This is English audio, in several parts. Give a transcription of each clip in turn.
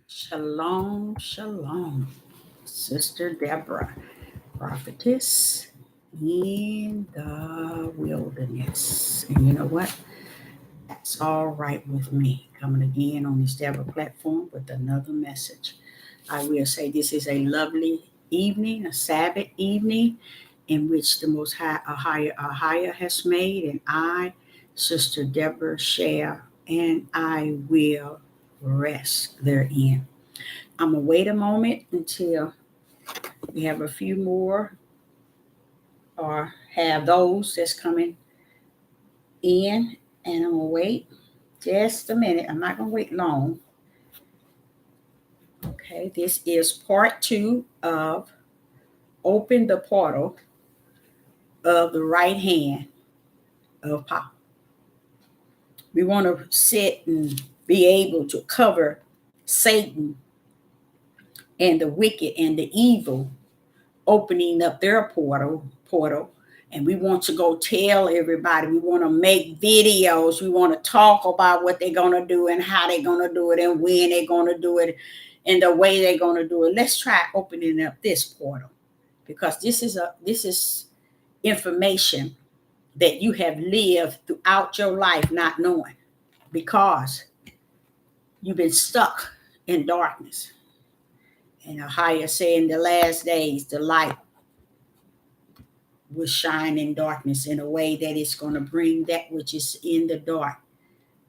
Shalom, shalom, Sister Deborah, prophetess in the wilderness. And you know what? It's all right with me. Coming again on this Deborah platform with another message. I will say this is a lovely evening, a Sabbath evening, in which the Most High, a higher has made, and I, Sister Deborah, share, and I will rest therein. I'm gonna wait a moment until we have a few more or have those that's coming in, and I'm gonna wait just a minute. I'm not gonna wait long. Okay, this is part 2 of Open the Portal of the Right Hand of Power. We want to sit and be able to cover Satan and the wicked and the evil opening up their portal, and we want to go tell everybody. We want to make videos. We want to talk about what they're going to do and how they're going to do it and when they're going to do it and the way they're going to do it. Let's try opening up this portal, because this is information that you have lived throughout your life not knowing, because you've been stuck in darkness. And a higher say in the last days the light will shine in darkness in a way that it's going to bring that which is in the dark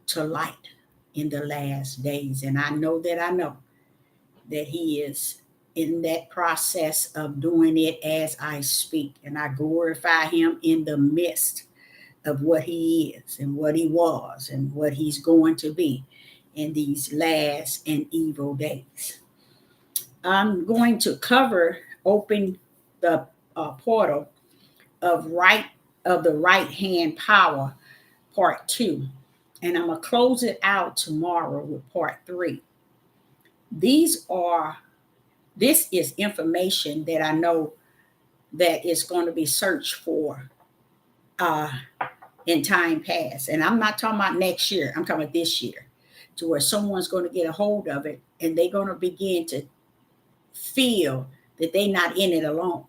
to light in the last days. And I know that he is in that process of doing it as I speak. And I glorify him in the midst of what he is and what he was and what he's going to be in these last and evil days. I'm going to open the portal of right of the right hand power, part 2, and I'm gonna close it out tomorrow with part 3. These are this is information that I know that is going to be searched for uh, in time past, and I'm not talking about next year. I'm talking about this year, to where someone's going to get a hold of it and they're going to begin to feel that they're not in it alone.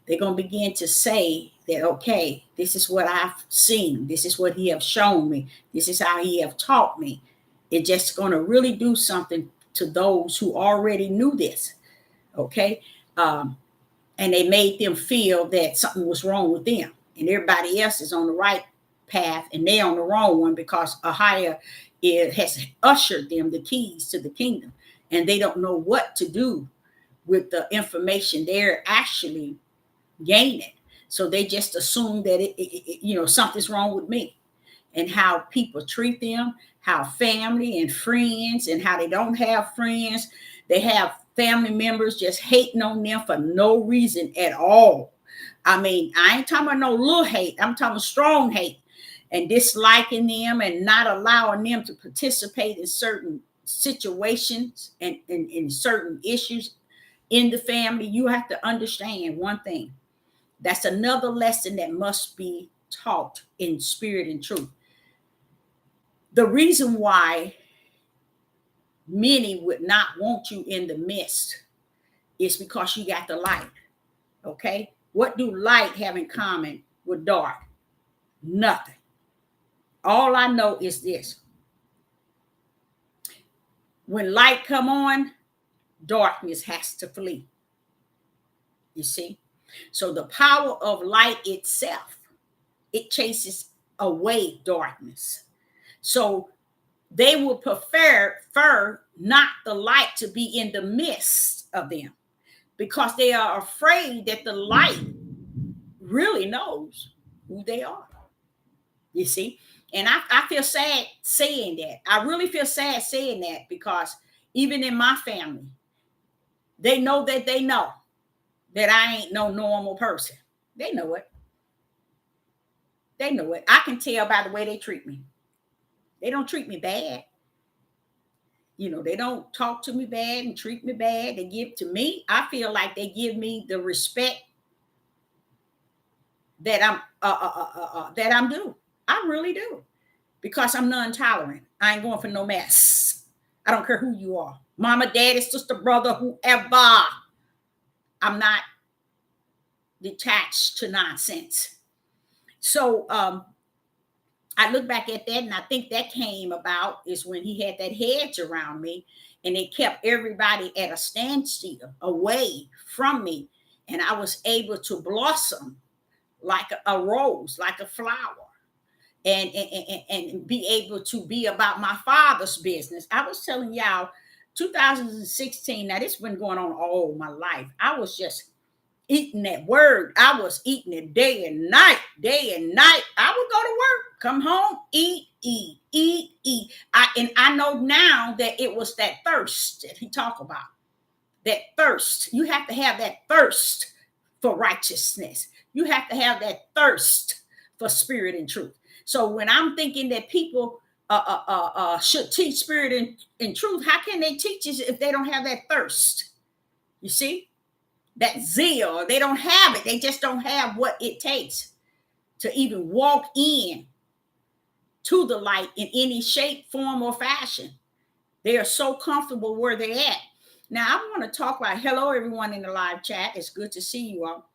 They're going to begin to say that, okay, this is what I've seen. This is what he have shown me. This is how he have taught me. It's just going to really do something to those who already knew this. Okay. And they made them feel that something was wrong with them, and everybody else is on the right path and they're on the wrong one, because a higher has ushered them the keys to the kingdom, and they don't know what to do with the information they're actually gain it. So they just assume that something's wrong with me, and how people treat them, how family and friends, and how they don't have friends. They have family members just hating on them for no reason at all. I mean, I ain't talking about no little hate. I'm talking strong hate, and disliking them and not allowing them to participate in certain situations and in certain issues in the family. You have to understand one thing. That's another lesson that must be taught in spirit and truth. The reason why many would not want you in the midst is because you got the light. Okay? What do light have in common with dark? Nothing. All I know is this. When light come on, darkness has to flee. You see? So the power of light itself, it chases away darkness. So they will prefer not the light to be in the midst of them, because they are afraid that the light really knows who they are. You see? And I feel sad saying that. I really feel sad saying that, because even in my family, they know that I ain't no normal person. They know it. They know it. I can tell by the way they treat me. They don't treat me bad. They don't talk to me bad and treat me bad. They give to me. I feel like they give me the respect that I'm due. I really do, because I'm non-tolerant. I ain't going for no mess. I don't care who you are. mama, daddy, sister, brother, whoever. I'm not detached to nonsense. So I look back at that, and I think that came about is when he had that hedge around me, and it kept everybody at a standstill away from me. And I was able to blossom like a rose, like a flower, and be able to be about my father's business. I was telling y'all, 2016, now this has been going on all my life. I was just eating that word. I was eating it day and night, day and night. I would go to work, come home, eat, eat, eat, eat. And I know now that it was that thirst that he talked about. That thirst. You have to have that thirst for righteousness. You have to have that thirst for spirit and truth. So when I'm thinking that people should teach spirit and truth, how can they teach it if they don't have that thirst? You see? That zeal, they don't have it. They just don't have what it takes to even walk in to the light in any shape, form, or fashion. They are so comfortable where they're at. Now, I want to talk about, hello, everyone in the live chat. It's good to see you all.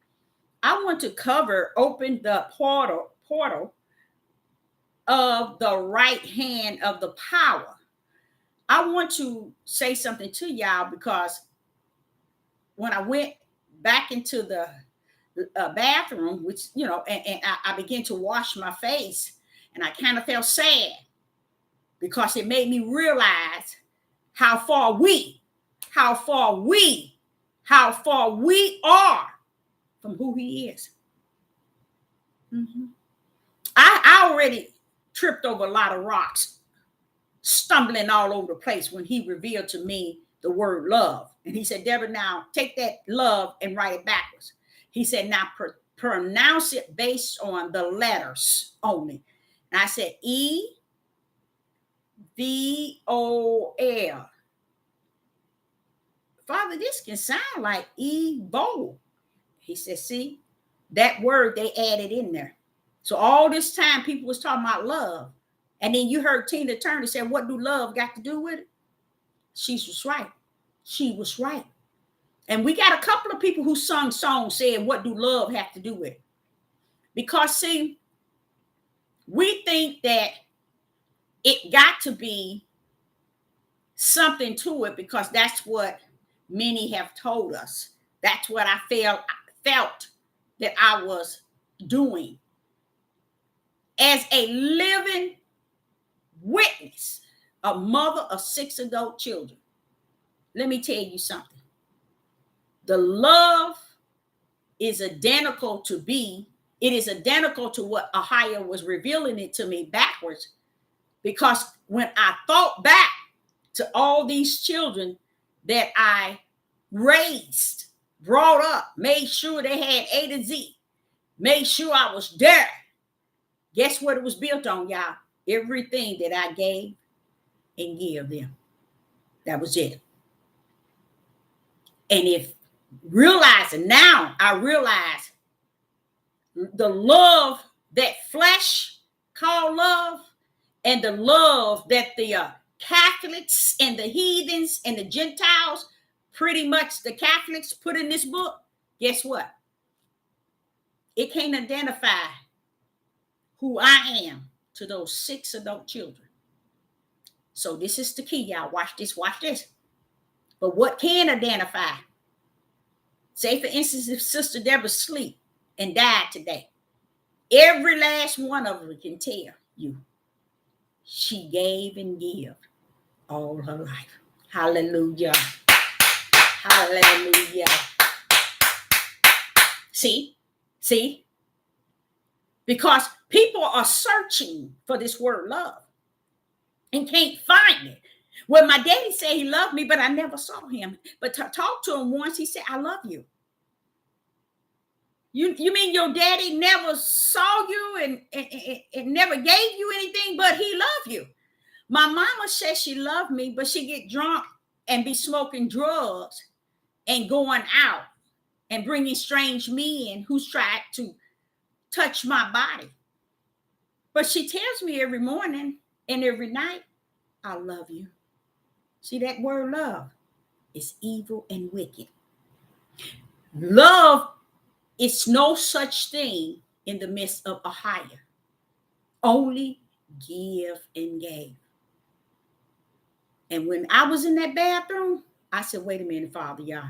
I want to open the portal of the right hand of the power. I want to say something to y'all because when I went back into the bathroom, which, and I began to wash my face, and I kind of felt sad because it made me realize how far we are from who he is. Mm-hmm. I already tripped over a lot of rocks, stumbling all over the place when he revealed to me the word love. And he said, Deborah, now take that love and write it backwards. He said, now pronounce it based on the letters only. And I said, E-V-O-L. Father, this can sound like Evo. He said, see, that word they added in there. So all this time people was talking about love. And then you heard Tina Turner say, what do love got to do with it? She was right. She was right. And we got a couple of people who sung songs saying, what do love have to do with it? Because, see, we think that it got to be something to it because that's what many have told us. That's what I felt that I was doing as a living witness, a mother of 6 adult children. Let me tell you something. The love is identical to what Ahia was revealing it to me backwards. Because when I thought back to all these children that I raised, brought up, made sure they had A to Z, made sure I was there, guess what it was built on, y'all? Everything that I gave and give them. That was it. And I realize the love that flesh called love and the love that the Catholics and the heathens and the Gentiles, pretty much the Catholics put in this book, guess what? It can't identify who I am to those 6 adult children. So this is the key, y'all. Watch this. But what can identify? Say, for instance, if Sister Deborah sleep and died today, every last one of them can tell you she gave and give all her life. Hallelujah. Hallelujah. See? Because people are searching for this word love and can't find it. Well, my daddy said he loved me, but I never saw him. But to talk to him once, he said, I love you. You mean your daddy never saw you and never gave you anything, but he loved you? My mama says she loved me, but she get drunk and be smoking drugs and going out and bringing strange men who's tried to touch my body. But she tells me every morning and every night, I love you. See that word love? is evil and wicked. Love is no such thing in the midst of a higher. Only give and gave. And when I was in that bathroom, I said, wait a minute, Father, y'all.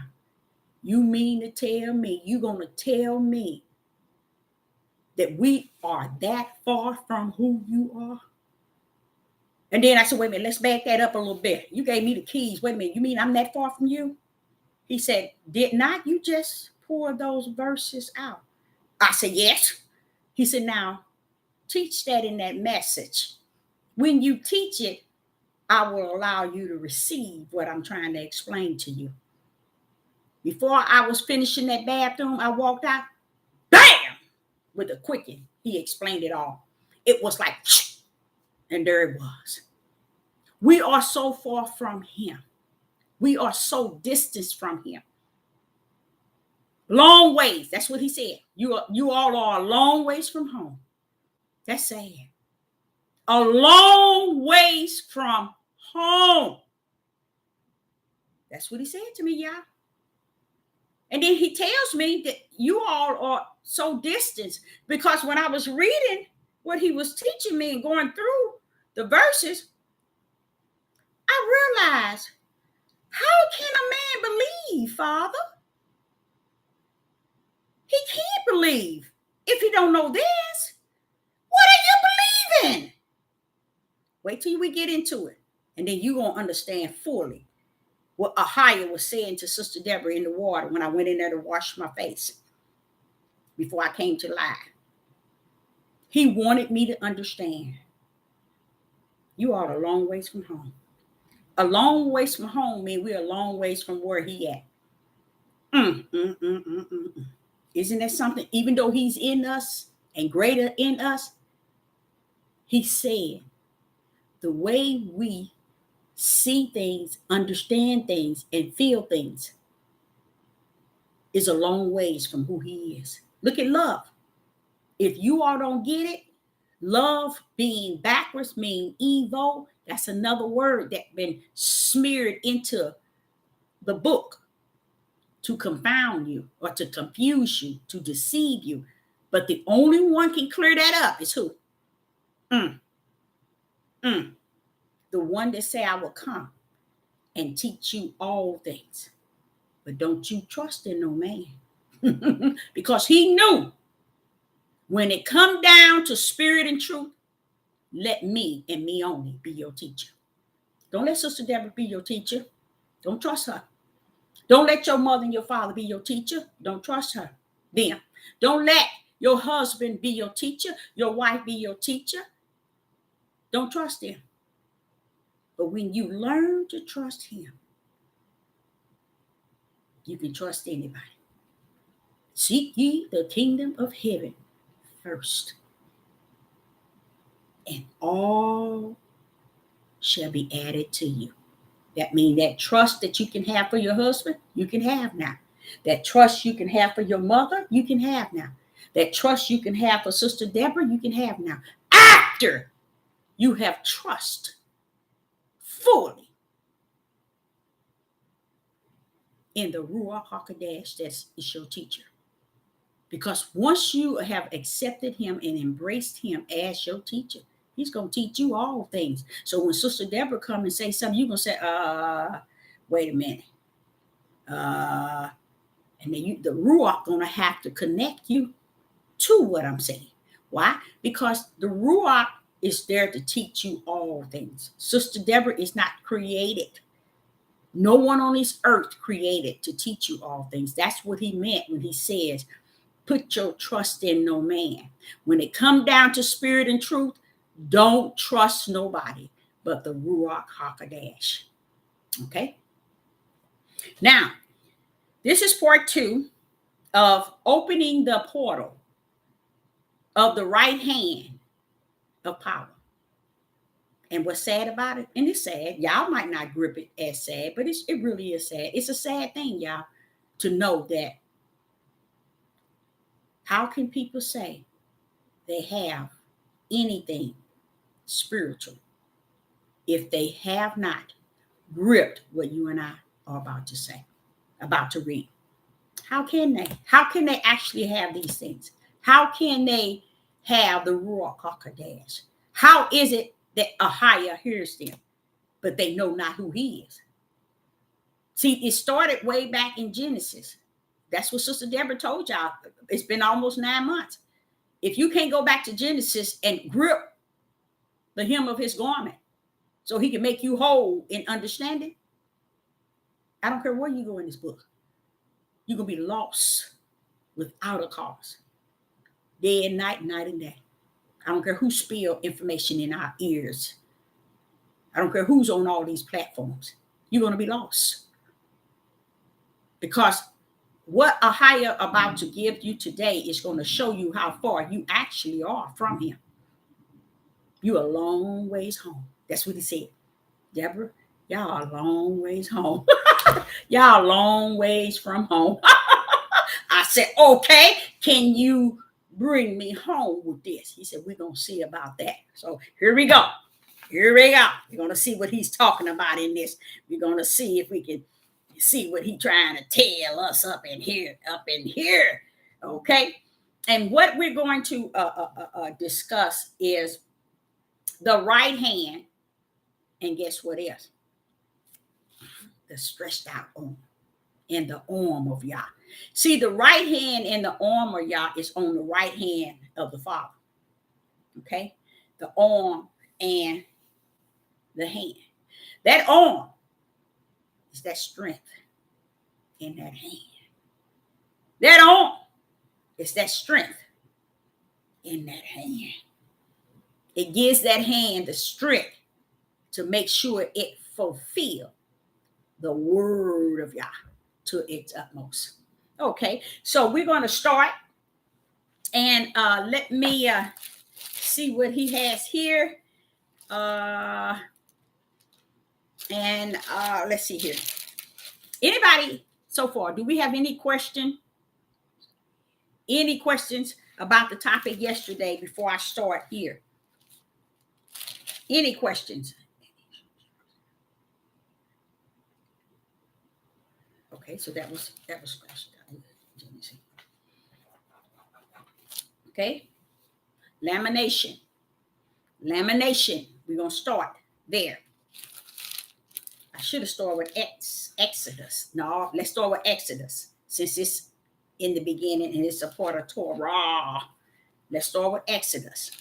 You mean to tell me, you going to tell me that we are that far from who you are? And then I said, wait a minute, let's back that up a little bit. You gave me the keys. Wait a minute, you mean I'm that far from you? He said, did not you just pour those verses out? I said, yes. He said, now, teach that in that message. When you teach it, I will allow you to receive what I'm trying to explain to you. Before I was finishing that bathroom, I walked out, bam, with a quickie. He explained it all. It was like, and there it was. We are so far from him. We are so distant from him. Long ways. That's what he said. You all are a long ways from home. That's sad. A long ways from home. That's what he said to me, y'all. And then he tells me that you all are so distant, because when I was reading what he was teaching me and going through the verses, I realized, how can a man believe, Father? He can't believe if he don't know this. What are you believing? Wait till we get into it, and then you're going to understand fully what Ahia was saying to Sister Deborah in the water when I went in there to wash my face before I came to lie. He wanted me to understand. You are a long ways from home. A long ways from home means we're a long ways from where he at. Isn't that something? Even though he's in us and greater in us, he said the way we see things, understand things, and feel things is a long ways from who he is. Look at love. If you all don't get it, love being backwards mean evil. That's another word that's been smeared into the book to confound you or to confuse you, to deceive you. But the only one can clear that up is who? The one that say, I will come and teach you all things. But don't you trust in no man. Because he knew when it come down to spirit and truth, let me and me only be your teacher. Don't let Sister Deborah be your teacher. Don't trust her. Don't let your mother and your father be your teacher. Don't trust her. Them. Don't let your husband be your teacher. Your wife be your teacher. Don't trust them. But when you learn to trust him, you can trust anybody. Seek ye the kingdom of heaven first, and all shall be added to you. That means that trust that you can have for your husband, you can have now. That trust you can have for your mother, you can have now. That trust you can have for Sister Deborah, you can have now. After you have trust fully in the Ruach HaKodesh that is your teacher. Because once you have accepted him and embraced him as your teacher, he's going to teach you all things. So when Sister Deborah come and say something, you're going to say, wait a minute. And then the Ruach going to have to connect you to what I'm saying. Why? Because the Ruach is there to teach you all things. Sister Deborah is not created. No one on this earth created to teach you all things. That's what he meant when he says, put your trust in no man. When it come down to spirit and truth, don't trust nobody but the Ruach HaKodesh. Okay? Now, this is part 2 of opening the portal of the right hand of power. And what's sad about it, and it's sad, y'all might not grip it as sad, but it really is sad. It's a sad thing, y'all, to know that how can people say they have anything spiritual if they have not gripped what you and I are about to say, about to read. How can they? How can they actually have these things? How can they have the Ruach HaKodesh? How is it that Ahiah hears them, but they know not who he is? See, it started way back in Genesis. That's what Sister Deborah told y'all. It's been almost 9 months. If you can't go back to Genesis and grip the hem of his garment so he can make you whole in understanding, I don't care where you go in this book. You're going to be lost without a cause. Day and night, night and day. I don't care who spill information in our ears. I don't care who's on all these platforms. You're going to be lost. Because what Ahiah about to give you today is going to show you how far you actually are from him. You're a long ways home. That's what he said. Deborah, y'all are a long ways home. Y'all a long ways from home. I said, okay, can you bring me home with this? He said, we're going to see about that. So here we go. Here we go. We're going to see what he's talking about in this. We're going to see if we can see what he's trying to tell us up in here. Okay. And what we're going to discuss is the right hand. And guess what else? The stretched out arm and the arm of Yah. See, the right hand and the arm of Yah is on the right hand of the Father. Okay? The arm and the hand. That arm is that strength in that hand. That arm is that strength in that hand. It gives that hand the strength to make sure it fulfills the word of Yah to its utmost. Okay, so we're going to start, and let me see what he has here. And let's see here. Anybody so far, do we have any question? Any questions about the topic yesterday before I start here? Any questions? Okay, so that was okay. Lamination. We're gonna start there. I should have started with Exodus. No, let's start with Exodus since it's in the beginning and it's a part of Torah. Let's start with Exodus.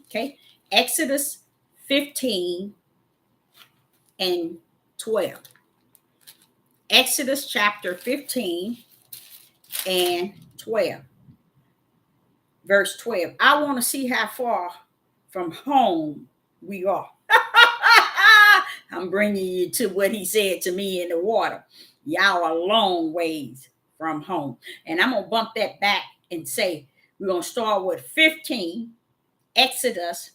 Okay, Exodus 15 and 12. Exodus chapter 15 and 12. Verse 12. I want to see how far from home we are. I'm bringing you to what he said to me in the water. Y'all are a long ways from home. And I'm going to bump that back and say we're going to start with 15, Exodus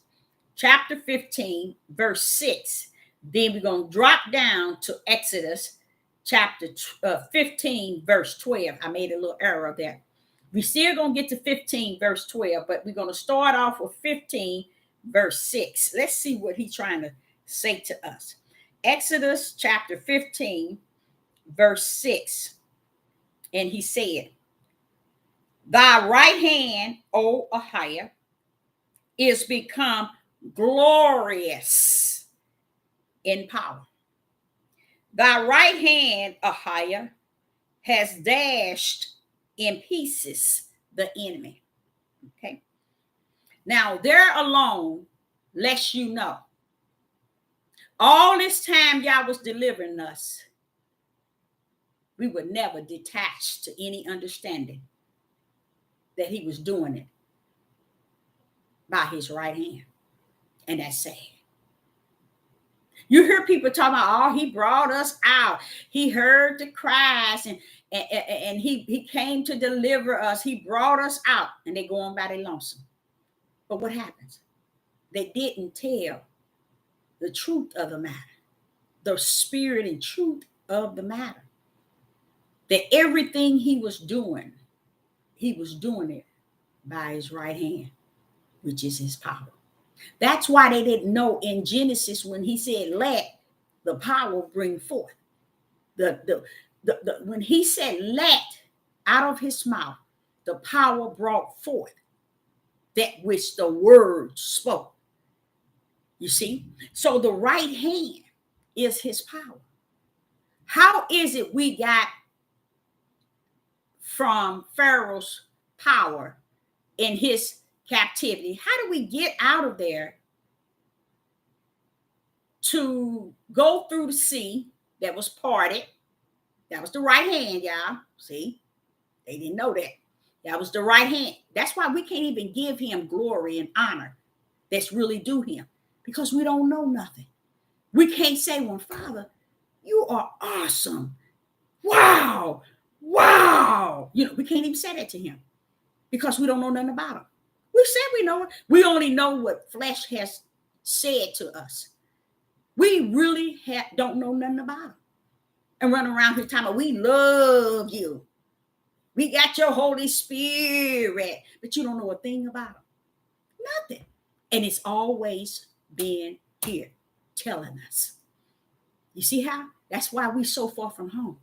chapter 15, verse 6. Then we're going to drop down to Exodus chapter 15, verse 12. I made a little error there. We're still going to get to 15, verse 12, but we're going to start off with 15, verse 6. Let's see what he's trying to say to us. Exodus chapter 15, verse 6. And he said, thy right hand, O Ahiah, is become glorious in power. Thy right hand, Ahiah, has dashed in pieces the enemy. Okay. Now, there alone lets you know. All this time y'all was delivering us, we were never detached to any understanding that he was doing it by his right hand. And that's sad. You hear people talking about, oh, he brought us out. He heard the cries and he came to deliver us. He brought us out. And they go on by their lonesome. But what happens? They didn't tell the truth of the matter. The spirit and truth of the matter. That everything he was doing it by his right hand, which is his power. That's why they didn't know in Genesis when he said, let the power bring forth. When he said let, out of his mouth, the power brought forth that which the word spoke. You see? So the right hand is his power. How is it we got from Pharaoh's power in his captivity? How do we get out of there to go through the sea that was parted? That was the right hand, y'all. See? They didn't know that. That was the right hand. That's why we can't even give him glory and honor that's really due him, because we don't know nothing. We can't say, well, Father, you are awesome. Wow. Wow. We can't even say that to him because we don't know nothing about him. We said we know it. We only know what flesh has said to us. We really don't know nothing about him. And run around here talking about, we love you. We got your Holy Spirit, but you don't know a thing about him. Nothing. And it's always been here telling us. You see how? That's why we're so far from home.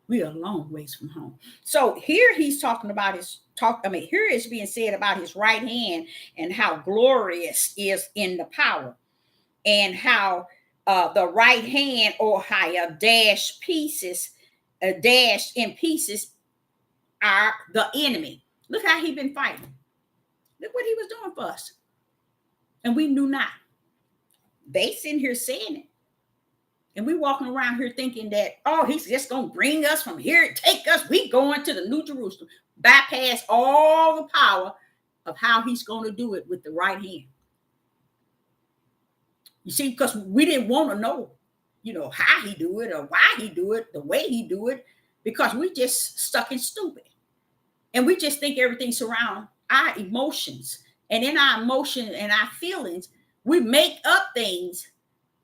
We are a long ways from home. So here he's talking about here is being said about his right hand and how glorious is in the power, and how the right hand, or how dashed in pieces are the enemy. Look how he been fighting. Look what he was doing for us. And we knew not. They sitting here saying it. And we walking around here thinking that, oh, he's just going to bring us from here, take us. We going to the New Jerusalem. Bypass all the power of how he's going to do it with the right hand. You see, because we didn't want to know, how he do it or why he do it, the way he do it, because we just stuck in stupid. And we just think everything surrounds our emotions. And in our emotions and our feelings, we make up things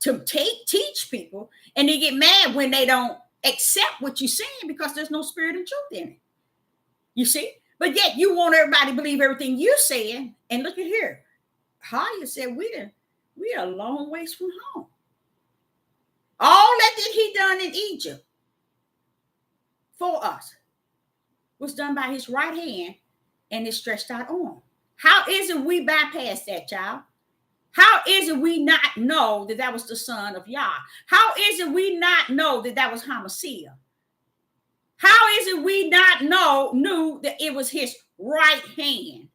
to teach people, and they get mad when they don't accept what you're saying because there's no spirit and truth in it. You see? But yet you want everybody to believe everything you're saying. And look at here. Haya said we are a long ways from home. All that he done in Egypt for us was done by his right hand and his stretched out arm. How is it we bypass that, child? How is it we not know that that was the son of Yah? How is it we not know that that was Hamashiach? How is it we not knew that it was his right hand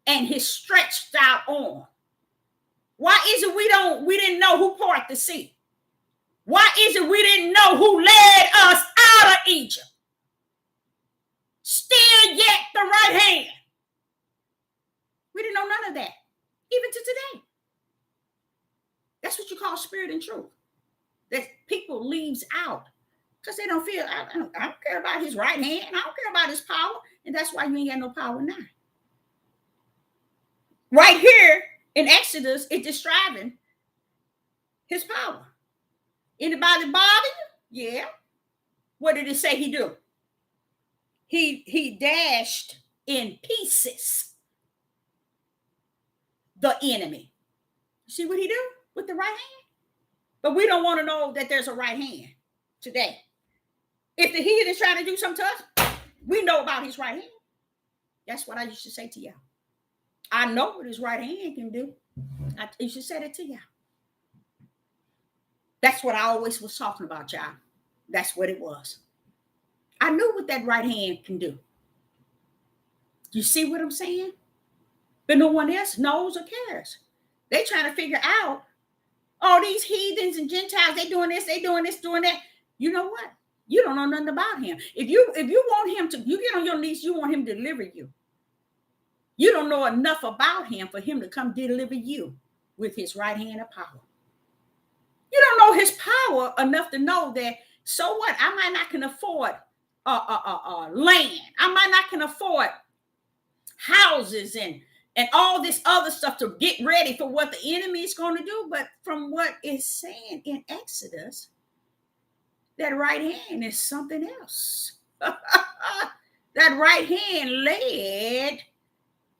and his stretched out arm? Why is it we didn't know who parted the sea? Why is it we didn't know who led us out of Egypt? Still yet the right hand. We didn't know none of that, even to today. That's what you call spirit and truth. That people leaves out because they don't feel, I don't care about his right hand. I don't care about his power. And that's why you ain't got no power now. Right here in Exodus, it's describing his power. Anybody bother you? Yeah. What did it say he do? He dashed in pieces the enemy. You see what he do with the right hand? But we don't want to know that there's a right hand today. If the heathen is trying to do something to us, we know about his right hand. That's what I used to say to y'all. I know what his right hand can do. I used to say that to y'all. That's what I always was talking about, y'all. That's what it was. I knew what that right hand can do. You see what I'm saying? But no one else knows or cares. They trying to figure out, all these heathens and Gentiles, they doing this, doing that. You know what? You don't know nothing about him. If you want him to, you get on your knees, you want him to deliver you. You don't know enough about him for him to come deliver you with his right hand of power. You don't know his power enough to know that, so what? I might not can afford land. I might not can afford houses and all this other stuff to get ready for what the enemy is going to do. But from what it's saying in Exodus, that right hand is something else. That right hand led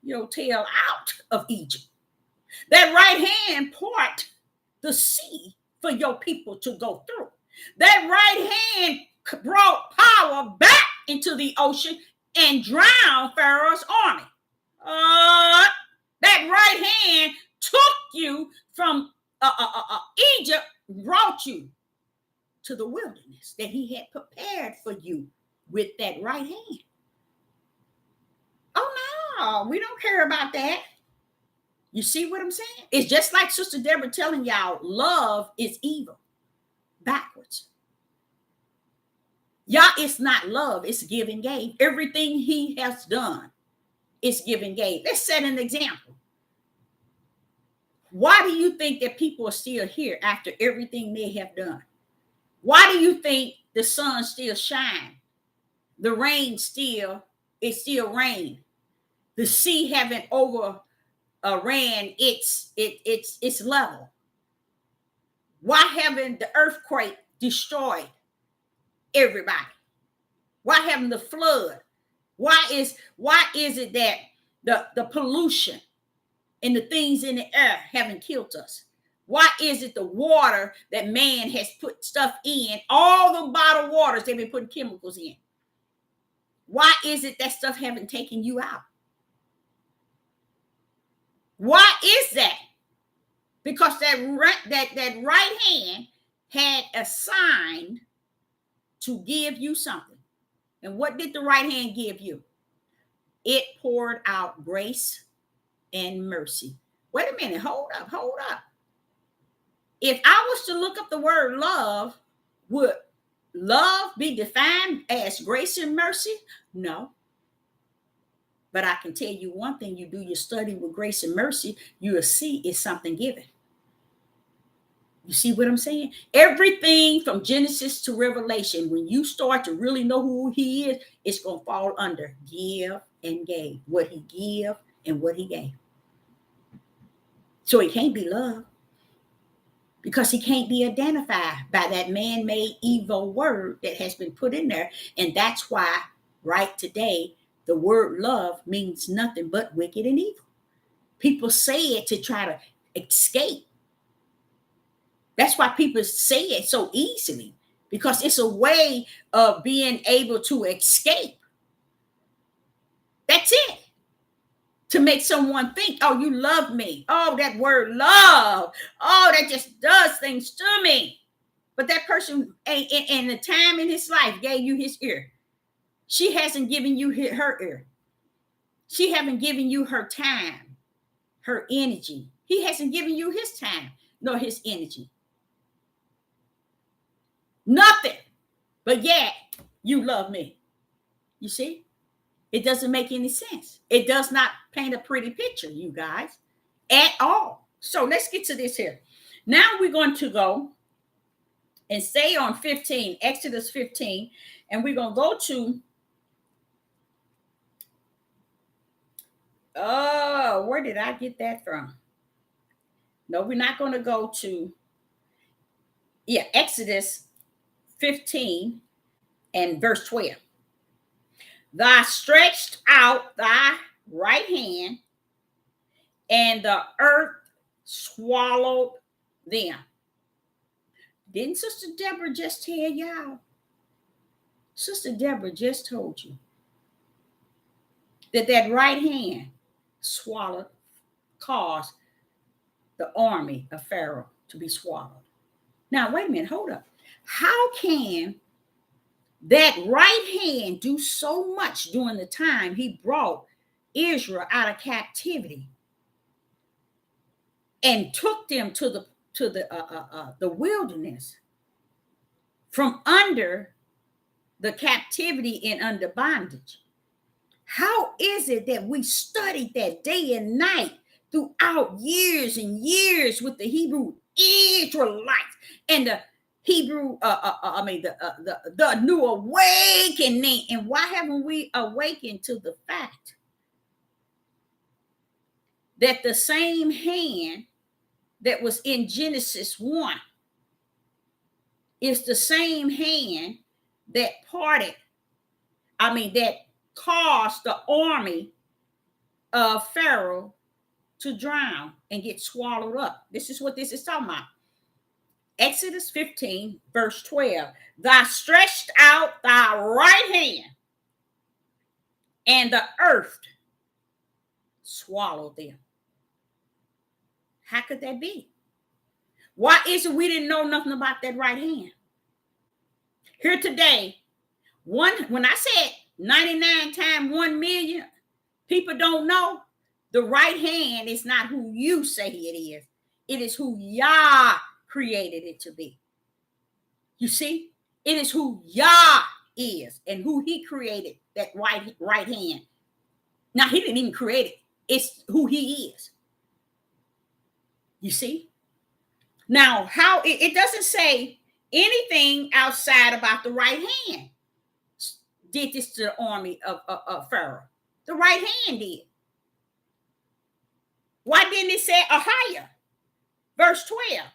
your tail out of Egypt. That right hand part the sea for your people to go through. That right hand brought power back into the ocean and drowned Pharaoh's army. That right hand took you from Egypt, brought you to the wilderness that he had prepared for you with that right hand. Oh no, we don't care about that. You see what I'm saying? It's just like Sister Deborah telling y'all, love is evil. Backwards. Y'all, it's not love, it's give and gave. Everything he has done is give and gave. Let's set an example. Why do you think that people are still here after everything they have done? Why do you think the sun still shines? The rain still rain. The sea haven't overran its level. Why haven't the earthquake destroyed everybody? Why haven't the flood? Why is it that the pollution and the things in the air haven't killed us? Why is it the water that man has put stuff in, all the bottled waters they've been putting chemicals in? Why is it that stuff haven't taken you out? Why is that? Because that right hand had assigned to give you something. And what did the right hand give you? It poured out grace and mercy. Wait a minute, hold up. If I was to look up the word love, would love be defined as grace and mercy? No. But I can tell you one thing, you do your study with grace and mercy, you will see it's something given. You see what I'm saying? Everything from Genesis to Revelation, when you start to really know who he is, it's going to fall under give and gave. What he give and what he gave. So it can't be love, because he can't be identified by that man-made evil word that has been put in there. And that's why right today, the word love means nothing but wicked and evil. People say it to try to escape. That's why people say it so easily, because it's a way of being able to escape. That's it. To make someone think, oh, you love me. Oh, that word love. Oh, that just does things to me. But that person, in the time in his life, gave you his ear. She hasn't given you her ear. She haven't given you her time, her energy. He hasn't given you his time nor his energy. Nothing. But yet, you love me. You see? It doesn't make any sense. It does not paint a pretty picture, you guys, at all. So let's get to this here. Now we're going to go and stay on 15, Exodus 15, and we're going to go to, where did I get that from? No, we're not going to go to, Exodus 15 and verse 12. Thou stretched out thy right hand, and the earth swallowed them. Didn't Sister Deborah just tell y'all? Sister Deborah just told you that right hand caused the army of Pharaoh to be swallowed. Now, wait a minute, hold up. How can that right hand do so much during the time he brought Israel out of captivity and took them to the wilderness from under the captivity and under bondage? How is it that we studied that day and night throughout years and years with the Hebrew Israelites and the Hebrew, the new awakening? And why haven't we awakened to the fact that the same hand that was in Genesis 1 is the same hand that that caused the army of Pharaoh to drown and get swallowed up? This is what this is talking about. Exodus 15, verse 12. Thou stretched out thy right hand, and the earth swallowed them. How could that be? Why is it we didn't know nothing about that right hand? Here today, when I said 99 times 1 million, people don't know the right hand is not who you say it is. It is who Yah created it to be. You see, it is who Yah is and who he created that right hand. Now, he didn't even create it. It's who he is. You see? Now, how it doesn't say anything outside about the right hand did this to the army of Pharaoh. The right hand did. Why didn't it say Ahiah? Verse 12.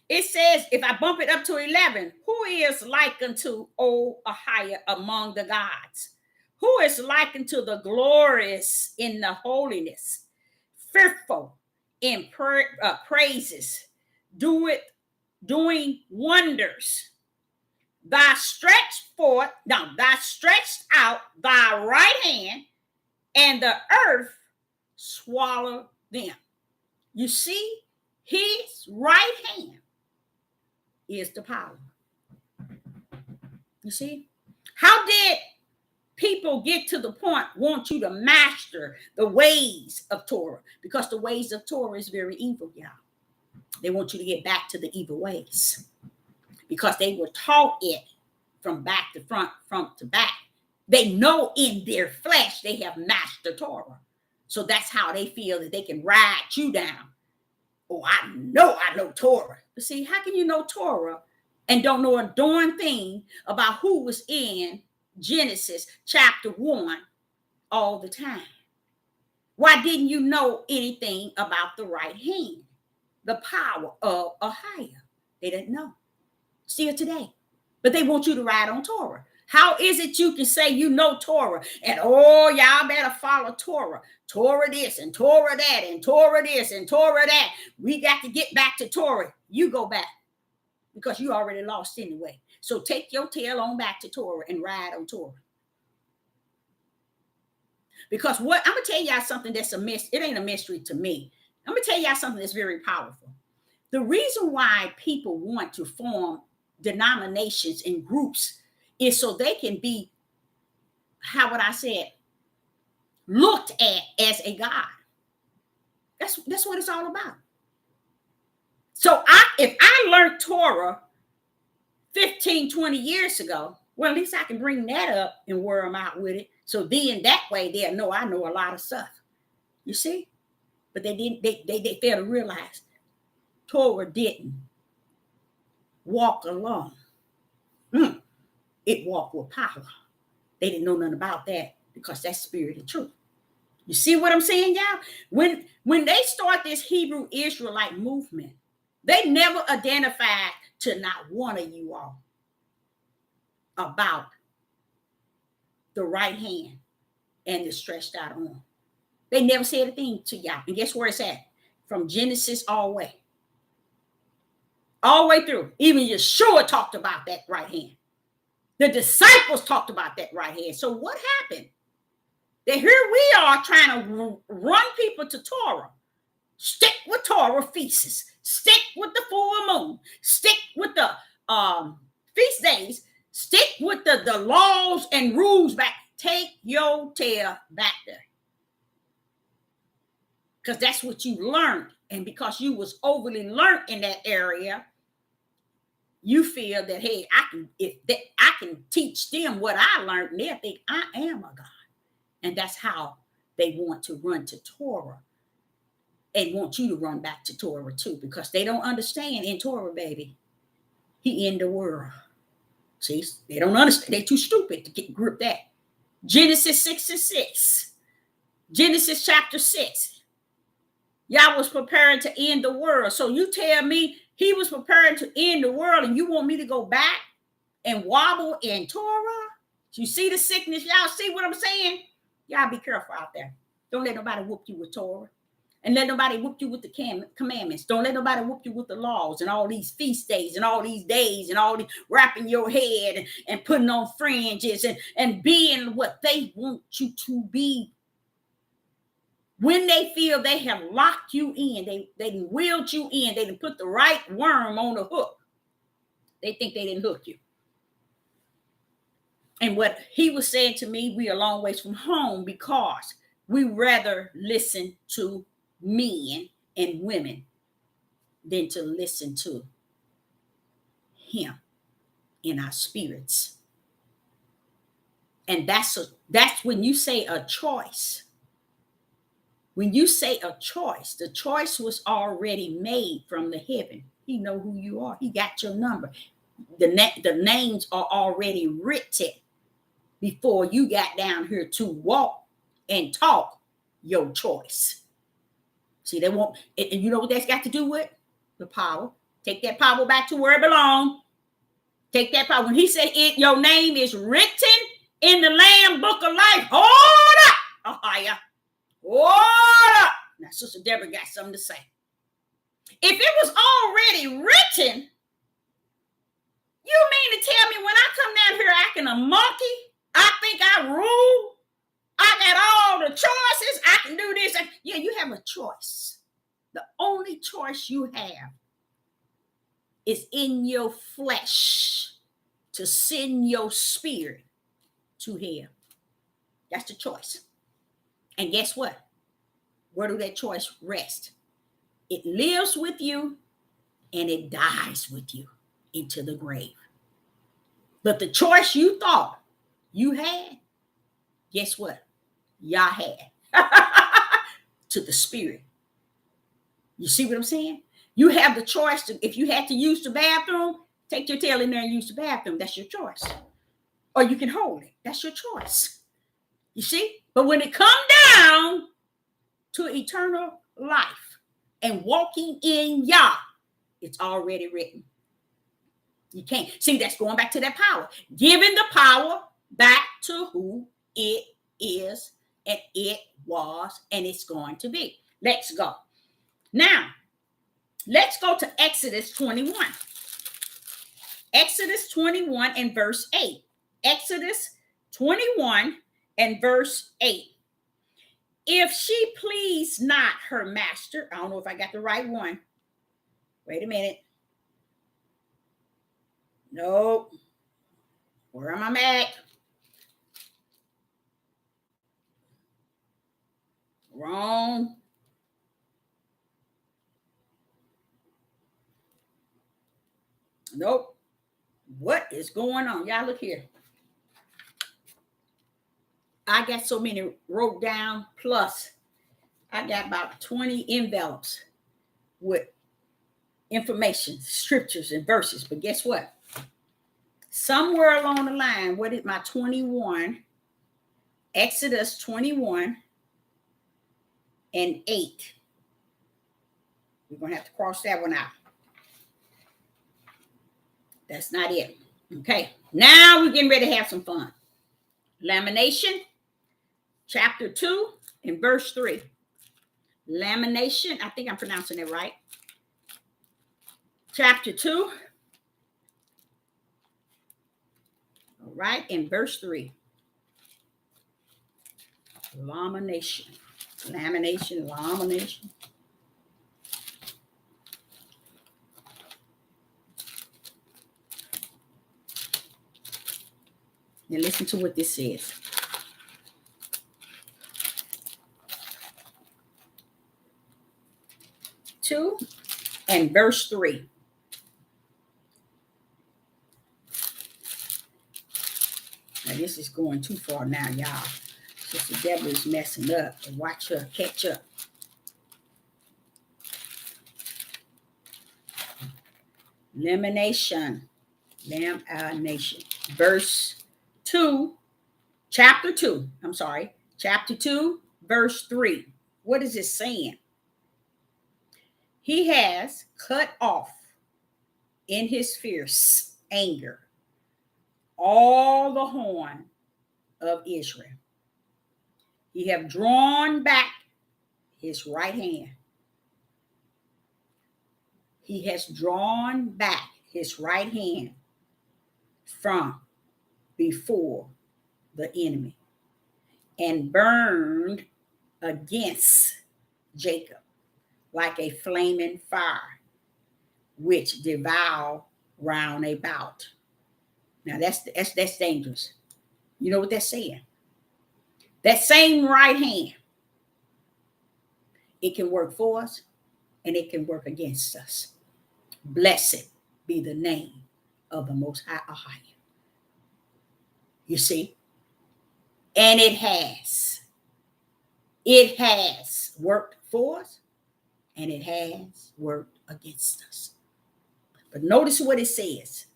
It says, if I bump it up to 11, who is like unto O Ahiah among the gods? Who is like unto the glorious in the holiness, fearful in praises, doing wonders? Thou stretched out thy right hand, and the earth swallowed them. You see, his right hand is the power. You see? How did people get to the point want you to master the ways of Torah? Because the ways of Torah is very evil, y'all. They want you to get back to the evil ways. Because they were taught it from back to front to back. They know in their flesh they have mastered Torah. So that's how they feel that they can ride you down. Oh, I know Torah. But see, how can you know Torah and don't know a darn thing about who was in Genesis chapter 1 all the time? Why didn't you know anything about the right hand, the power of Ahiah? They didn't know. Still today. But they want you to ride on Torah. How is it you can say you know Torah and oh, y'all better follow Torah? Torah this and Torah that and Torah this and Torah that. We got to get back to Torah. You go back because you already lost anyway. So take your tail on back to Torah and ride on Torah. Because what I'm going to tell y'all something that's a mystery. It ain't a mystery to me. I'm going to tell y'all something that's very powerful. The reason why people want to form denominations and groups is so they can be, how would I say it, looked at as a God. That's what it's all about. So if I learned Torah 15, 20 years ago, well, at least I can bring that up and wear them out with it. So then that way they'll know I know a lot of stuff. You see? But they didn't, they failed to realize Torah didn't walk alone. It walked with power. They didn't know nothing about that because that's spirit and truth. You see what I'm saying, y'all? When they start this Hebrew Israelite movement, they never identified to not one of you all about the right hand and the stretched out arm. They never said a thing to y'all. And guess where it's at? From Genesis all the way. All the way through. Even Yeshua talked about that right hand. The disciples talked about that right hand. So what happened? That here we are trying to run people to Torah. Stick with Torah feasts. Stick with the full moon. Stick with the feast days. Stick with the laws and rules back. Take your tail back there. Because that's what you learned. And because you was overly learned in that area, you feel that, hey, I can teach them what I learned, and they'll think I am a God. And that's how they want to run to Torah and want you to run back to Torah too, because they don't understand in Torah, baby, he in the world. See, they don't understand. They're too stupid to grip that. Genesis 6:6. Genesis chapter 6. Yah was preparing to end the world. So you tell me he was preparing to end the world and you want me to go back and wobble in Torah? You see the sickness? Y'all see what I'm saying? Y'all be careful out there. Don't let nobody whoop you with Torah. And let nobody whoop you with the commandments. Don't let nobody whoop you with the laws and all these feast days and all these days and all these wrapping your head and putting on fringes and being what they want you to be. When they feel they have locked you in, they wheeled you in, they didn't put the right worm on the hook. They think they didn't hook you. And what he was saying to me, we are a long ways from home because we rather listen to men and women than to listen to him in our spirits. And that's when you say a choice. When you say a choice, the choice was already made from the heaven. He know who you are. He got your number. The names are already written before you got down here to walk and talk your choice. See, they won't, and you know what that's got to do with? The power. Take that power back to where it belongs. Take that power. When he said your name is written in the Lamb Book of Life. Hold up. Ahia. Hold up. Now, Sister Deborah got something to say. If it was already written, you mean to tell me when I come down here acting a monkey, I think I rule? I got all the choices. I can do this. Yeah, you have a choice. The only choice you have is in your flesh to send your spirit to hell. That's the choice. And guess what? Where do that choice rest? It lives with you and it dies with you into the grave. But the choice you thought you had, guess what? Y'all had to the spirit. You see what I'm saying? You have the choice to, if you had to use the bathroom, take your tail in there and use the bathroom. That's your choice. Or you can hold it. That's your choice. You see? But when it comes down to eternal life and walking in Yah, it's already written. You can't. See, that's going back to that power. Giving the power back to who it is and it was and it's going to be. Let's go. Now, let's go to Exodus 21. Exodus 21 and verse 8. Exodus 21 and verse 8. If she please not her master, I don't know if I got the right one. Wait a minute. Nope. Where am I at? Wrong. Nope. What is going on? Y'all look here. I got so many wrote down, plus I got about 20 envelopes with information, scriptures, and verses. But guess what? Somewhere along the line, what is my 21? Exodus 21 and 8. We're going to have to cross that one out. That's not it. Okay. Now we're getting ready to have some fun. Lamentation, chapter 2 and verse 3. Lamentation, I think I'm pronouncing it right. Chapter 2. All right, in verse 3. Lamentation. Lamentation. Now listen to what this says. Two and verse 3. Now this is going too far now, y'all. Sister Deborah is messing up. Watch her catch up. Lamentation. Verse 2, chapter 2. I'm sorry. Chapter 2, verse 3. What is it saying? He has cut off in his fierce anger all the horn of Israel. He have drawn back his right hand He has drawn back his right hand from before the enemy and burned against Jacob like a flaming fire, which devour round about. Now that's dangerous. You know what that's saying? That same right hand, it can work for us and it can work against us. Blessed be the name of the Most High Ahia. You see? And it has. It has worked for us and it has worked against us. But notice what it says.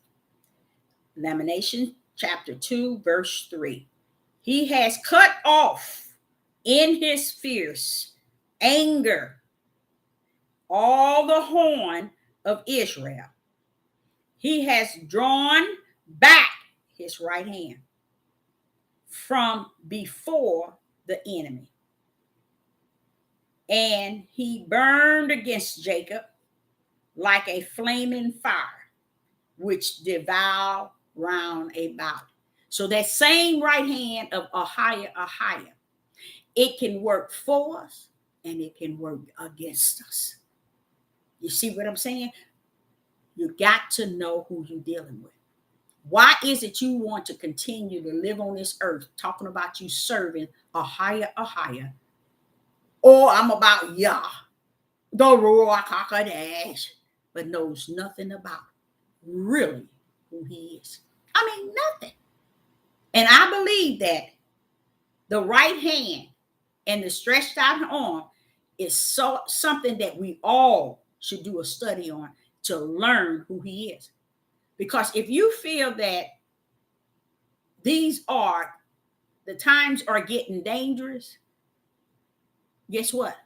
Lamentation chapter 2, verse 3. He has cut off in his fierce anger all the horn of Israel. He has drawn back his right hand from before the enemy. And he burned against Jacob like a flaming fire, which devour round about. So that same right hand of Ahia, it can work for us and it can work against us. You see what I'm saying? You got to know who you're dealing with. Why is it you want to continue to live on this earth talking about you serving Ahia, or I'm about Yah, the Ruach HaKodesh, but knows nothing about really who he is? I mean, nothing. And I believe that the right hand and the stretched out arm is something that we all should do a study on to learn who he is. Because if you feel that the times are getting dangerous, guess what?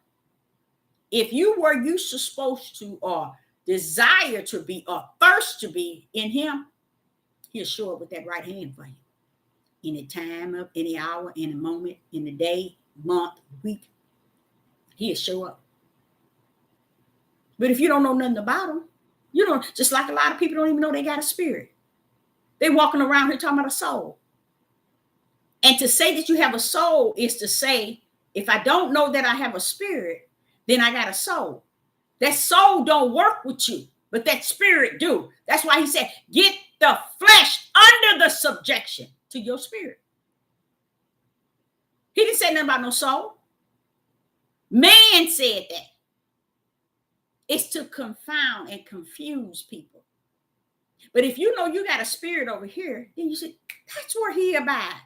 If you were used to supposed to or desire to be or thirst to be in him, he'll show up with that right hand for you. Any time of any hour, any moment, in the day, month, week, he'll show up. But if you don't know nothing about him, you don't, just like a lot of people don't even know they got a spirit. They're walking around here talking about a soul. And to say that you have a soul is to say, if I don't know that I have a spirit, then I got a soul. That soul don't work with you, but that spirit do. That's why he said, get the flesh under the subjection to your spirit. He didn't say nothing about no soul. Man said that. It's to confound and confuse people. But if you know you got a spirit over here, then you say, that's where he abide.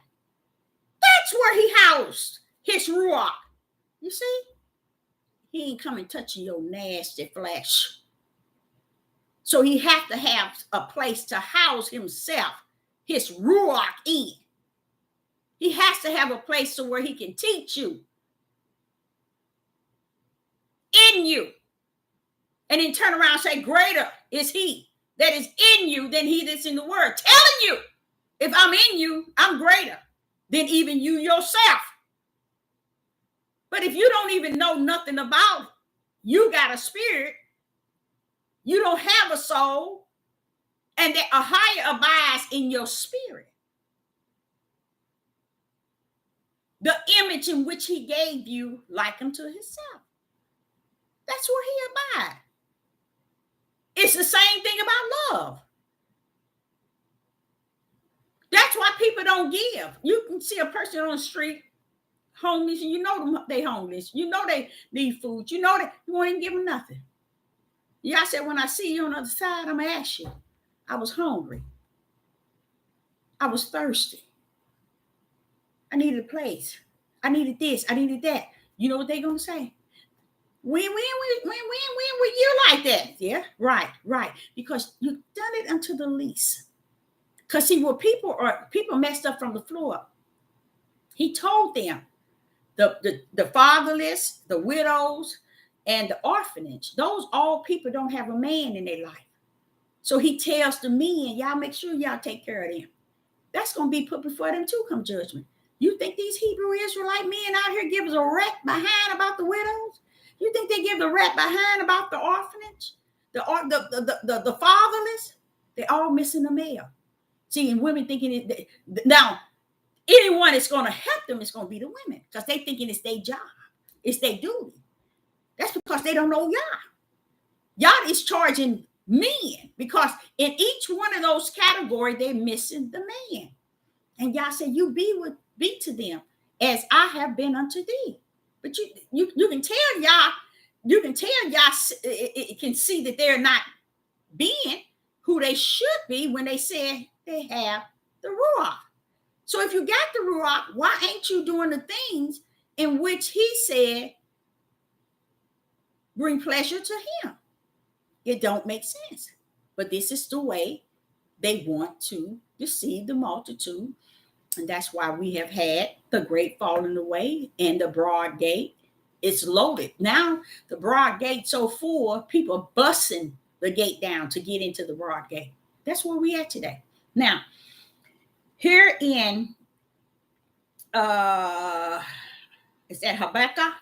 That's where he housed his ruach. You see? He ain't coming touching your nasty flesh. So he have to have a place to house himself, his ruach in. He has to have a place so where he can teach you. In you. And then turn around and say, greater is he that is in you than he that's in the world. Telling you, if I'm in you, I'm greater than even you yourself. But if you don't even know nothing about it, you got a spirit, you don't have a soul, and that Ahia abides in your spirit. The image in which he gave you, like unto himself. That's where he abides. It's the same thing about love. That's why people don't give. You can see a person on the street, homeless, and you know they homeless. You know they need food. You know that you won't even give them nothing. Yeah, I said, when I see you on the other side, I'm going to ask you. I was hungry. I was thirsty. I needed a place. I needed this. I needed that. You know what they're going to say? When were you like that? Yeah, right. Because you've done it unto the least. Because see, what people messed up from the floor. He told them, the fatherless, the widows, and the orphanage, those all people don't have a man in their life. So he tells the men, y'all make sure y'all take care of them. That's going to be put before them too come judgment. You think these Hebrew Israelite men out here give us a rap behind about the widows? You think they give the rap behind about the orphanage? the fatherless, they're all missing the mail. See, and women thinking it now, anyone that's going to help them is going to be the women because they thinking it's their job, it's their duty. That's because they don't know Yah. Yah is charging men because in each one of those categories, they're missing the man. And Yah said, you be to them as I have been unto thee. But you can tell Yah, it can see that they're not being who they should be when they say they have the Ruach. So if you got the Ruach, why ain't you doing the things in which he said bring pleasure to him? It don't make sense. But this is the way they want to deceive the multitude. And that's why we have had the great falling away and the broad gate. It's loaded. Now the broad gate so full, people busting the gate down to get into the broad gate. That's where we at today. Now, here in is that Habakkuk?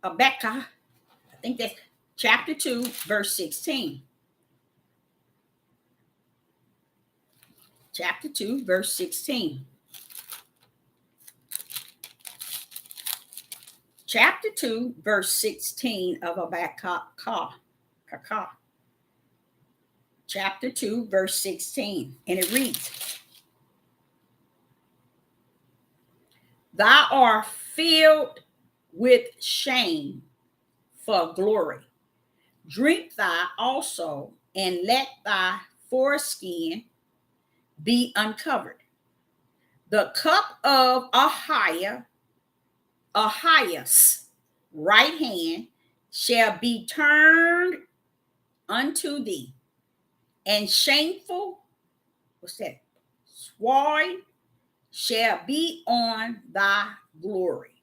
Habakkuk. I think that's chapter 2, verse 16. Chapter 2, verse 16. Chapter 2, verse 16 of Habakkuk. Chapter 2, verse 16. And it reads, thou art filled with shame for glory. Drink thou also, and let thy foreskin be uncovered. The cup of Ahias' right hand shall be turned unto thee, and shameful, swine shall be on thy glory.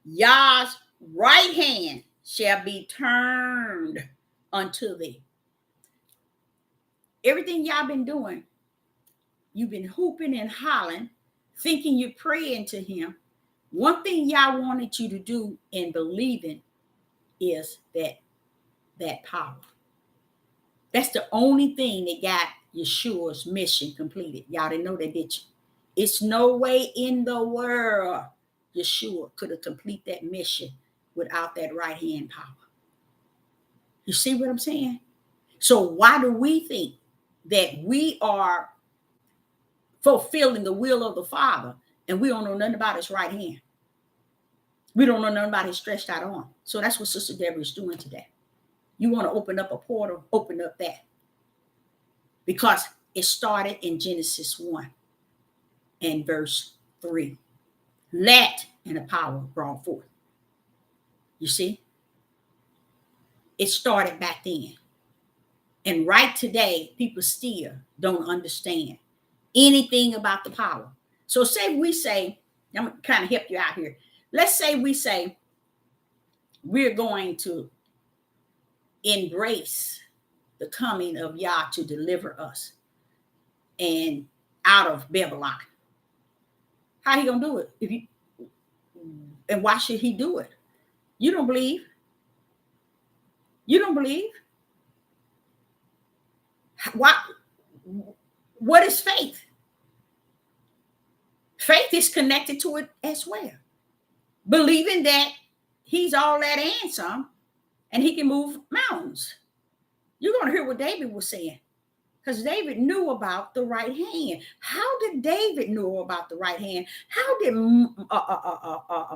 Yah's right hand shall be turned unto thee. Everything y'all been doing, you've been hooping and hollering, thinking you're praying to him. One thing Yah wanted you to do in believing is that power. That's the only thing that got Yeshua's mission completed. Y'all didn't know that, did you? It's no way in the world Yeshua could have completed that mission without that right hand power. You see what I'm saying? So why do we think that we are fulfilling the will of the Father and we don't know nothing about his right hand? We don't know nothing about his stretched out arm. So that's what Sister Deborah is doing today. You want to open up a portal, open up that. Because it started in Genesis 1 and verse 3. Let and the power brought forth. You see? It started back then. And right today, people still don't understand anything about the power. So say we say, I'm going to kind of help you out here. Let's say we say we're going to embrace the coming of Yah to deliver us and out of Babylon. How he gonna do it? And why should he do it? You don't believe? You don't believe? What is faith? Faith is connected to it as well. Believing that he's all that and some, and he can move mountains. You're going to hear what David was saying, because David knew about the right hand. How did David know about the right hand? How did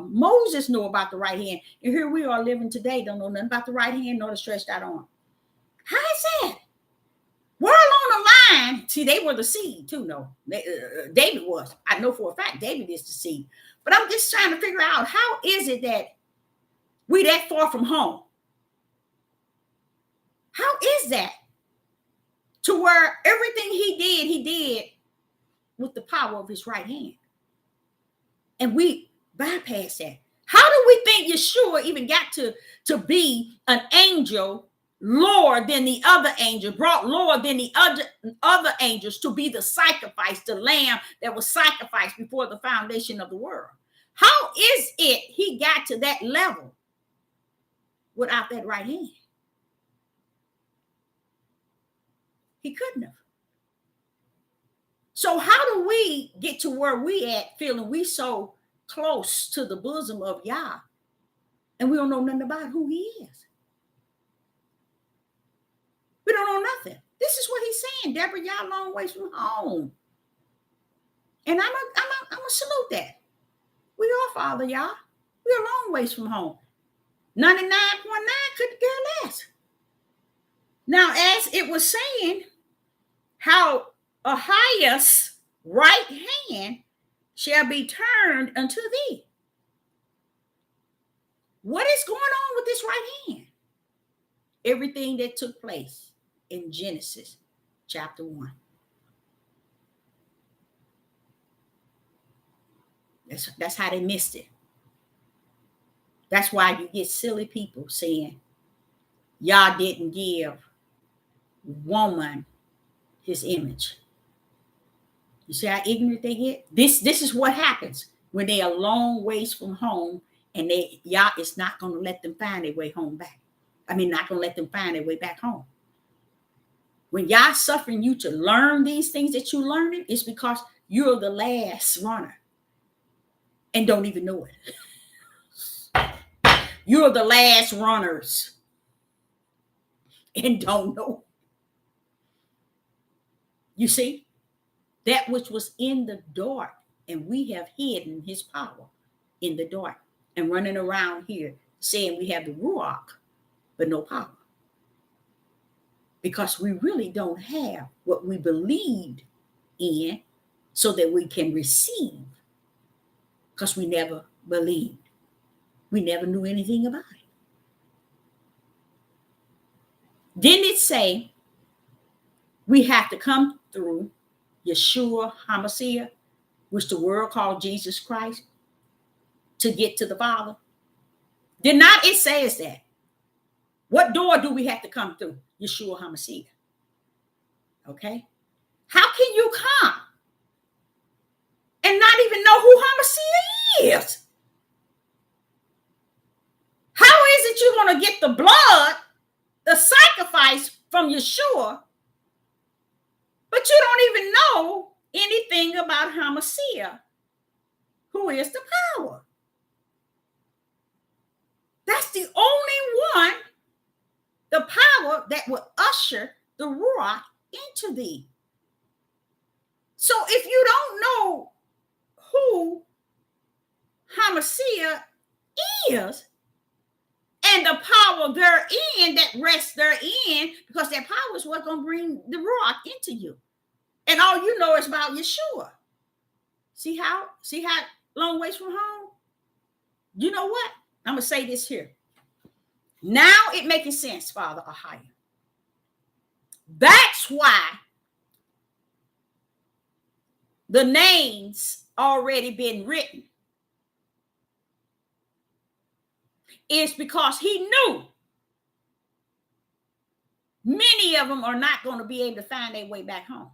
Moses know about the right hand? And here we are living today, don't know nothing about the right hand nor the stretched out arm. How is that? We're along the line. See, they were the seed too. No, David was. I know for a fact David is the seed. But I'm just trying to figure out, how is it that we that far from home? How is that? To where everything he did with the power of his right hand. And we bypass that. How do we think Yeshua even got to be an angel lower than the other angel, brought lower than the other angels to be the sacrifice, the lamb that was sacrificed before the foundation of the world? How is it he got to that level without that right hand? He couldn't have. So how do we get to where we at feeling we so close to the bosom of Yah and we don't know nothing about who he is? We don't know nothing. This is what he's saying. Deborah, y'all long ways from home. And I'm a salute that. We are, Father, y'all. We're a long ways from home. 99.9 couldn't care less. Now, as it was saying, how Ahiah's right hand shall be turned unto thee. What is going on with this right hand? Everything that took place in Genesis chapter 1. That's how they missed it. That's why you get silly people saying, Yah didn't give woman his image. You see how ignorant they get? This is what happens when they are long ways from home and Yah is not going to let them find their way home back. I mean, not going to let them find their way back home. When Yah suffering you to learn these things that you're learning, it's because you're the last runner and don't even know it. You're the last runners and don't know. You see, that which was in the dark, and we have hidden his power in the dark and running around here saying we have the Ruach, but no power. Because we really don't have what we believed in so that we can receive. Because we never believed. We never knew anything about it. Didn't it say we have to come through Yeshua HaMashiach, which the world called Jesus Christ, to get to the Father? Did not it says that? What door do we have to come through? Yeshua HaMashiach. Okay? How can you come and not even know who HaMashiach is? How is it you're going to get the blood, the sacrifice from Yeshua, but you don't even know anything about HaMashiach, who is the power? That's the only one, the power that will usher the Ruach into thee. So if you don't know who HaMashiach is, and the power therein that rests therein, because that power is what's going to bring the Ruach into you. And all you know is about Yeshua. See how long ways from home? You know what? I'm going to say this here. Now it making sense, Father Ahiah. That's why the names already been written. It's because he knew many of them are not going to be able to find their way back home.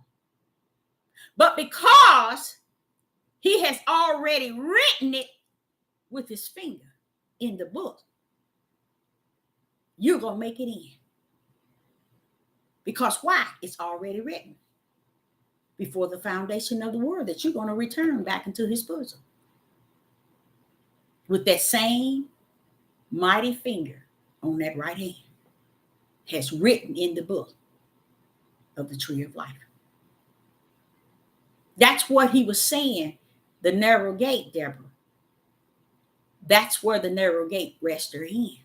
But because he has already written it with his finger in the book, you're going to make it in. Because why? It's already written before the foundation of the world that you're going to return back into his bosom. With that same mighty finger on that right hand has written in the book of the tree of life. That's what he was saying, the narrow gate, Deborah. That's where the narrow gate rests in.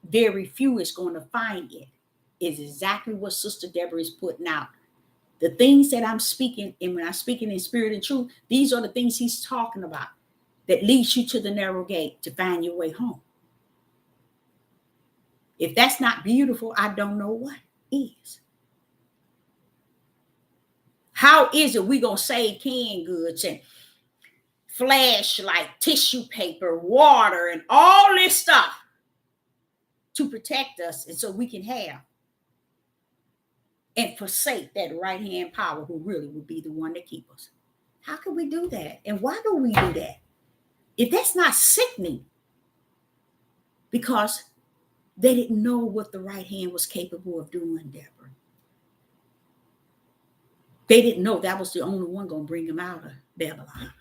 Very few is going to find it. Is exactly what Sister Deborah is putting out. The things that I'm speaking, and when I'm speaking in spirit and truth, these are the things he's talking about that leads you to the narrow gate to find your way home. If that's not beautiful, I don't know what is. How is it we going to save canned goods and flashlight, tissue paper, water, and all this stuff to protect us and so we can have and forsake that right-hand power who really will be the one that keeps us? How can we do that? And why do we do that? If that's not sickening, because they didn't know what the right hand was capable of doing, Deborah. They didn't know that was the only one going to bring them out of Babylon.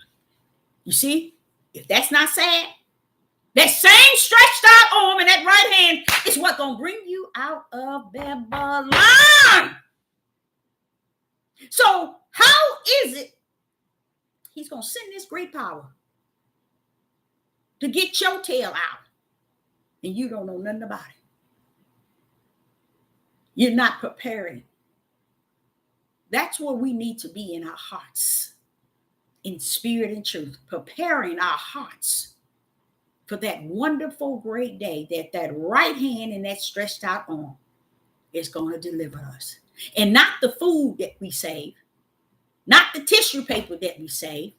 You see, if that's not sad, that same stretched out arm and that right hand is what going to bring you out of Babylon. So how is it he's going to send this great power to get your tail out and you don't know nothing about it? You're not preparing. That's where we need to be in our hearts, in spirit and truth, preparing our hearts for that wonderful, great day that that right hand and that stretched out arm is going to deliver us. And not the food that we save, not the tissue paper that we save,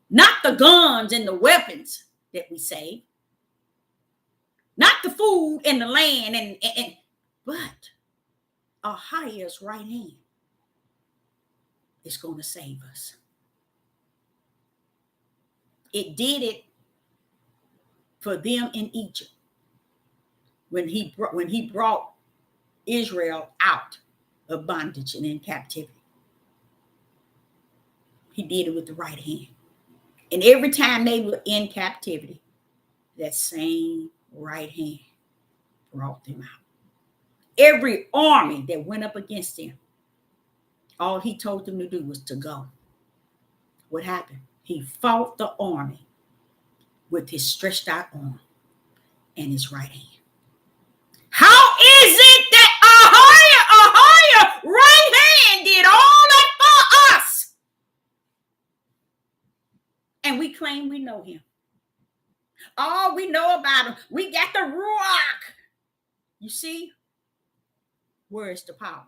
not the guns and the weapons that we save, not the food and the land, but our highest right hand is going to save us. It did it for them in Egypt when he brought Israel out of bondage and in captivity. He did it with the right hand. And every time they were in captivity, that same right hand brought them out. Every army that went up against them, all he told them to do was to go. What happened? He fought the army with his stretched out arm and his right hand. How is it that a higher right hand did all that for us? And we claim we know him. Oh, we know about him. We got the Ruach. You see, where is the power?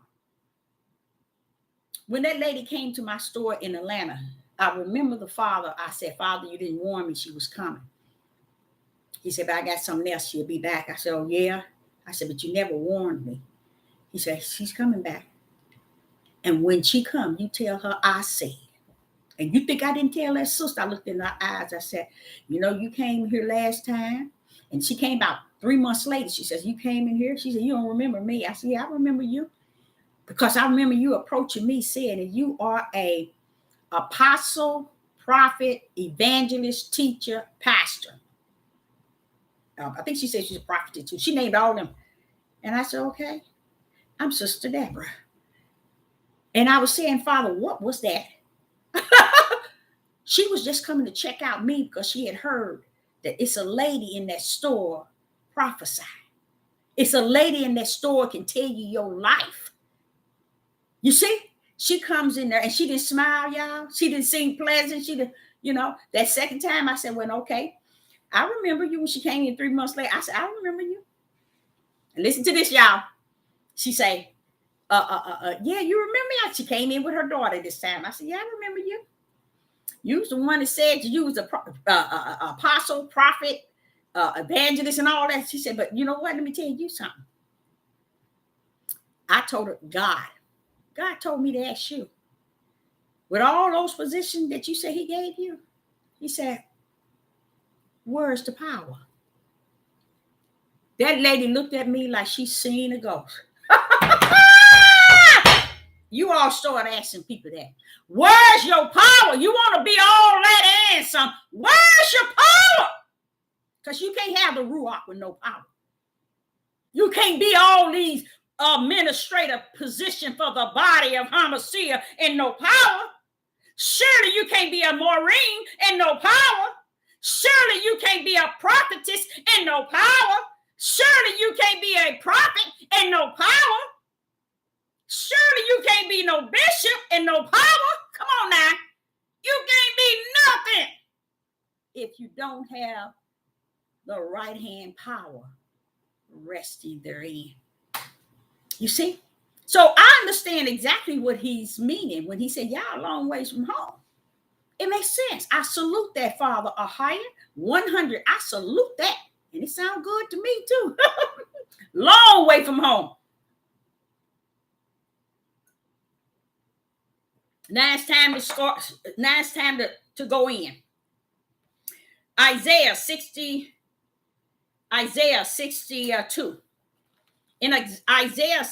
When that lady came to my store in Atlanta, I remember the father. I said, Father, you didn't warn me she was coming. He said, but I got something else. She'll be back. I said, oh, yeah. I said, but you never warned me. He said, she's coming back. And when she comes, you tell her I said. And you think I didn't tell that sister? I looked in her eyes. I said, you know, you came here last time. And she came about 3 months later. She says, you came in here? She said, you don't remember me? I said, yeah, I remember you. Because I remember you approaching me saying that you are a apostle, prophet, evangelist, teacher, pastor. I think she said she's a prophet too. She named all of them. And I said, okay, I'm Sister Deborah. And I was saying, Father, what was that? She was just coming to check out me because she had heard that it's a lady in that store prophesying. It's a lady in that store can tell you your life. You see, she comes in there and she didn't smile, y'all. She didn't seem pleasant. She didn't, that second time I said, well, okay. I remember you when she came in 3 months later. I said, I remember you. And listen to this, y'all. She say, yeah, you remember me? She came in with her daughter this time. I said, yeah, I remember you. You was the one that said you was a apostle, prophet, evangelist, and all that. She said, but you know what? Let me tell you something. I told her, God told me to ask you, with all those positions that you said he gave you, he said, where's the power? That lady looked at me like she's seen a ghost. You all start asking people that. Where's your power? You want to be all that and some. Where's your power? Because you can't have the Ruach with no power. You can't be all these administrative position for the body of Hamashiach and no power. Surely you can't be a Maureen and no power. Surely you can't be a prophetess and no power. Surely you can't be a prophet and no power. Surely you can't be no bishop and no power. Come on now. You can't be nothing if you don't have the right hand power resting therein. You see? So I understand exactly what he's meaning when he said, y'all a long ways from home. It makes sense. I salute that, Father Ahia. 100. I salute that. And it sounds good to me too. Long way from home. Now it's time to start. Now it's time to go in. Isaiah 62. In Isaiah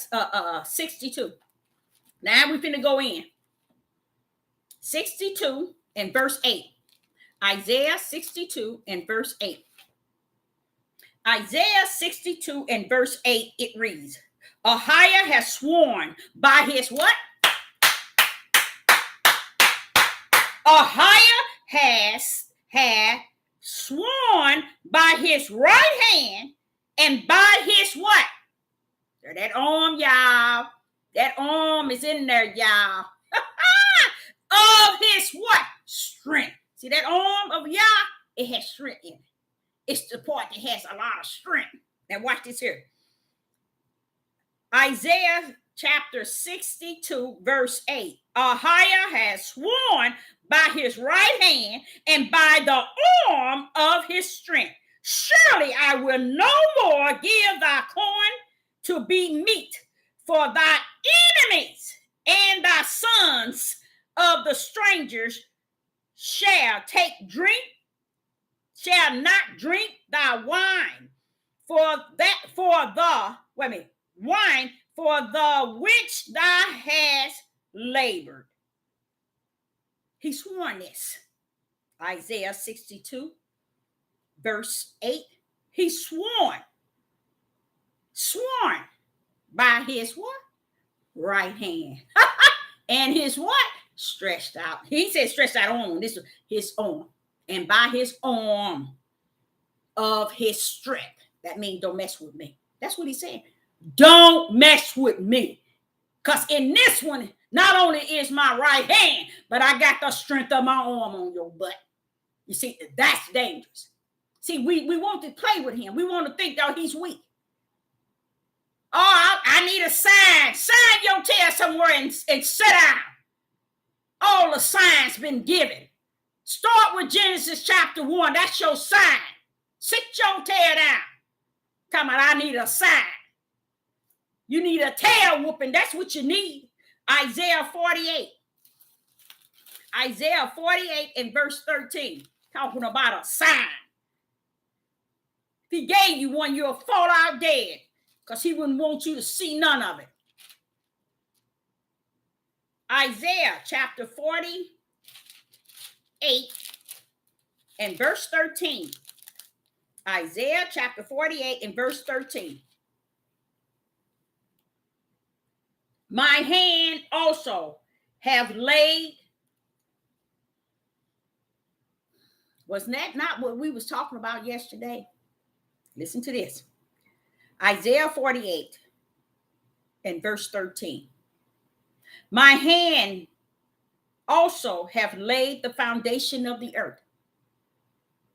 62. Now we're finna go in. 62 and verse 8. Isaiah 62 and verse 8. Isaiah 62 and verse 8, it reads, Ahiah has sworn by his what? Ahiah had sworn by his right hand and by his what? That arm, y'all. That arm is in there, y'all. Of his what? Strength. See that arm of Yah? It has strength in it. It's the part that has a lot of strength. Now watch this here. Isaiah chapter 62, verse 8. Ahiah has sworn by his right hand and by the arm of his strength. Surely I will no more give thy corn to be meat for thy enemies, and thy sons of the strangers shall not drink thy wine, wine for the which thou hast labored. He sworn this. Isaiah 62, verse 8. He sworn by his what? Right hand. And his what? Stretched out. He said stretched out arm. This is his arm. And by his arm of his strength. That means don't mess with me. That's what he said. Don't mess with me. Because in this one, not only is my right hand, but I got the strength of my arm on your butt. You see, that's dangerous. See, we want to play with him. We want to think that he's weak. Oh, I need a sign. Sign your tail somewhere and sit down. All the signs been given. Start with Genesis chapter 1. That's your sign. Sit your tail down. Come on, I need a sign. You need a tail whooping. That's what you need. Isaiah 48. Isaiah 48 and verse 13. Talking about a sign. If he gave you one, you'll fall out dead. Because he wouldn't want you to see none of it. Isaiah chapter 48 and verse 13. Isaiah chapter 48 and verse 13. My hand also have laid. Wasn't that not what we was talking about yesterday? Listen to this. Isaiah 48 and verse 13. My hand also have laid the foundation of the earth.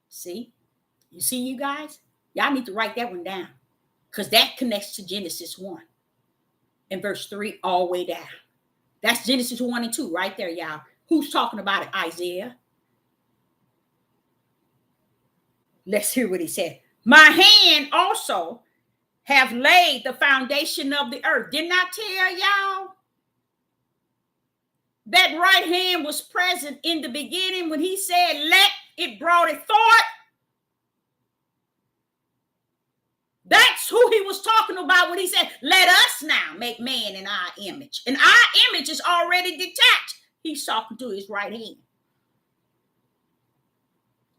See? You see, you guys? Y'all need to write that one down. Because that connects to Genesis 1. And verse 3 all the way down. That's Genesis 1 and 2 right there, y'all. Who's talking about it? Isaiah. Let's hear what he said. My hand also have laid the foundation of the earth. Didn't I tell y'all? That right hand was present in the beginning when he said, let it brought it forth. That's who he was talking about when he said, let us now make man in our image. And our image is already detached. He's talking to his right hand.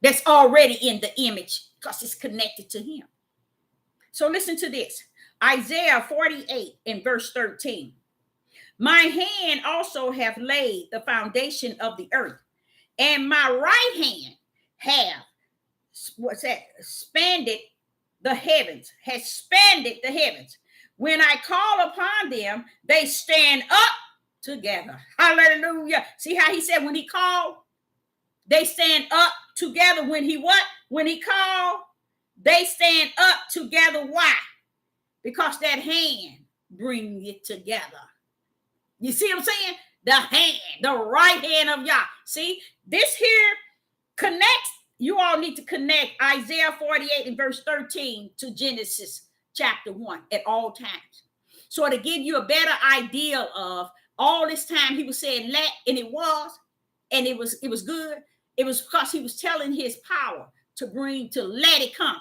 That's already in the image because it's connected to him. So listen to this. Isaiah 48 and verse 13. My hand also have laid the foundation of the earth, and my right hand have, expanded the heavens, has spanned the heavens. When I call upon them, they stand up together. Hallelujah. See how he said when he called, they stand up together. When he what? When he called, they stand up together. Why? Because that hand brings it together. You see what I'm saying? The hand, the right hand of Yah. See, this here connects. You all need to connect Isaiah 48 and verse 13 to Genesis chapter 1 at all times. So to give you a better idea of all this time he was saying let, and it was good. It was because he was telling his power to let it come.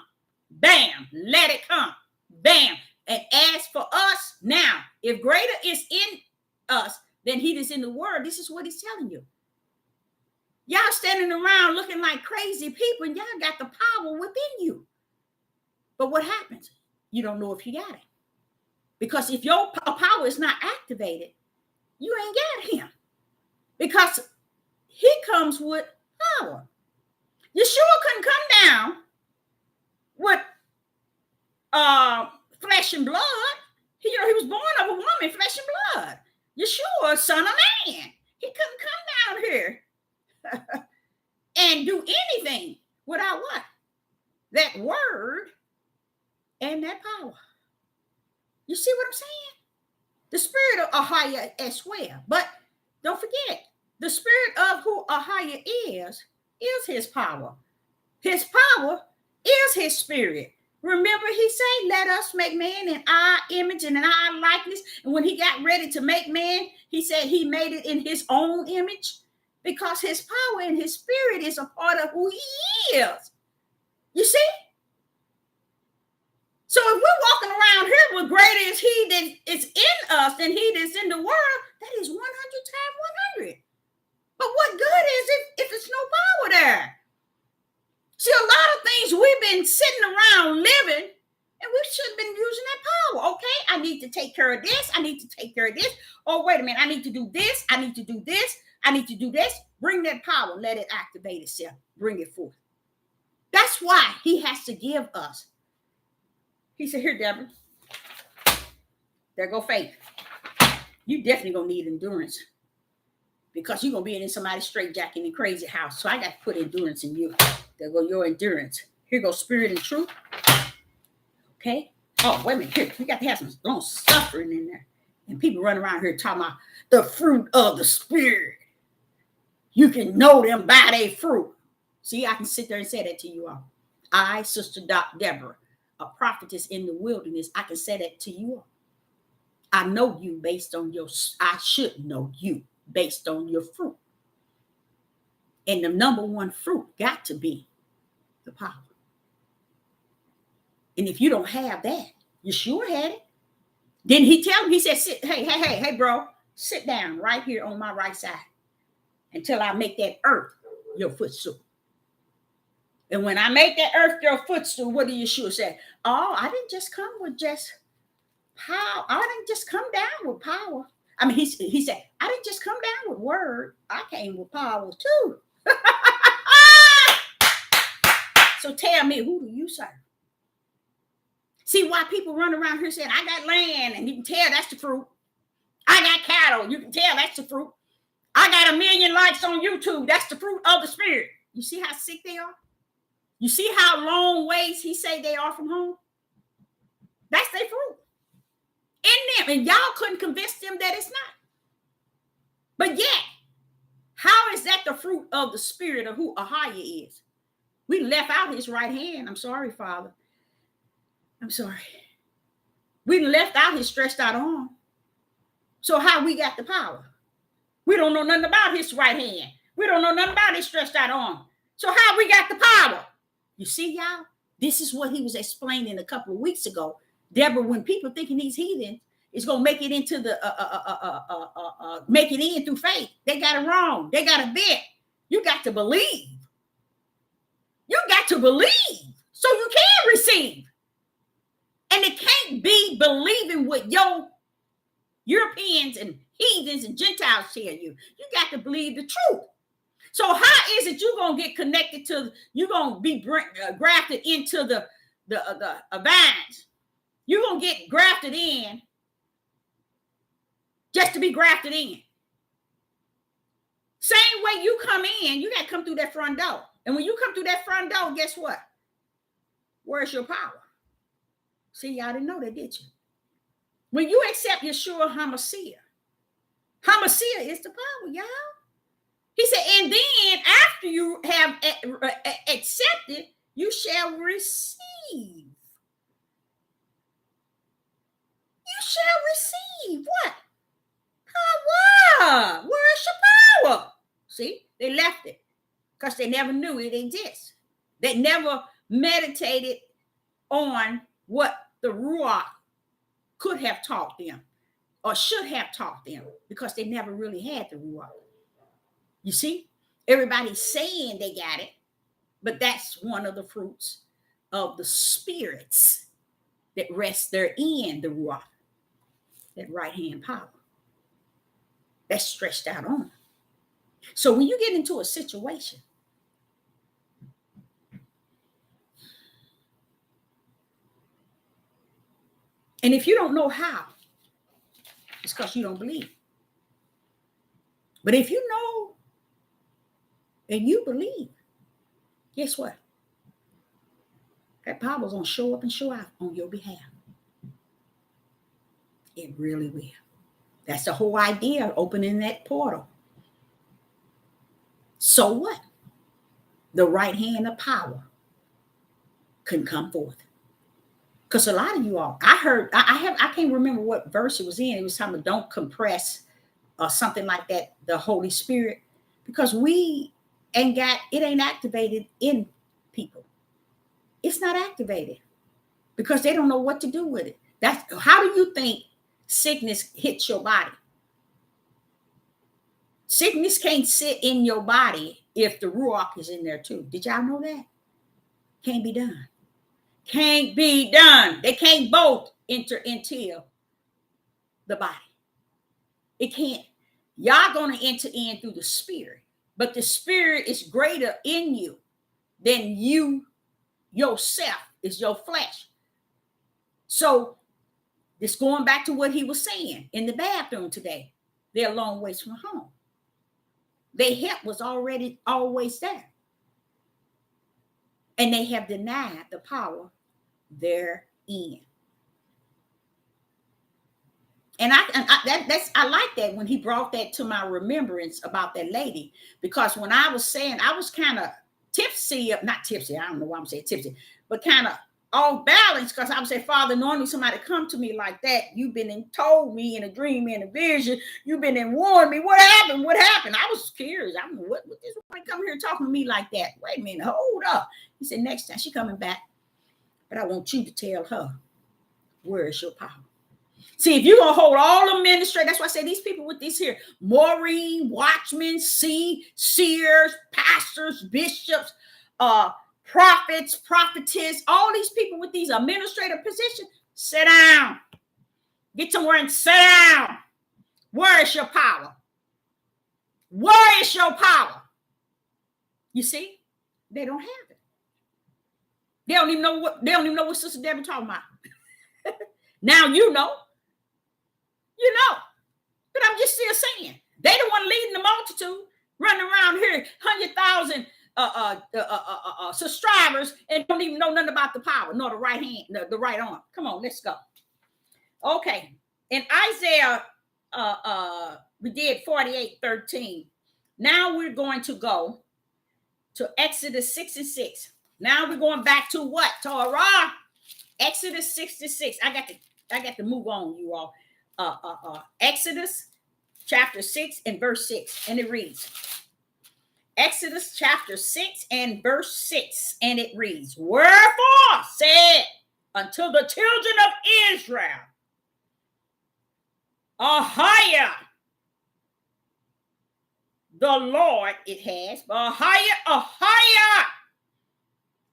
Bam, let it come. Bam. And as for us now, if greater is in us than he is in the world, this is what he's telling you. Y'all standing around looking like crazy people, and y'all got the power within you. But what happens? You don't know if you got it. Because if your power is not activated, you ain't got him. Because he comes with power. Yeshua couldn't come down with flesh and blood. He was born of a woman, flesh and blood. Yeshua, son of man. He couldn't come down here and do anything without what? That word and that power. You see what I'm saying? The spirit of Ahia as well. But don't forget, the spirit of who Ahia is his power. His power is his spirit. Remember, he said, let us make man in our image and in our likeness. And when he got ready to make man, he said he made it in his own image because his power and his spirit is a part of who he is. You see? So if we're walking around here with greater is he that is in us than he that's in the world, that is 100 times 100. But what good is it if it's no power there? See, a lot of things we've been sitting around living, and we should have been using that power. Okay, I need to take care of this. I need to take care of this. Oh, wait a minute. I need to do this. I need to do this. I need to do this. Bring that power. Let it activate itself. Bring it forth. That's why he has to give us. He said, here, Deborah. There go faith. You definitely going to need endurance because you're going to be in somebody's straitjacket in a crazy house. So I got to put endurance in you. There go your endurance. Here goes spirit and truth. Okay. Oh, wait a minute. Here, you got to have some long suffering in there. And people run around here talking about the fruit of the spirit. You can know them by their fruit. See, I can sit there and say that to you all. I, Sister Deborah, a prophetess in the wilderness, I can say that to you all. I know you based on I should know you based on your fruit. And the number one fruit got to be the power. And if you don't have that, Yeshua had it. Then he tell him, he said, hey, bro, sit down right here on my right side until I make that earth your footstool. And when I make that earth your footstool, what did Yeshua say? Oh, I didn't just come with just power. I didn't just come down with power. I mean, he said, I didn't just come down with word. I came with power too. So tell me, who do you serve? See why people run around here saying, I got land, and you can tell that's the fruit. I got cattle. You can tell that's the fruit. I got 1 million likes on YouTube. That's the fruit of the spirit. You see how sick they are? You see how long ways he say they are from home? That's their fruit. In them. And y'all couldn't convince them that it's not. But yet, how is that the fruit of the spirit of who Ahia is? We left out his right hand. I'm sorry, Father. I'm sorry. We left out his stretched out arm. So how we got the power? We don't know nothing about his right hand. We don't know nothing about his stretched out arm. So how we got the power? You see, y'all? This is what he was explaining a couple of weeks ago. Deborah, when people thinking he's heathen, is going to make it into the make it in through faith. They got it wrong. They got a bit. You got to believe. You got to believe so you can receive. And it can't be believing what your Europeans and heathens and Gentiles tell you. You got to believe the truth. So how is it you're going to get connected to, you're going to be grafted into the vines? You're going to get grafted in just to be grafted in. Same way you come in, you got to come through that front door. And when you come through that front door, guess what? Where's your power? See, y'all didn't know that, did you? When you accept Yeshua HaMashiach, HaMashiach is the power, y'all. He said, and then after you have accepted, you shall receive. You shall receive what? Power. Where's your power? See, they left it because they never knew it exists. They never meditated on what the Ruach could have taught them or should have taught them because they never really had the Ruach. You see? Everybody's saying they got it, but that's one of the fruits of the spirits that rest therein, the ruach, that right hand power. That's stretched out on. So when you get into a situation, and if you don't know how, it's because you don't believe. But if you know and you believe, guess what? That power's going to show up and show out on your behalf. It really will. That's the whole idea of opening that portal. So what? The right hand of power can come forth. Because a lot of you all, I can't remember what verse it was in. It was talking about don't compress or something like that, the Holy Spirit, because it ain't activated in people. It's not activated because they don't know what to do with it. How do you think sickness hits your body? Sickness can't sit in your body if the ruach is in there too. Did y'all know that? Can't be done. Can't be done. They can't both enter into the body. It can't. Y'all gonna enter in through the spirit, but the spirit is greater in you than you yourself, is your flesh. So this going back to what he was saying in the bathroom today. They're a long ways from home. Their help was already always there. And they have denied the power therein. And I like that when he brought that to my remembrance about that lady, because when I was saying I was kind of tipsy, not tipsy, I don't know why I'm saying tipsy, but kind of off balance, because I would say, Father, normally somebody come to me like that. You've been and told me in a dream, in a vision, you've been and warned me. What happened? What happened? I was curious. I mean, what this one come here talking to me like that? Wait a minute, hold up. He said, next time she coming back, but I want you to tell her, where is your power? See, if you're going to hold all the ministry, that's why I say these people with these here, Maureen, watchmen, seers, pastors, bishops, prophets, prophetess, all these people with these administrative positions, sit down. Get somewhere and sit down. Where is your power? Where is your power? You see, they don't have it. They don't even know what Sister Deborah talking about. Now you know. You know, but I'm just still saying, they the one leading the multitude, running around here, 100,000 subscribers, and don't even know nothing about the power, nor the right hand, the right arm. Come on, let's go. Okay, in Isaiah, we did 48:13. Now we're going to go to Exodus 6:6. Now we're going back to what? Torah, Exodus 6:6. I got to move on, you all. Exodus chapter 6 and verse 6, and it reads, Exodus chapter 6 and verse 6, and it reads, wherefore said unto the children of Israel, Ahia, the Lord, it has, Ahia,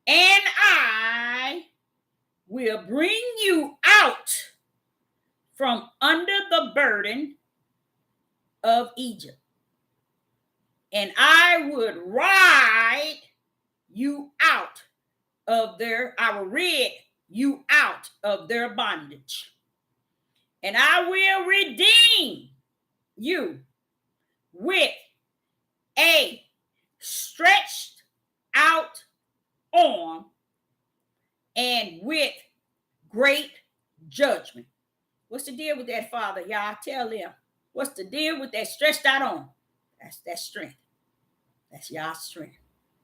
and I will bring you out from under the burden of Egypt, and I would ride you out of I will rid you out of their bondage, and I will redeem you with a stretched out arm and with great judgment. What's the deal with that, Father? Y'all tell them. What's the deal with that stretched out arm? That's strength. That's y'all's strength.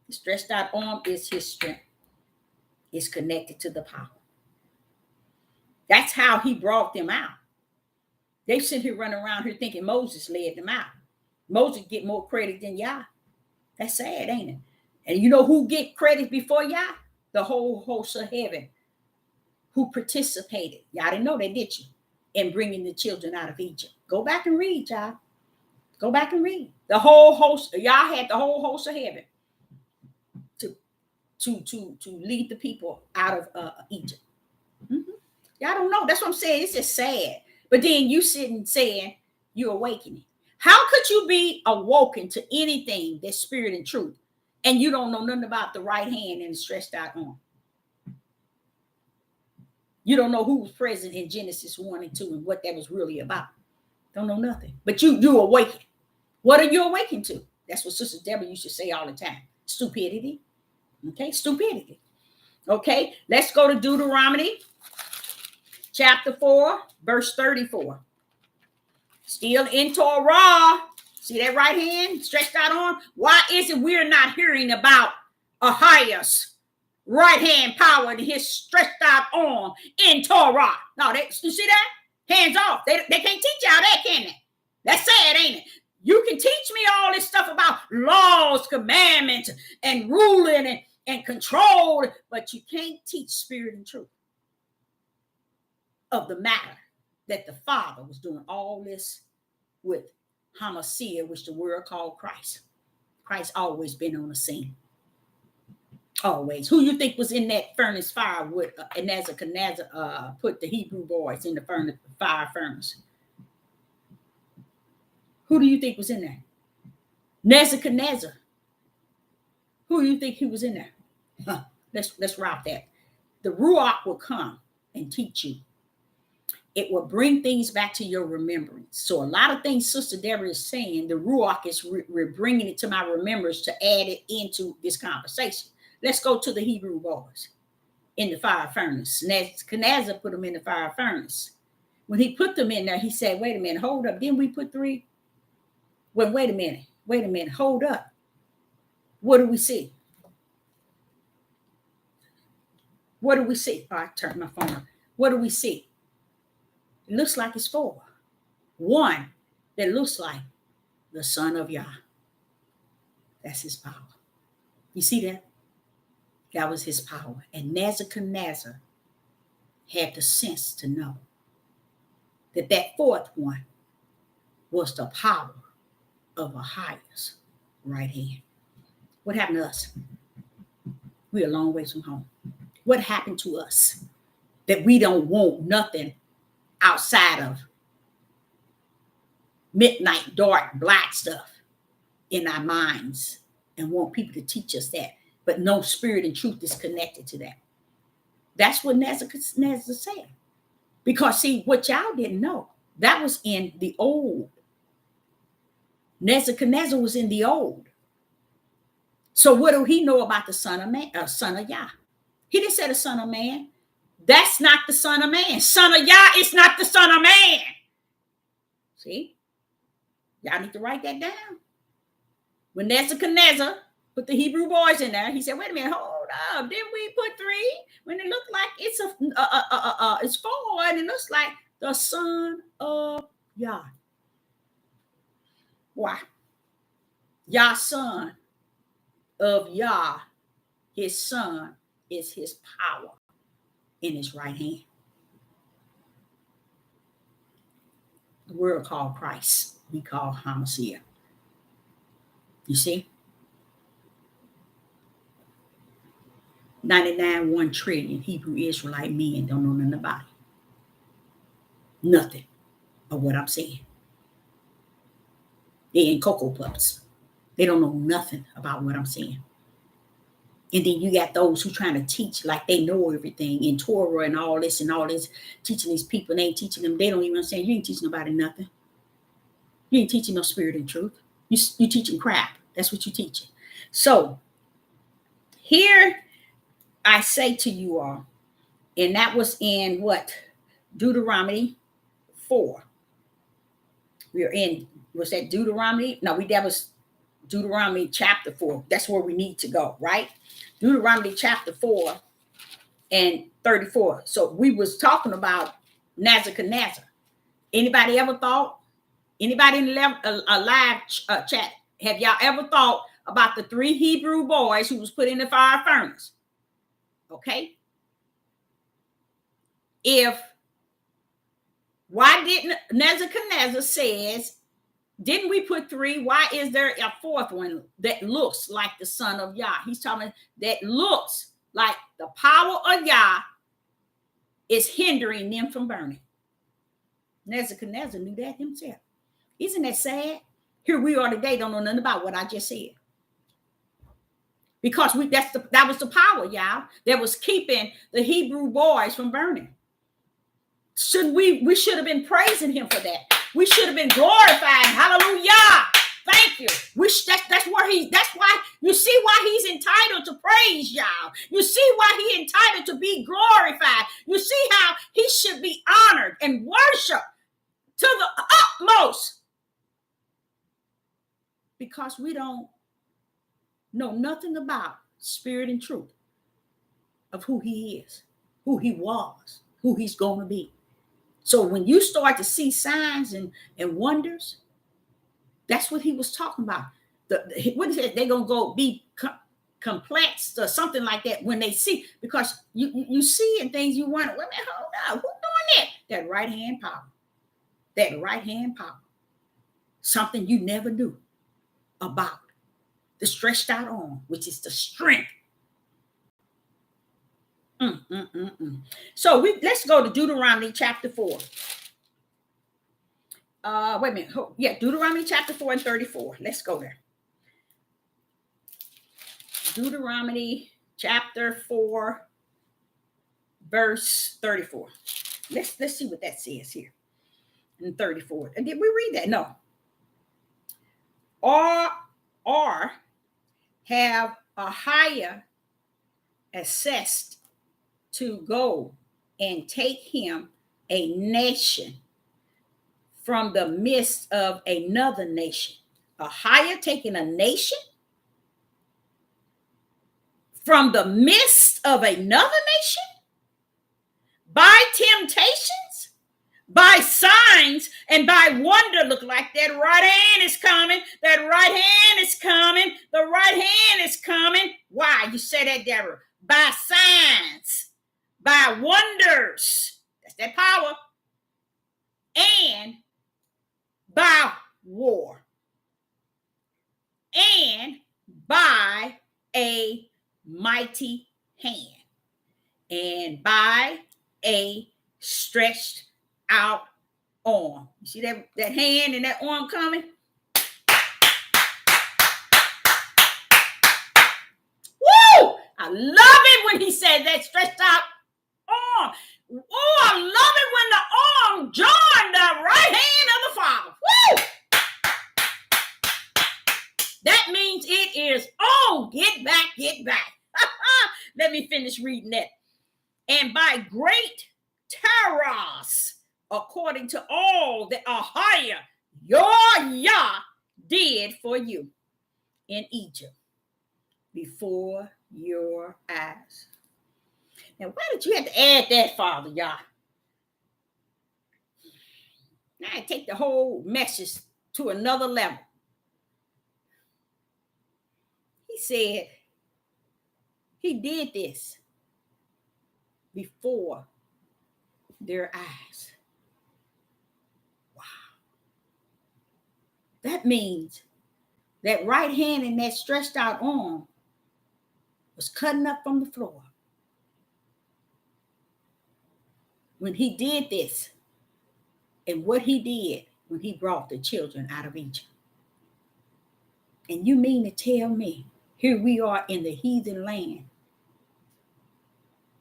The stretched out arm is his strength. It's connected to the power. That's how he brought them out. They sit here running around here thinking Moses led them out. Moses get more credit than Yah. That's sad, ain't it? And you know who get credit before Yah? The whole host of heaven, who participated. Y'all didn't know that, did you? In bringing the children out of Egypt. Go back and read, y'all. Go back and read. The whole host, y'all had the whole host of heaven to lead the people out of Egypt. Mm-hmm. Y'all don't know. That's what I'm saying. It's just sad. But then you sitting saying you're awakening. How could you be awoken to anything that's spirit and truth, and you don't know nothing about the right hand and the stretched out arm? You don't know who was present in Genesis 1 and 2 and what that was really about. Don't know nothing. But you awaken. What are you awakened to? That's what Sister Deborah used to say all the time. Stupidity. Okay, stupidity. Okay, let's go to Deuteronomy chapter 4, verse 34. Still in Torah. See that right hand stretched out arm? Why is it we're not hearing about Ahiah's right hand power and his stretched out arm in Torah? No, you see that? Hands off. They can't teach y'all that, can they? That's sad, ain't it? You can teach me all this stuff about laws, commandments, and ruling and control, but you can't teach spirit and truth of the matter that the Father was doing all this with Hamashiach, which the world called Christ. Christ always been on the scene. Always. Who you think was in that furnace fire with Nebuchadnezzar put the Hebrew boys in the fire furnace? Who do you think was in there? Nebuchadnezzar. Who do you think he was in there? Huh. Let's route that. The Ruach will come and teach you. It will bring things back to your remembrance. So a lot of things Sister Deborah is saying, the Ruach is bringing it to my remembrance to add it into this conversation. Let's go to the Hebrew boys in the fire furnace. Nebuchadnezzar put them in the fire furnace. When he put them in there, he said, wait a minute, hold up. Didn't we put 3? Well, wait a minute, hold up. What do we see? What do we see? Oh, I turned my phone on. What do we see? It looks like it's 4. One that looks like the Son of Yah. That's his power. You see that? That was his power. And Nebuchadnezzar had the sense to know that that 4th one was the power of Ahiah's right hand. What happened to us? We're a long ways from home. What happened to us that we don't want nothing outside of midnight, dark, black stuff in our minds and want people to teach us that, but no spirit and truth is connected to that? That's what Nebuchadnezzar said. Because see, what y'all didn't know, that was in the old. Nebuchadnezzar was in the old. So what do he know about the Son of Man, Son of Yah? He didn't say the Son of Man. That's not the Son of Man. Son of Yah is not the Son of Man. See? Y'all need to write that down. When Nebuchadnezzar put the Hebrew boys in there, he said, wait a minute, hold up. Didn't we put 3? When it looked like it's 4, and it looks like the Son of Yah. Why? Yah's Son of Yah, his Son, is his power in his right hand. The world called Christ, we call Hamashiach. You see? 99 trillion Hebrew Israelite men don't know nothing about it. Nothing of what I'm saying. They ain't Cocoa Puffs. They don't know nothing about what I'm saying. And then you got those who trying to teach like they know everything in Torah and all this, teaching these people, and they ain't teaching them. They don't even understand. You ain't teaching nobody nothing. You ain't teaching no spirit and truth. You teaching crap. That's what you teaching. So here I say to you all, and that was in what? Deuteronomy 4. We're in, was that Deuteronomy? No, that was Deuteronomy chapter 4. That's where we need to go, right? Deuteronomy chapter 4 and 34. So we was talking about Nebuchadnezzar. Anybody ever thought? Anybody in the live chat? Have y'all ever thought about the 3 Hebrew boys who was put in the fire furnace? Okay. Why didn't Nebuchadnezzar says Didn't we put 3? Why is there a 4th one that looks like the son of Yah? He's talking that looks like the power of Yah is hindering them from burning. Nebuchadnezzar knew that himself. Isn't that sad? Here we are today, don't know nothing about what I just said. Because that was the power, y'all, that was keeping the Hebrew boys from burning. We should have been praising him for that. We should have been glorifying. Hallelujah. Thank you. That's why you see why he's entitled to praise, y'all. You see why he's entitled to be glorified. You see how he should be honored and worshiped to the utmost. Because we don't know nothing about spirit and truth of who he is, who he was, who he's going to be. So when you start to see signs and wonders, that's what he was talking about. What is it? They're going to go be complex or something like that when they see, because you see in things you wonder, wait a minute, hold up, who's doing that? That right hand power. That right hand power. Something you never knew about. The stretched out arm, which is the strength. So let's go to Deuteronomy chapter 4. Wait a minute. Yeah, Deuteronomy chapter 4 and 34. Let's go there. Deuteronomy chapter 4, verse 34. Let's see what that says here in 34. And did we read that? No. Or have a higher assessed to go and take him a nation from the midst of another nation. A higher taking a nation from the midst of another nation by temptations, by signs, and by wonder. Look like that right hand is coming. That right hand is coming. The right hand is coming. Why? You say that, Deborah. By signs, by wonders. That's that power. And by war. And by a mighty hand. And by a stretched out arm. You see that hand and that arm coming? Woo! I love it when he said that stretched out arm. Oh, I love it when the arm joined the right hand of the Father. Woo! That means it is, get back, get back. Let me finish reading that. And by great terrors, according to all that Ahijah, your Yah, did for you in Egypt before your eyes. Now, why did you have to add that, Father Yah? Now I take the whole message to another level. He said he did this before their eyes. Wow. That means that right hand and that stretched out arm was cutting up from the floor. When he did this, and what he did when he brought the children out of Egypt. And you mean to tell me, here we are in the heathen land,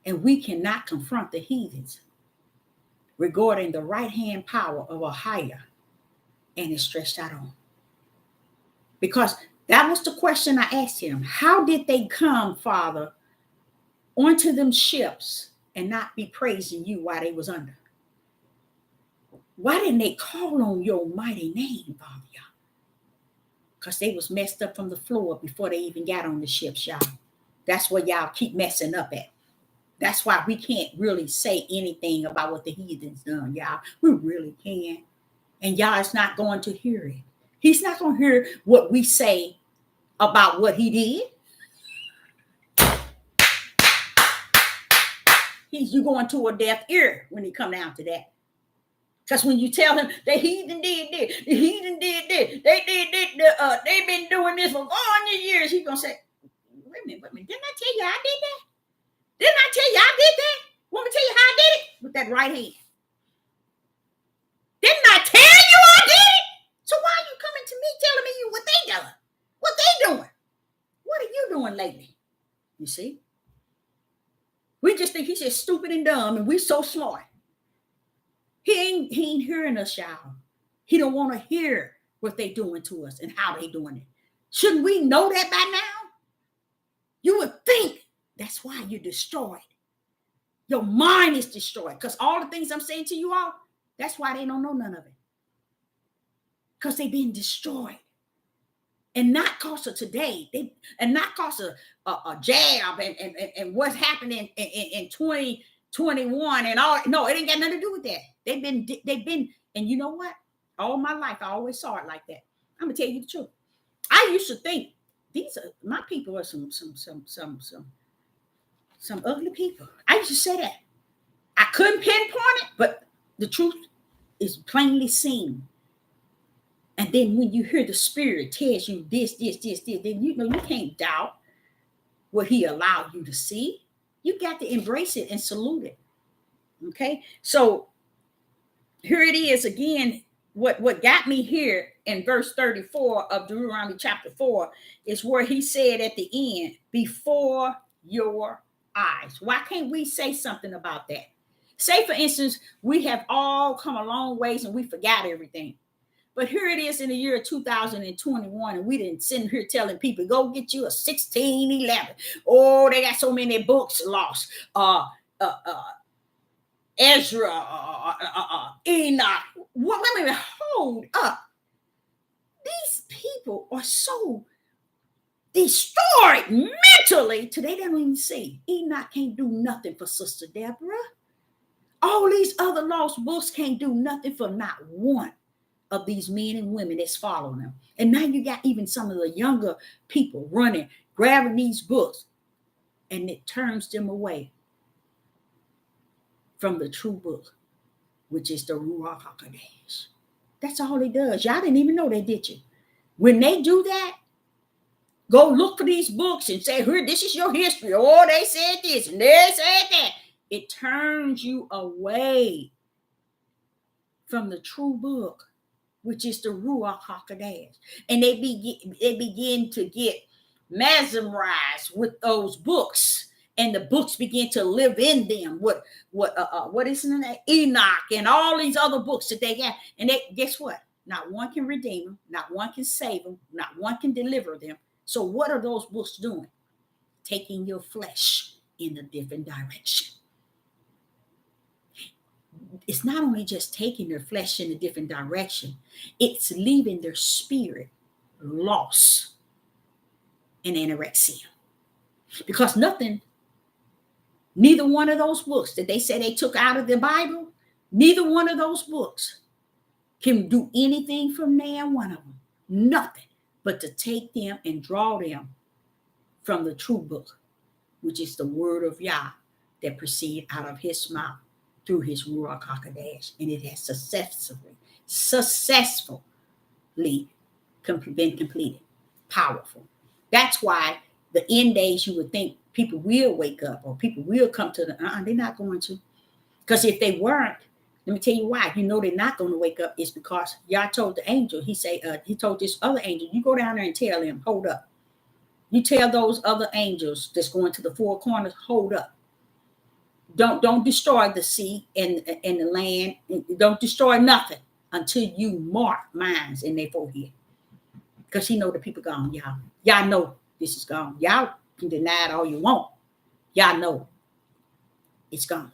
and we cannot confront the heathens regarding the right-hand power of Ahijah and his stretched out arm? Because that was the question I asked him. How did they come, Father, onto them ships and not be praising you while they was under? Why didn't they call on your mighty name, Father Yah? Because they was messed up from the floor before they even got on the ships, y'all. That's where y'all keep messing up at. That's why we can't really say anything about what the heathens done, y'all. We really can. And y'all is not going to hear it. He's not going to hear what we say about what he did. You going to a deaf ear when he come down to that. Because when you tell him the heathen did this, the heathen did this, they've been doing this for 400 years, he's gonna say, wait a minute, didn't I tell you I did that? Didn't I tell you I did that? Want me to tell you how I did it? With that right hand. Didn't I tell you I did it? So why are you coming to me telling me what they done? What they doing? What are you doing lately? You see? We just think he's just stupid and dumb, and we're so smart. He ain't hearing us, y'all. He don't want to hear what they doing to us and how they doing it. Shouldn't we know that by now? You would think that's why you're destroyed. Your mind is destroyed. Because all the things I'm saying to you all, that's why they don't know none of it. Because they've been destroyed. And not cause of today. And not cause of a jab and what's happening in 2021 and all. No, it ain't got nothing to do with that. They've been, and you know what? All my life, I always saw it like that. I'm gonna tell you the truth. I used to think my people are some ugly people. I used to say that. I couldn't pinpoint it, but the truth is plainly seen. And then when you hear the Spirit tells you this, then you know you can't doubt what He allowed you to see. You got to embrace it and salute it. Okay, so here it is again. What got me here in verse 34 of Deuteronomy chapter 4 is where he said at the end, before your eyes. Why can't we say something about that? Say, for instance, we have all come a long ways and we forgot everything. But here it is in the year 2021, and we didn't sit here telling people, go get you a 1611. Oh, they got so many books lost. Ezra, Enoch. Well, wait a minute, hold up. These people are so destroyed mentally today they don't even see. Enoch can't do nothing for Sister Deborah. All these other lost books can't do nothing for not one of these men and women that's following them. And now you got even some of the younger people running, grabbing these books, and it turns them away from the true book, which is the Ruach HaKodesh. That's all it does. Y'all didn't even know that, did you? When they do that, go look for these books and say, here, this is your history. Oh, they said this and they said that. It turns you away from the true book, which is the Ruach HaKodesh. And they begin to get mesmerized with those books. And the books begin to live in them. What is in that? Enoch and all these other books that they got. And they, guess what? Not one can redeem them. Not one can save them. Not one can deliver them. So what are those books doing? Taking your flesh in a different direction. It's not only just taking their flesh in a different direction. It's leaving their spirit lost in anorexia. Because neither one of those books that they say they took out of the Bible, neither one of those books can do anything for man, one of them. Nothing but to take them and draw them from the true book, which is the word of Yah that proceed out of his mouth through his Ruach HaKodesh. And it has successfully been completed. Powerful. That's why the end days you would think people will wake up or people will come to they're not going to. Because if they weren't, let me tell you why. You know they're not going to wake up is because Yah told the angel, he told this other angel, you go down there and tell them, hold up. You tell those other angels that's going to the four corners, hold up. Don't destroy the sea and the land. Don't destroy nothing until you mark mines in their forehead. Because he know the people gone, y'all. Y'all know this is gone. Y'all can deny it all you want. Y'all know it's gone.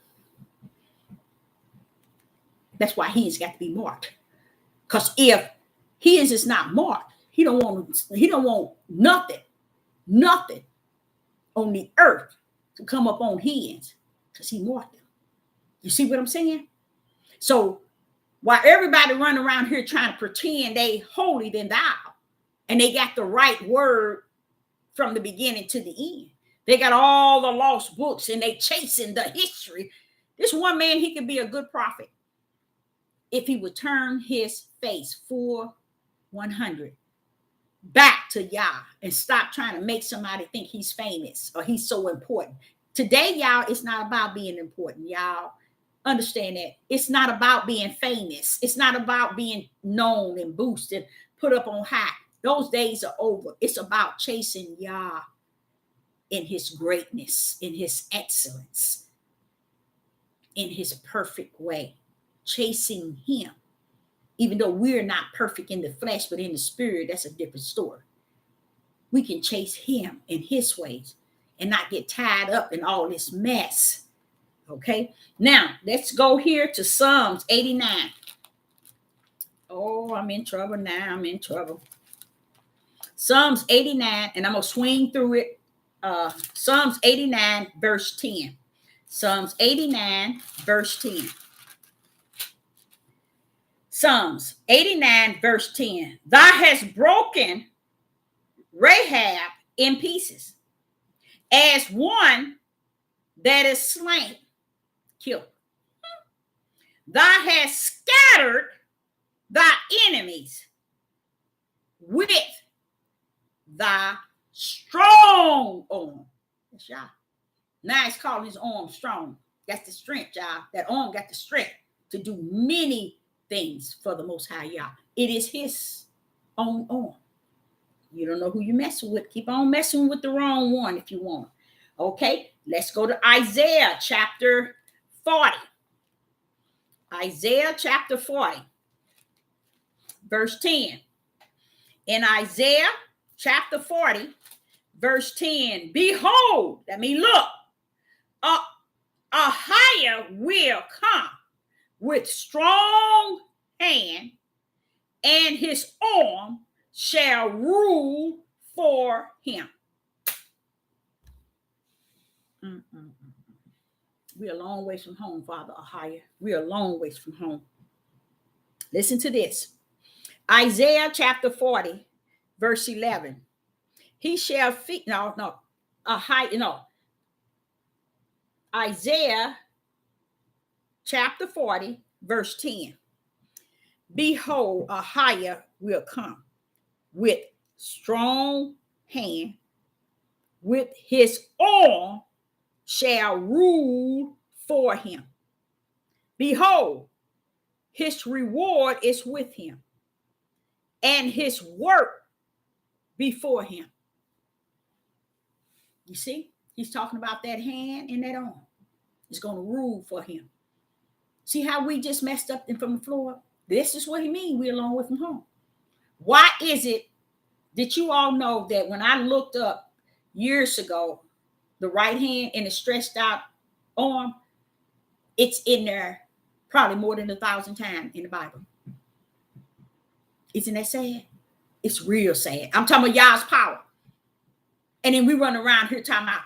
That's why he has got to be marked. Because if his is not marked, he don't want nothing on the earth to come up on his, because he marked them. You see what I'm saying? So while everybody run around here trying to pretend they holy than thou, and they got the right word from the beginning to the end, they got all the lost books and they chasing the history. This one man, he could be a good prophet. if he would turn his face for 100 back to Yah and stop trying to make somebody think he's famous or he's so important. Today, y'all, it's not about being important. Y'all understand that. It's not about being famous. It's not about being known and boosted, put up on high. Those days are over. It's about chasing Yah in his greatness, in his excellence, in his perfect way, chasing him. Even though we're not perfect in the flesh, but in the spirit, that's a different story. We can chase him in his ways and not get tied up in all this mess. Okay, now let's go here to Psalms 89. Oh, I'm in trouble now. I'm in trouble. Psalms 89, and I'm going to swing through it. Psalms 89, verse 10. Psalms 89, verse 10. Psalms 89, verse 10. Thou hast broken Rahab in pieces, as one that is slain, killed. Thou hast scattered thy enemies with thy strong arm. That's y'all. Now it's calling his arm strong. That's the strength, y'all. That arm got the strength to do many things for the Most High, y'all. It is his own arm. You don't know who you're messing with. Keep on messing with the wrong one if you want. Okay, let's go to Isaiah chapter 40. Isaiah chapter 40, verse 10. In Isaiah chapter 40, verse 10, behold, that means look, a higher will come with strong hand, and his arm shall rule for him. We're a long ways from home, Father Ahia. We're a long ways from home. Listen to this. Isaiah chapter 40, verse 11. He shall feed, Isaiah chapter 40, verse 10. Behold, a higher will come with strong hand, with his arm shall rule for him. Behold, his reward is with him, and his work before him. You see, he's talking about that hand and that arm. It's going to rule for him. See how we just messed up from the floor? This is what he means. We're a long way from home. Why is it that you all know that when I looked up years ago, the right hand and the stretched out arm, it's in there probably more than 1,000 times in the Bible. Isn't that sad? It's real sad. I'm talking about Yah's power. And then we run around here talking about,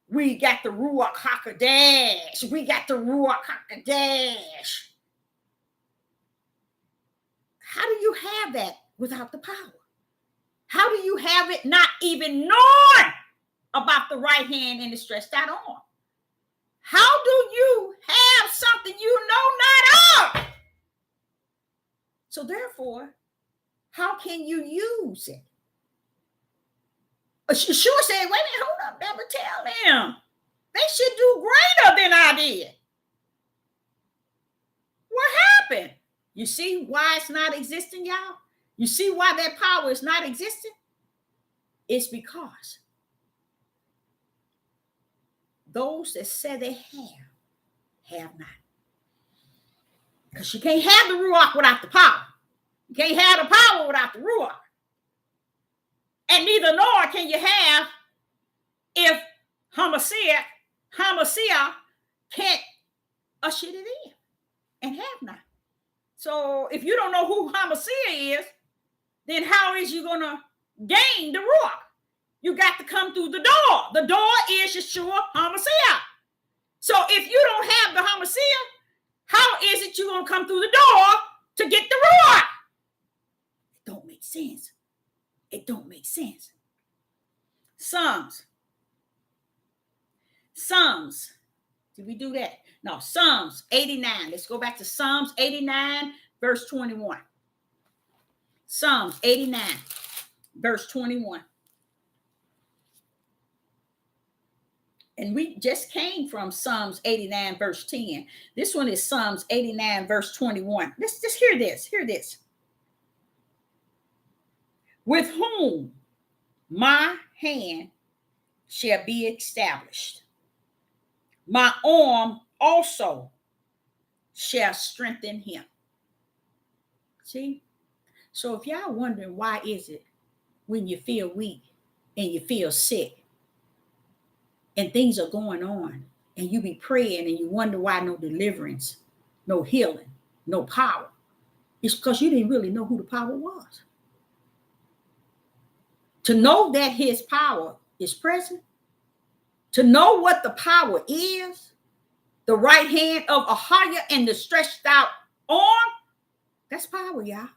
we got the Ruach HaKodesh. We got the Ruach HaKodesh. How do you have that without the power? How do you have it not even knowing about the right hand and the stretched out arm? How do you have something you know not of? So therefore, how can you use it? Sure said, wait a minute, hold up, never tell them. They should do greater than I did. What happened? You see why it's not existing, y'all? You see why that power is not existing? It's because those that say they have not. Because you can't have the Ruach without the power. You can't have the power without the Ruach. And neither nor can you have if Hamashiach can't usher it in and have not. So if you don't know who Hamashiach is, then how is you going to gain the Ruach? You got to come through the door. The door is Yeshua Hamashiach. So if you don't have the Hamashiach, how is it you're going to come through the door to get the Ruach? It don't make sense. It don't make sense. Psalms. Did we do that? No, Psalms 89. Let's go back to Psalms 89, verse 21. Psalms 89, verse 21. And we just came from Psalms 89, verse 10. This one is Psalms 89, verse 21. Let's just hear this. Hear this. With whom my hand shall be established, my arm also shall strengthen him. See? So if y'all wondering why is it when you feel weak and you feel sick and things are going on and you be praying and you wonder why no deliverance, no healing, no power, it's because you didn't really know who the power was. To know that his power is present, to know what the power is, the right hand of Ahia and the stretched out arm, that's power, y'all.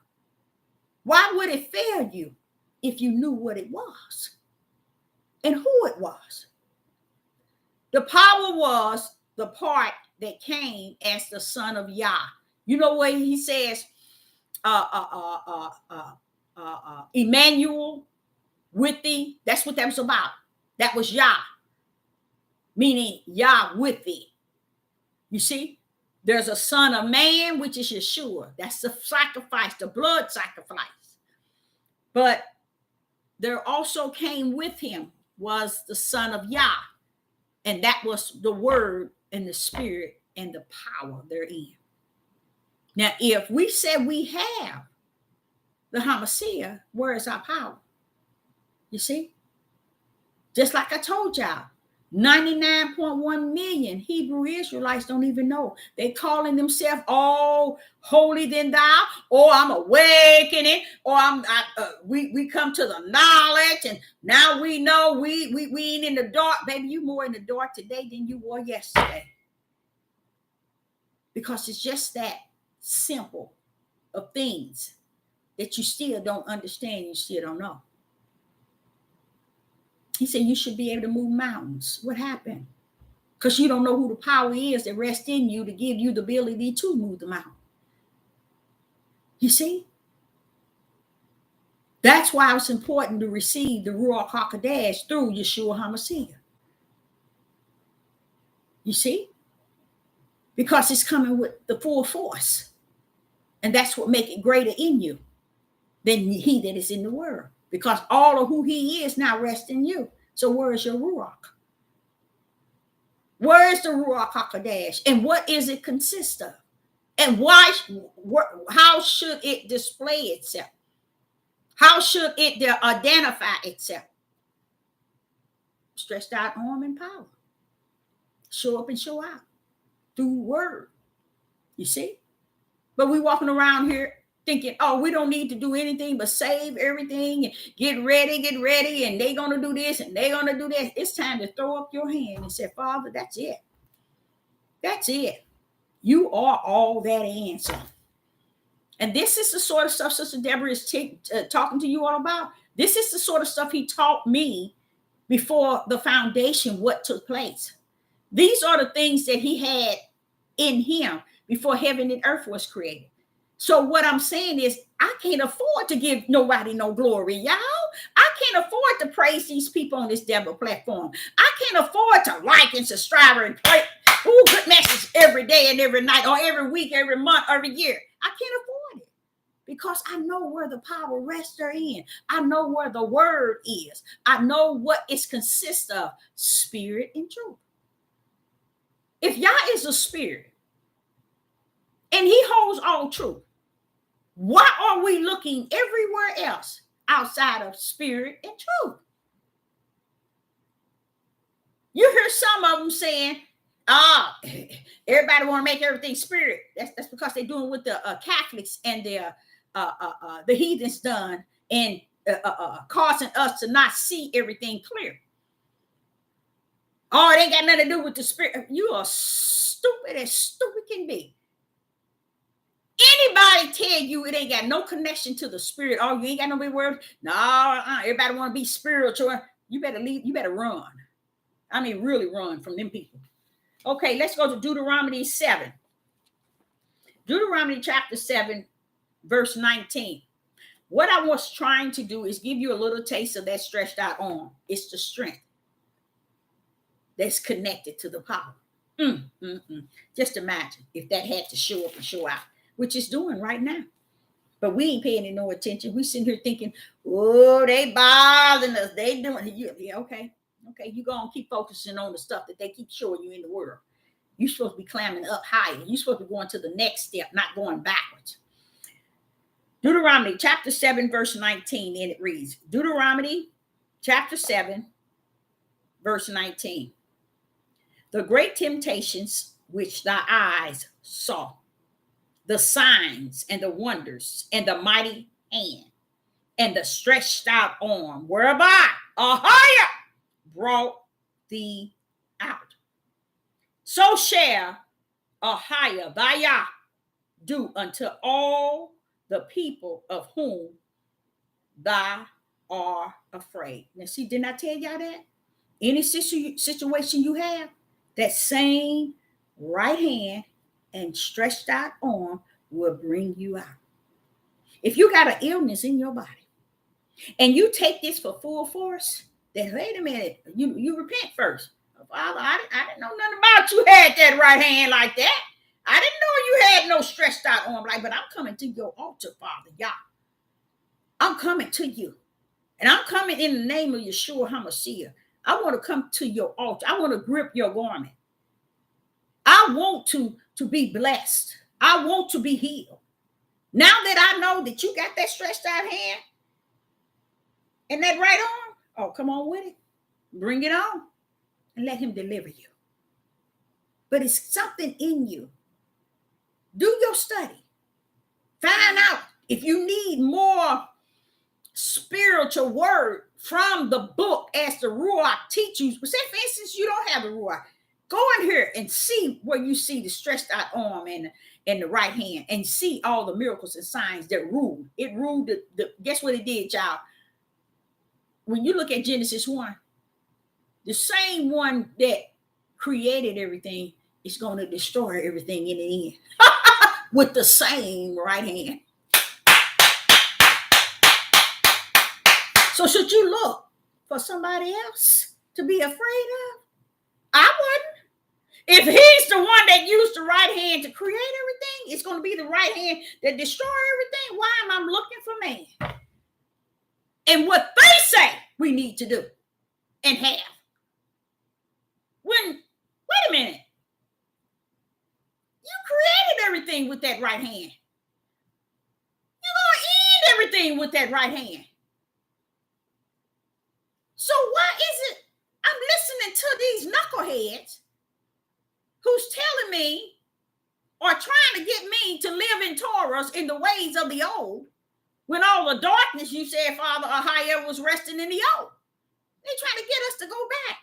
Why would it fail you if you knew what it was and who it was? The power was the part that came as the son of Yah. You know what he says, Emmanuel with thee. That's what that was about. That was Yah, meaning Yah with thee. You see, there's a son of man, which is Yeshua. That's the sacrifice, the blood sacrifice. But there also came with him was the son of Yah. And that was the word and the spirit and the power therein. Now, if we said we have the Hamashiach, where is our power? You see? Just like I told y'all, 99.1 million Hebrew Israelites don't even know. They calling themselves all holy than thou, or I'm awakening, or we come to the knowledge, and now we know we ain't in the dark. Baby, you more in the dark today than you were yesterday. Because it's just that simple of things that you still don't understand, you still don't know. He said you should be able to move mountains. What happened? Because you don't know who the power is that rests in you to give you the ability to move the mountain. You see? That's why it's important to receive the Ruach HaKodesh through Yeshua HaMashiach. You see? Because it's coming with the full force. And that's what makes it greater in you than he that is in the world. Because all of who he is now rests in you. So where is your Ruach? Where is the Ruach HaKodesh? And what is it consist of? And how should it display itself? How should it identify itself? Stretched out arm and power. Show up and show out. Through word. You see? But we walking around here thinking, oh, we don't need to do anything but save everything and get ready, and they're going to do this and they're going to do that. It's time to throw up your hand and say, Father, that's it. That's it. You are all that answer. And this is the sort of stuff Sister Deborah is talking to you all about. This is the sort of stuff he taught me before the foundation, what took place. These are the things that he had in him before heaven and earth was created. So what I'm saying is I can't afford to give nobody no glory, y'all. I can't afford to praise these people on this Deborah platform. I can't afford to like and subscribe and play good message every day and every night or every week, every month, every year. I can't afford it because I know where the power rests therein. I know where the word is. I know what it consists of, spirit and truth. If Yah is a spirit and he holds all truth, why are we looking everywhere else outside of spirit and truth? You hear some of them saying, everybody want to make everything spirit. That's because they're doing what the Catholics and the heathens done and causing us to not see everything clear. Oh, it ain't got nothing to do with the spirit. You are stupid as stupid can be. Anybody tell you it ain't got no connection to the spirit? Oh, you ain't got no word? No, everybody want to be spiritual. You better leave. You better run. I mean, really run from them people. Okay, let's go to Deuteronomy 7. Deuteronomy chapter 7, verse 19. What I was trying to do is give you a little taste of that stretched out arm. It's the strength that's connected to the power. Just imagine if that had to show up and show out, which it's doing right now. But we ain't paying it no attention. We sitting here thinking, oh, they bothering us. They doing it. Yeah, okay. Okay, you gonna keep focusing on the stuff that they keep showing you in the world. You're supposed to be climbing up higher. You're supposed to be going to the next step, not going backwards. Deuteronomy chapter 7, verse 19, and it reads, Deuteronomy chapter 7, verse 19. The great temptations which thy eyes saw, the signs and the wonders and the mighty hand and the stretched out arm, whereby Ahiah brought thee out. So shall Ahiah thy Yah do unto all the people of whom thou art afraid. Now, see, didn't I tell y'all that? Any situation you have, that same right hand and stretched out arm will bring you out. If you got an illness in your body and you take this for full force, then wait a minute, you repent first. Father, I didn't know nothing about you had that right hand like that. I didn't know you had no stretched out arm like, but I'm coming to your altar, Father, Yah. I'm coming to you. And I'm coming in the name of Yeshua HaMashiach. I want to come to your altar. I want to grip your garment. I want to be blessed. I want to be healed. Now that I know that you got that stretched out hand and that right arm, oh, come on with it. Bring it on and let him deliver you. But it's something in you. Do your study. Find out if you need more spiritual word from the book as the Ruach teaches. But say, for instance, you don't have the Ruach. Go in here and see where you see the stretched out arm and the right hand and see all the miracles and signs that ruled. It ruled guess what it did, y'all? When you look at Genesis 1, the same one that created everything is going to destroy everything in the end with the same right hand. So should you look for somebody else to be afraid of? I wouldn't. If he's the one that used the right hand to create everything, it's going to be the right hand that destroy everything. Why am I looking for man? And what they say we need to do and have. Wait a minute. You created everything with that right hand. You're going to end everything with that right hand. So why is it I'm listening to these knuckleheads who's telling me or trying to get me to live in Torah in the ways of the old, when all the darkness you said, Father Ahiah, was resting in the old? They're trying to get us to go back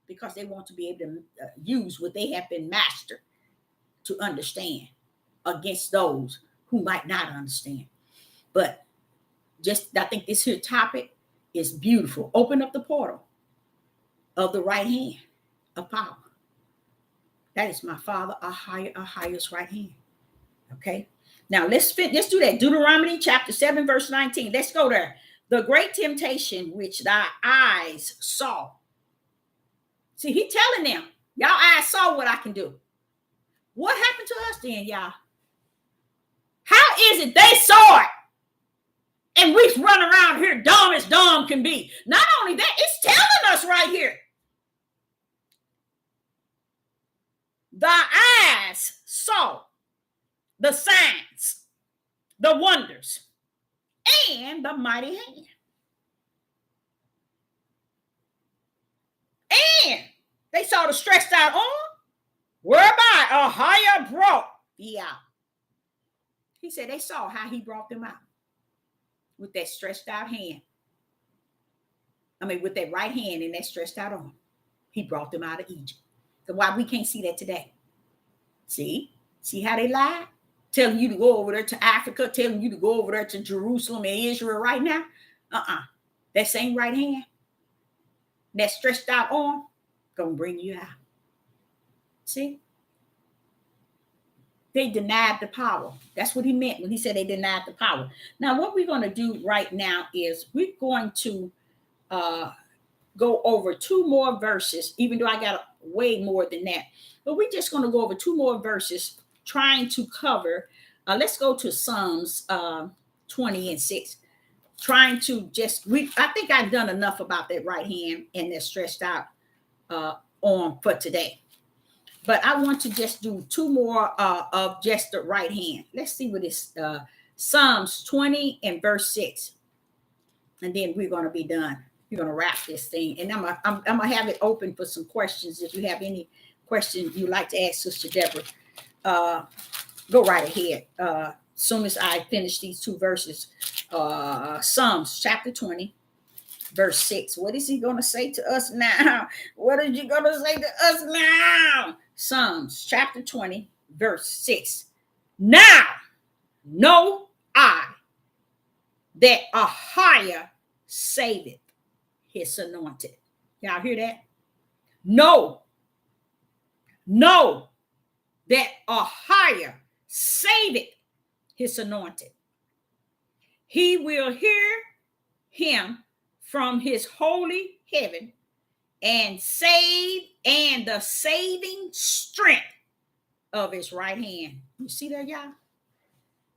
because they want to be able to use what they have been mastered to understand against those who might not understand. But I think this here topic is beautiful. Open up the portal of the right hand of power. That is my Father Ahiah's right hand. Okay. Now let's do that. Deuteronomy chapter 7, verse 19. Let's go there. The great temptation which thy eyes saw. See, he telling them, y'all eyes saw what I can do. What happened to us then, y'all? How is it they saw it? And we run around here dumb as dumb can be. Not only that, it's telling us right here. Thy eyes saw the signs, the wonders, and the mighty hand. And they saw the stretched out arm, whereby Ahiah brought thee out. He said they saw how he brought them out with that stretched out hand. With that right hand and that stretched out arm. He brought them out of Egypt. So why we can't see that today? See how they lie? Telling you to go over there to Africa, telling you to go over there to Jerusalem and Israel right now. That same right hand, that stretched out arm, gonna bring you out. See? They denied the power. That's what he meant when he said they denied the power. Now, what we're going to do right now is we're going to go over two more verses, even though I got way more than that. But we're just going to go over two more verses trying to cover. Let's go to Psalms 20 and 6. Trying to just, I think I've done enough about that right hand and that stretched out arm for today. But I want to just do two more of just the right hand. Let's see what it's Psalms 20 and verse 6. And then we're going to be done. We're going to wrap this thing. And I'm going to have it open for some questions. If you have any questions you'd like to ask Sister Deborah, go right ahead. As soon as I finish these two verses, Psalms chapter 20, verse 6. What is he going to say to us now? What are you going to say to us now? Psalms chapter 20, verse 6. Now know I that a higher saveth his anointed. Y'all hear that? Know that a higher saveth his anointed. He will hear him from his holy heaven and save, and the saving strength of his right hand. You see that, y'all?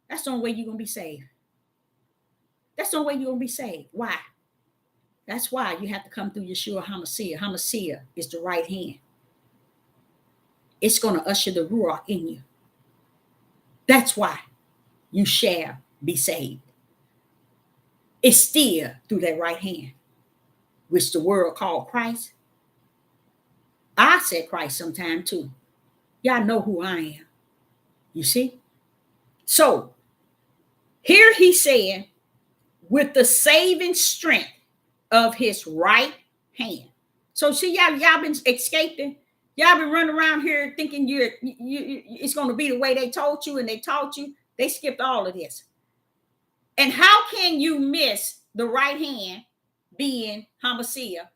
That's the only way you're going to be saved. That's the only way you're going to be saved. Why? That's why you have to come through Yeshua HaMashiach. HaMashiach is the right hand. It's going to usher the Ruach in you. That's why you shall be saved. It's still through that right hand, which the world called Christ. I said Christ sometime too. Y'all know who I am. You see? So here he said, with the saving strength of his right hand. So see, y'all been escaping. Y'all been running around here thinking it's going to be the way they told you, and they taught you. They skipped all of this. And how can you miss the right hand being Hamashiach,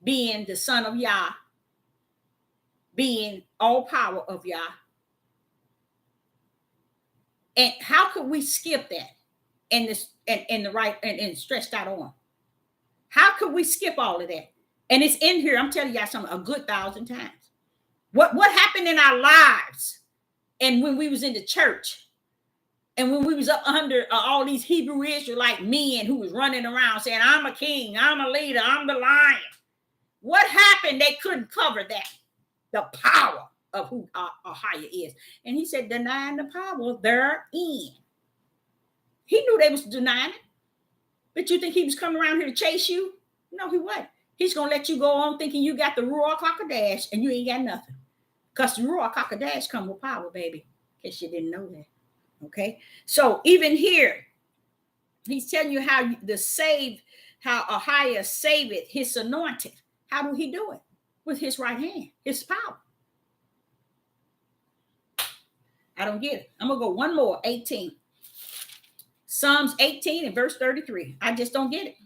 being the son of Yah, being all power of Yah? And how could we skip that and the right and stretched out arm? How could we skip all of that? And it's in here, I'm telling y'all something, a good 1,000 times. What happened in our lives, and when we was in the church, and when we was up under all these Hebrew Israelite men who was running around saying, I'm a king, I'm a leader, I'm the lion. What happened? They couldn't cover that, the power of who Ahia is. And he said, denying the power therein. He knew they was denying it. But you think he was coming around here to chase you? No, he wasn't. He's going to let you go on thinking you got the Ruach HaKodesh and you ain't got nothing. Because the Ruach HaKodesh come with power, baby. In case you didn't know that. Okay? So even here, he's telling you how Ahia saveth his anointed. How do he do it? With his right hand, his power. I don't get it. I'm going to go one more, 18. Psalms 18 and verse 33. I just don't get it.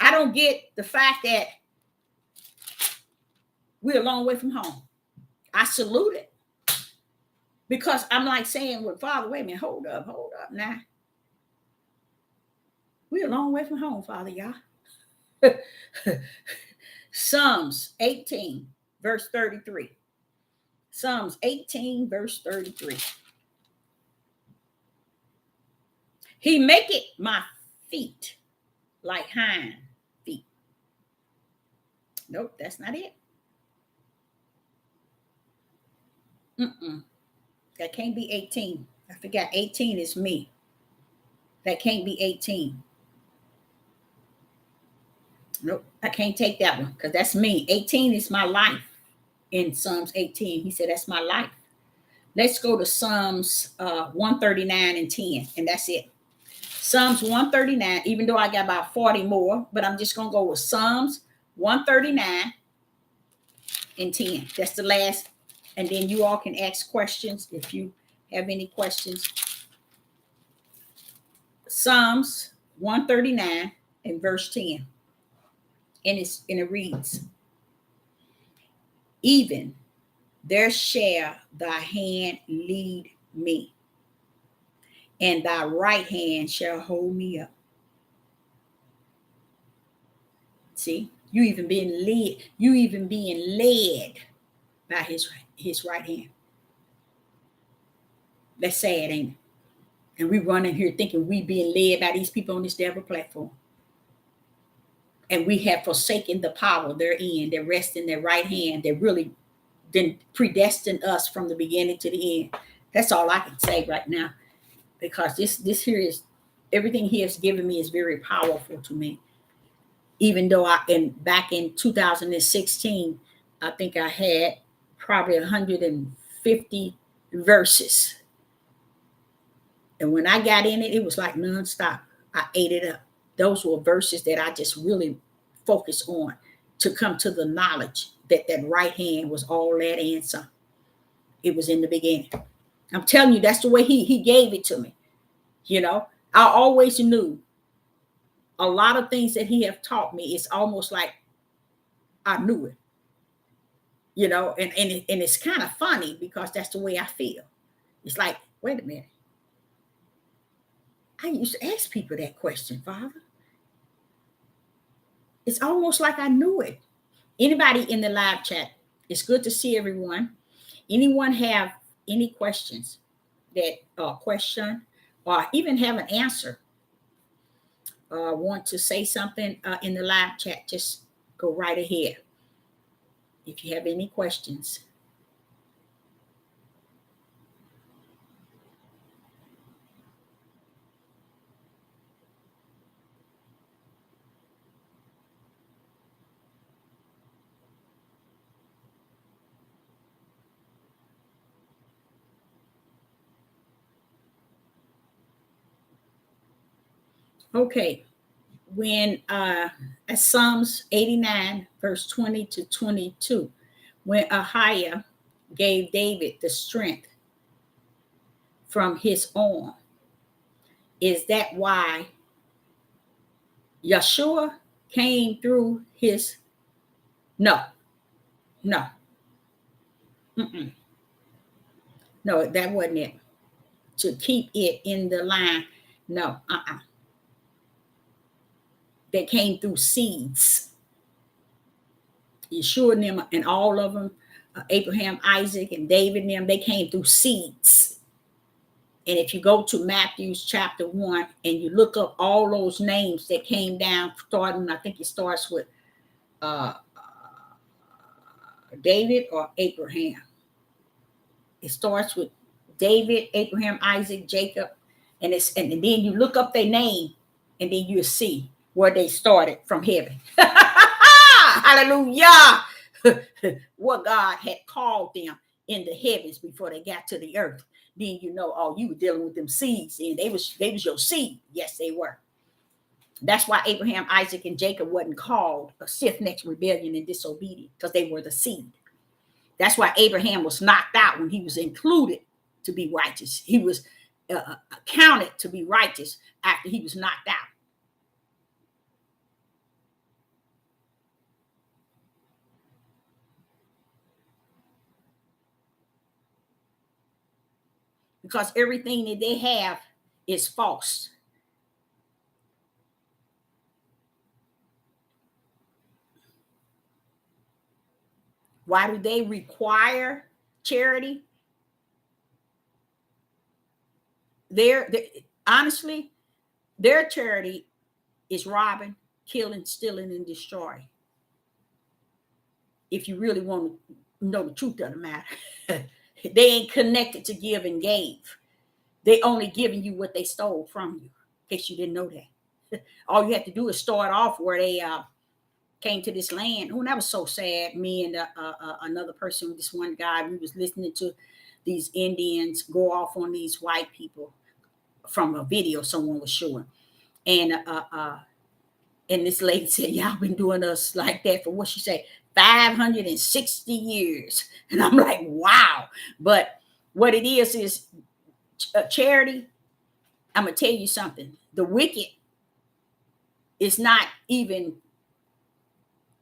I don't get the fact that we're a long way from home. I salute it. Because I'm like saying, well, Father, wait a minute, hold up now. We're a long way from home, Father, y'all. Psalms 18, verse 33. Psalms 18, verse 33. He maketh my feet like hind feet. Nope, that's not it. That can't be 18. I forgot 18 is me. That can't be 18. Nope, I can't take that one because that's me. 18 is my life in Psalms 18. He said, that's my life. Let's go to Psalms 139 and 10, and that's it. Psalms 139, even though I got about 40 more, but I'm just going to go with Psalms 139 and 10. That's the last. And then you all can ask questions if you have any questions. Psalms 139 and verse 10. And it reads, even there shall thy hand lead me, and thy right hand shall hold me up. See, you even being led by his right hand. That's sad, ain't it? And we running here thinking we being led by these people on this devil platform. And we have forsaken the power therein that rests in their right hand that really didn't predestine us from the beginning to the end. That's all I can say right now. Because this here is everything he has given me is very powerful to me. Even though back in 2016, I think I had probably 150 verses. And when I got in it, it was like nonstop. I ate it up. Those were verses that I just really focused on to come to the knowledge that that right hand was all that and some. It was in the beginning. I'm telling you, that's the way he gave it to me. You know, I always knew a lot of things that he have taught me. It's almost like I knew it. You know, and it's kind of funny because that's the way I feel. It's like, wait a minute. I used to ask people that question, Father. It's almost like I knew it. Anybody in the live chat, it's good to see everyone. Anyone have any questions that question or even have an answer want to say something in the live chat, just go right ahead if you have any questions. Okay, when at Psalms 89, verse 20 to 22, when Ahiah gave David the strength from his arm, is that why Yeshua came through his? No, no, mm-mm. No, that wasn't it. To keep it in the line, no, they came through seeds. Yeshua and them and all of them, Abraham, Isaac, and David and them, they came through seeds. And if you go to Matthew's chapter 1 and you look up all those names that came down, starting, I think it starts with uh, David or Abraham. It starts with David, Abraham, Isaac, Jacob, and then you look up their name, and then you'll see where they started from heaven. Hallelujah! What God had called them in the heavens before they got to the earth. Then you know, oh, you were dealing with them seeds, and they was your seed. Yes, they were. That's why Abraham, Isaac, and Jacob wasn't called a stiff-necked rebellion and disobedient, because they were the seed. That's why Abraham was knocked out when he was included to be righteous. He was counted to be righteous after he was knocked out. Because everything that they have is false. Why do they require charity? Honestly, their charity is robbing, killing, stealing, and destroying. If you really want to know the truth of the matter, they ain't connected to give and gave. They only giving you what they stole from you. In case you didn't know that, all you have to do is start off where they came to this land. Oh, that was so sad. Me and another person, this one guy, we was listening to these Indians go off on these white people from a video someone was showing, and this lady said, "Y'all been doing us like that for what she said, 560 years," and I'm like, "Wow!" But what it is charity. I'm gonna tell you something. The wicked is not even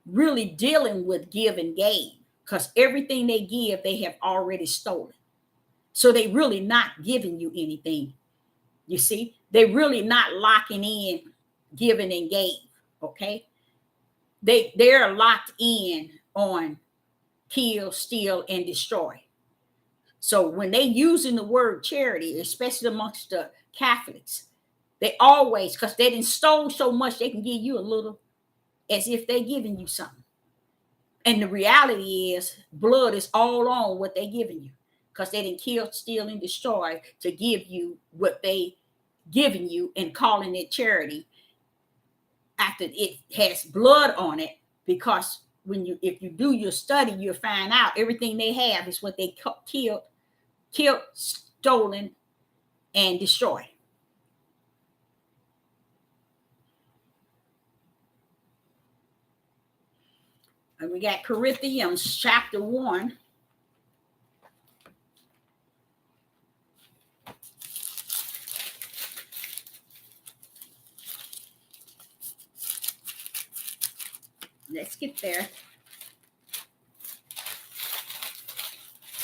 really dealing with give and gave. because everything they give, they have already stolen. So they really not giving you anything. You see, they really not locking in, giving and gave. Okay, they're locked in on kill, steal, and destroy. So when they using the word charity, especially amongst the Catholics, they always, because they didn't stole so much, they can give you a little, as if they're giving you something. And the reality is, blood is all on what they're giving you, because they didn't kill, steal, and destroy to give you what they giving you and calling it charity after it has blood on it. Because if you do your study, you'll find out everything they have is what they killed, stolen, and destroyed. And we got Corinthians chapter 1. Let's get there.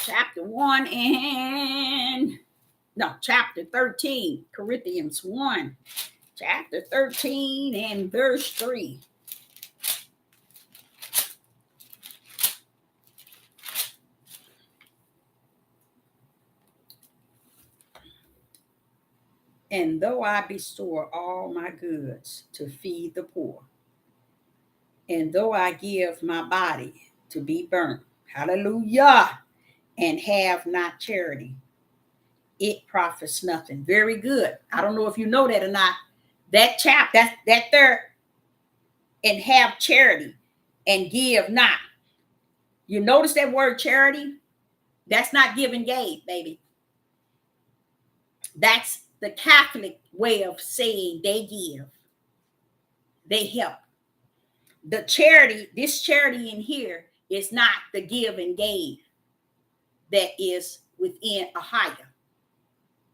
Chapter 1 and chapter 13. Corinthians 1, chapter 13 and verse 3. And though I bestow all my goods to feed the poor, and though I give my body to be burnt, hallelujah, and have not charity, it profits nothing. Very good. I don't know if you know that or not. That there, and have charity and give not. You notice that word charity? That's not give and gave, baby. That's the Catholic way of saying they give, they help. The charity, this charity in here, is not the give and gave that is within a higher.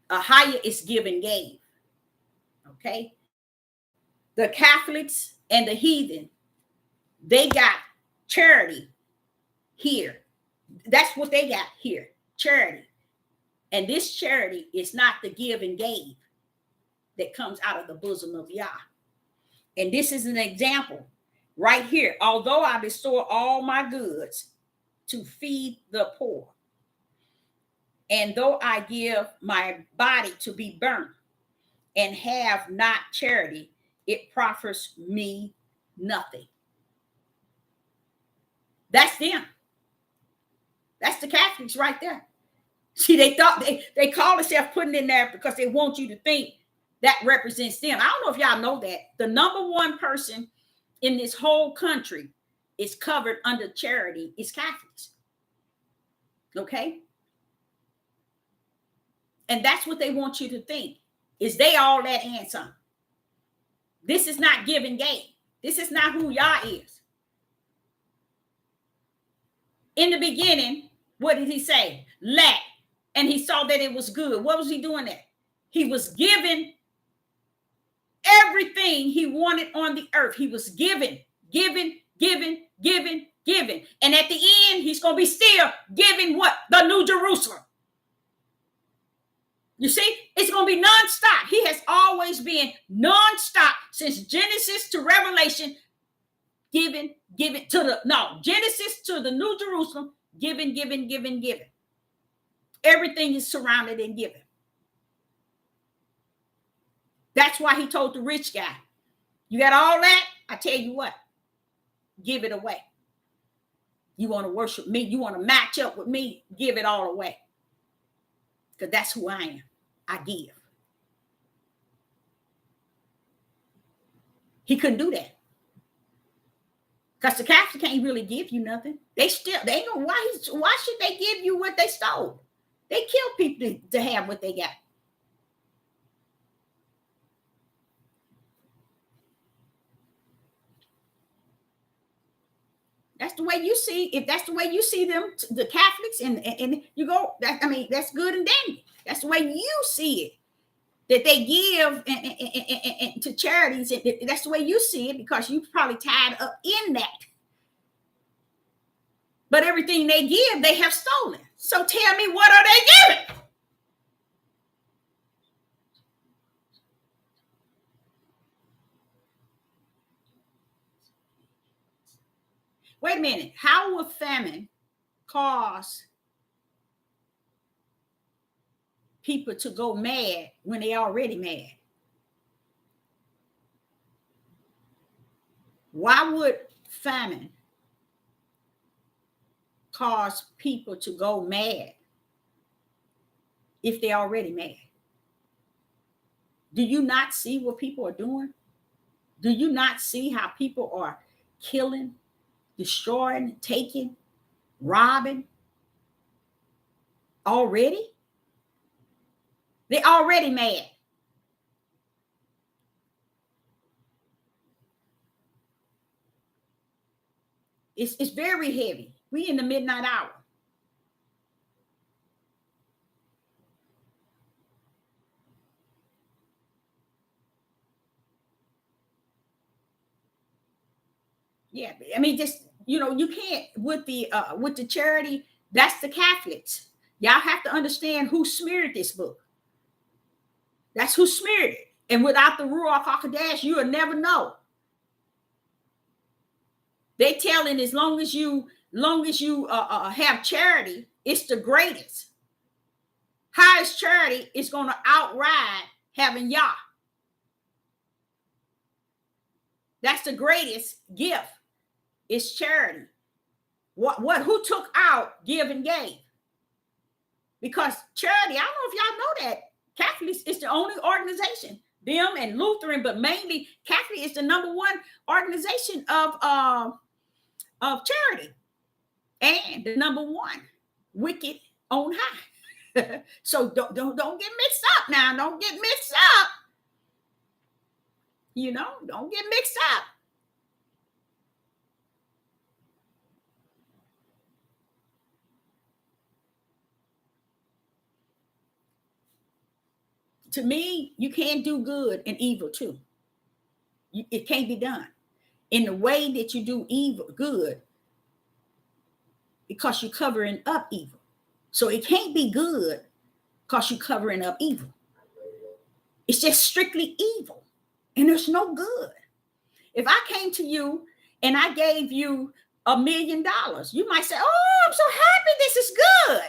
A higher is give and gave. Okay? The Catholics and the heathen, they got charity here. That's what they got here, charity. And this charity is not the give and gave that comes out of the bosom of Yah. And this is an example right here. Although I bestow all my goods to feed the poor, and though I give my body to be burnt and have not charity, it profits me nothing. That's them. That's the Catholics right there. See, they thought they call themselves putting in there because they want you to think that represents them. I don't know if y'all know that the number one person in this whole country is covered under charity is Catholics. Okay? And that's what they want you to think, is they all that and some. This is not give and gain. This is not who Yah is. In the beginning, what did he say? Let. And he saw that it was good. What was he doing there? He was giving everything he wanted on the earth. He was giving. And at the end, he's going to be still giving what? The New Jerusalem. You see, it's going to be nonstop. He has always been nonstop since Genesis to Revelation, giving to the, Genesis to the New Jerusalem, giving. Everything is surrounded in giving. That's why he told the rich guy, you got all that? I tell you what, give it away. You want to worship me? You want to match up with me? Give it all away. Because that's who I am. I give. He couldn't do that. Because the Catholics can't really give you nothing. They ain't gonna, why should they give you what they stole? They kill people to have what they got. That's the way you see. If that's the way you see them, the Catholics, and you go, that's good and dandy. That's the way you see it. That they give and to charities. That's the way you see it, because you probably tied up in that. But everything they give, they have stolen. So tell me, what are they giving? Wait a minute. How will famine cause people to go mad when they already mad? Why would famine cause people to go mad if they're already mad? Do you not see what people are doing? Do you not see how people are killing, destroying, taking, robbing already? They're already mad. It's very heavy. We in the midnight hour. Yeah, I mean, just you can't with the charity. That's the Catholics. Y'all have to understand who smeared this book. That's who smeared it. And without the Ruach HaKodesh, you'll never know. They telling as long as you have charity, it's the greatest. Highest charity is going to outride having Yah. That's the greatest gift. It's charity. Who took out, give, and gave? Because charity, I don't know if y'all know that Catholics is the only organization, them and Lutheran, but mainly Catholic is the number one organization of charity, and the number one wicked on high. So don't get mixed up now. Don't get mixed up. Don't get mixed up. To me, you can't do good and evil too. It can't be done in the way that you do evil good, because you're covering up evil. So it can't be good because you're covering up evil. It's just strictly evil, and there's no good. If I came to you and I gave you $1 million, you might say, "Oh, I'm so happy, this is good."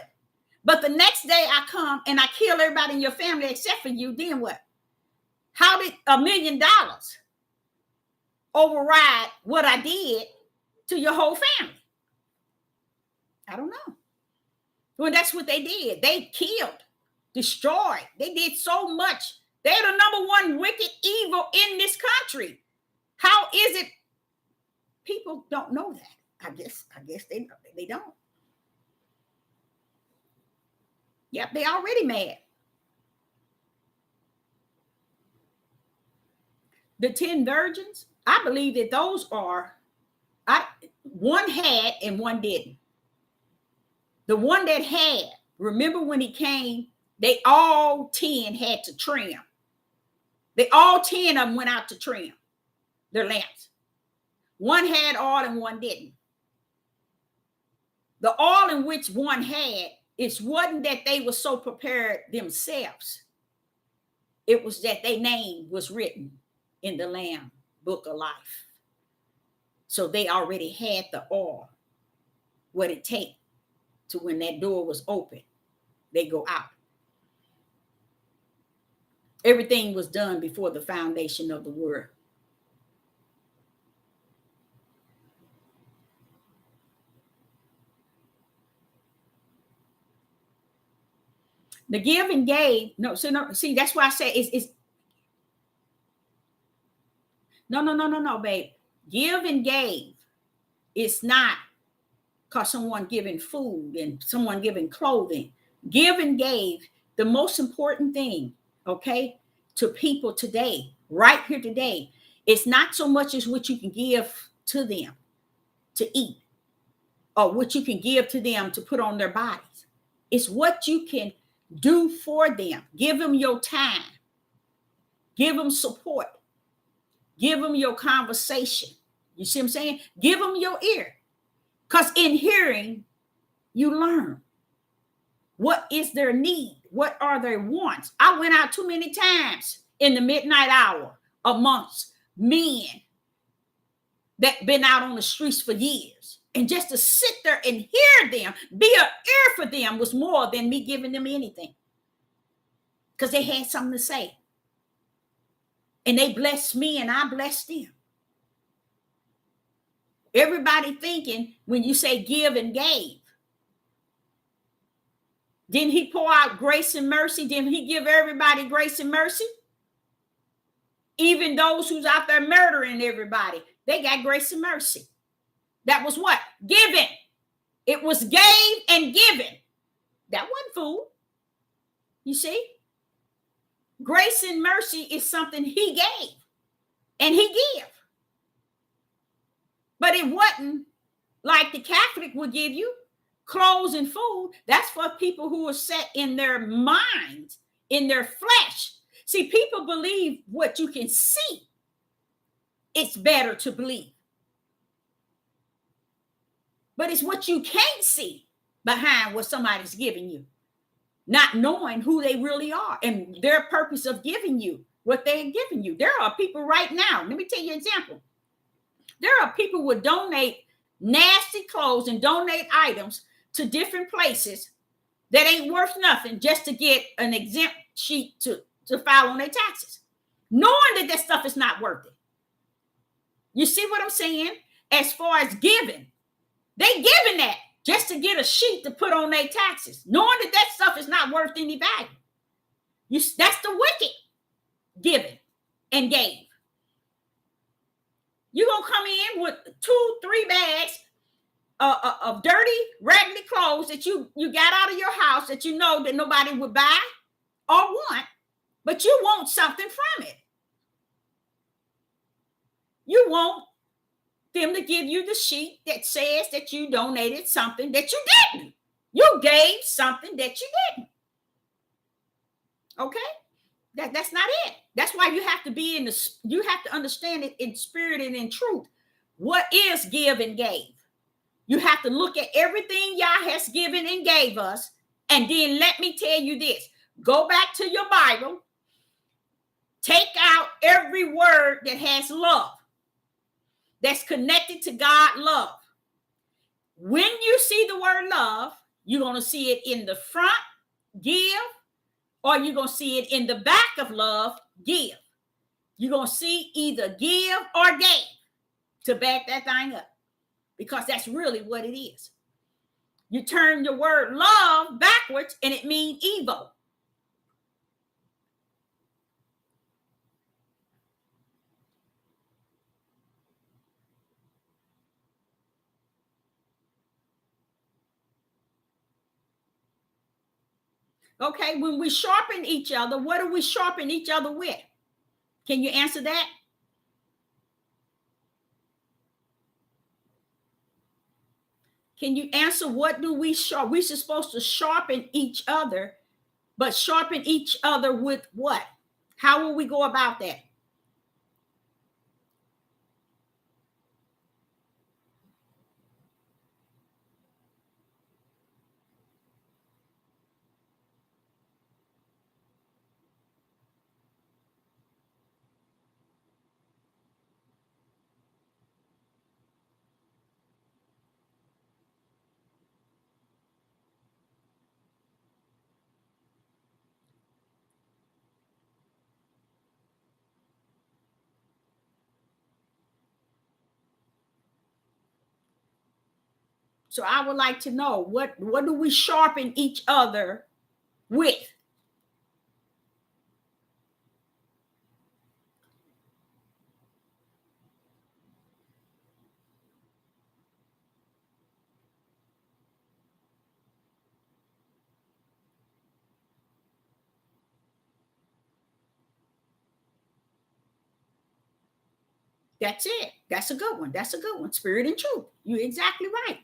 But the next day I come and I kill everybody in your family except for you, then what? How did $1 million override what I did to your whole family? I don't know. Well, that's what they did. They killed, destroyed. They did so much. They're the number one wicked evil in this country. How is it people don't know that? I guess they don't. Yep, they already mad. The 10 virgins, I believe that those are, one had and one didn't. The one that had, remember when he came, they all 10 had to trim. They all 10 of them went out to trim their lamps. One had oil and one didn't. The oil in which one had, it wasn't that they were so prepared themselves. It was that their name was written in the Lamb book of life. So they already had the oil, what it takes to when that door was open, they go out. Everything was done before the foundation of the world. The give and gave, see, that's why I say it's no, babe. Give and gave, it's not because someone giving food and someone giving clothing. Give and gave, the most important thing, okay, to people today, right here today, it's not so much as what you can give to them to eat or what you can give to them to put on their bodies. It's what you can do for them. Give them your time. Give them support. Give them your conversation. You see what I'm saying? Give them your ear. Because in hearing, you learn. What is their need? What are their wants? I went out too many times in the midnight hour amongst men that been out on the streets for years. And just to sit there and hear them, be an ear for them was more than me giving them anything. Because they had something to say. And they blessed me and I blessed them. Everybody thinking when you say give and gave. Didn't he pour out grace and mercy? Didn't he give everybody grace and mercy? Even those who's out there murdering everybody, they got grace and mercy. That was what? Giving. It was gave and given. That wasn't food. You see? Grace and mercy is something he gave and he gave. But it wasn't like the Catholic would give you clothes and food. That's for people who are set in their minds, in their flesh. See, people believe what you can see. It's better to believe. But it's what you can't see behind what somebody's giving you, not knowing who they really are and their purpose of giving you what they're giving you. There are people right now, let me tell you an example. There are people who would donate nasty clothes and donate items to different places that ain't worth nothing just to get an exempt sheet to file on their taxes, knowing that stuff is not worth it. You see what I'm saying? As far as giving, they giving that just to get a sheet to put on their taxes, knowing that stuff is not worth any value. That's the wicked giving and gave. You're going to come in with 2-3 bags of dirty, raggedy clothes that you got out of your house that you know that nobody would buy or want, but you want something from it. You want them to give you the sheet that says that you donated something that you didn't. You gave something that you didn't. Okay? That's not it. That's why you have to you have to understand it in spirit and in truth. What is give and gave? You have to look at everything Yah has given and gave us. And then let me tell you this. Go back to your Bible. Take out every word that has love, that's connected to God love. When you see the word love, you're going to see it in the front, give, or you're going to see it in the back of love, give. You're going to see either give or gave to back that thing up, because that's really what it is. You turn the word love backwards and it means evil. Okay, when we sharpen each other, what do we sharpen each other with? Can you answer that? Can you answer what do we sharpen? We're supposed to sharpen each other, but sharpen each other with what? How will we go about that? So I would like to know what do we sharpen each other with? That's it. That's a good one. That's a good one. Spirit and truth. You're exactly right.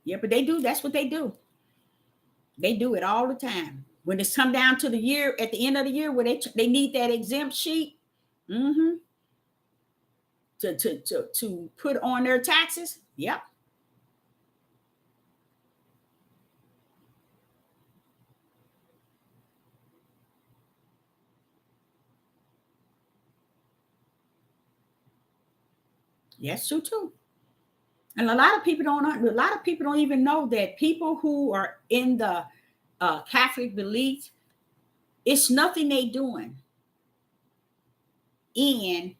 Yeah, but they do. That's what they do. They do it all the time. When it's come down to the year, at the end of the year, where they need that exempt sheet, mm-hmm, to put on their taxes. Yep. Yes, true too. And a lot of people don't even know that people who are in the Catholic belief, it's nothing they doing in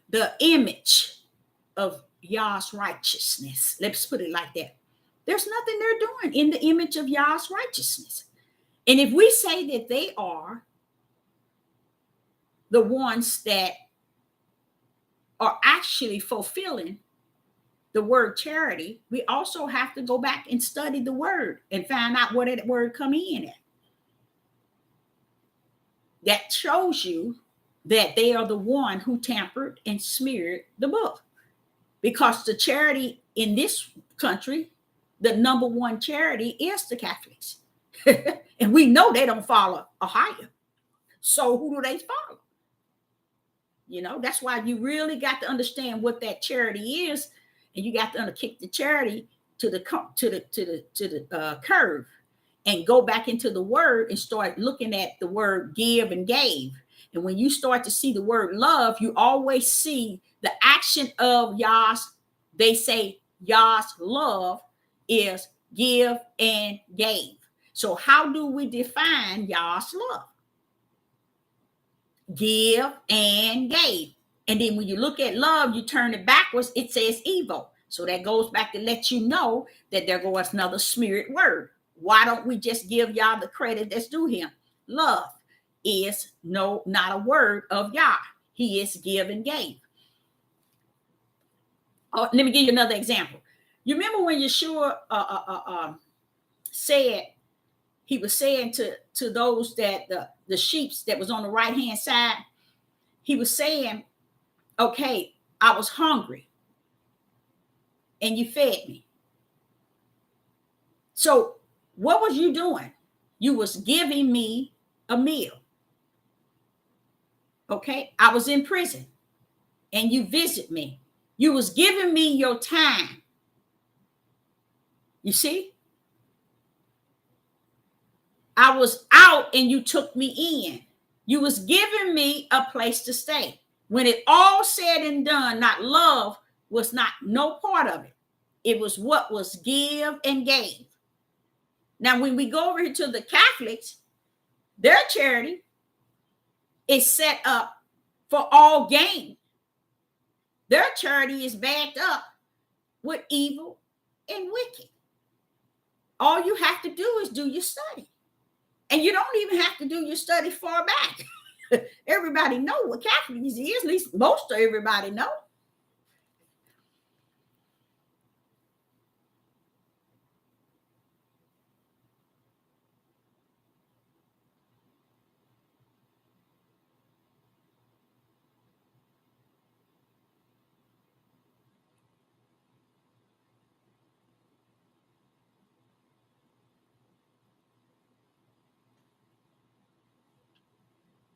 the image of Yah's righteousness. Let's put it like that. There's nothing they're doing in the image of Yah's righteousness. And if we say that they are the ones that are actually fulfilling the word charity, we also have to go back and study the word and find out where that word come in at. That shows you that they are the one who tampered and smeared the book. Because the charity in this country, the number one charity is the Catholics. And we know they don't follow Ohio. So who do they follow? You know, that's why you really got to understand what that charity is, and you got to kick the charity to the curve, and go back into the word and start looking at the word give and gave. And when you start to see the word love, you always see the action of Yah's. They say Yah's love is give and gave. So how do we define Yah's love? Give and gave. And then when you look at love, you turn it backwards, it says evil. So that goes back to let you know that there goes another smeared word. Why don't we just give Yah the credit that's due him? Love is not a word of Yah. He is give and gave. Oh, let me give you another example. You remember when Yeshua said, he was saying to those that the sheep that was on the right hand side, he was saying, okay, I was hungry and you fed me. So what was you doing? You was giving me a meal. Okay, I was in prison and you visit me. You was giving me your time. You see? I was out and you took me in. You was giving me a place to stay. When it all said and done, not love was not no part of it. It was what was give and gave. Now, when we go over here to the Catholics, their charity is set up for all gain. Their charity is backed up with evil and wicked. All you have to do is do your study. And you don't even have to do your study far back. Everybody know what Catholics is, at least most of everybody know.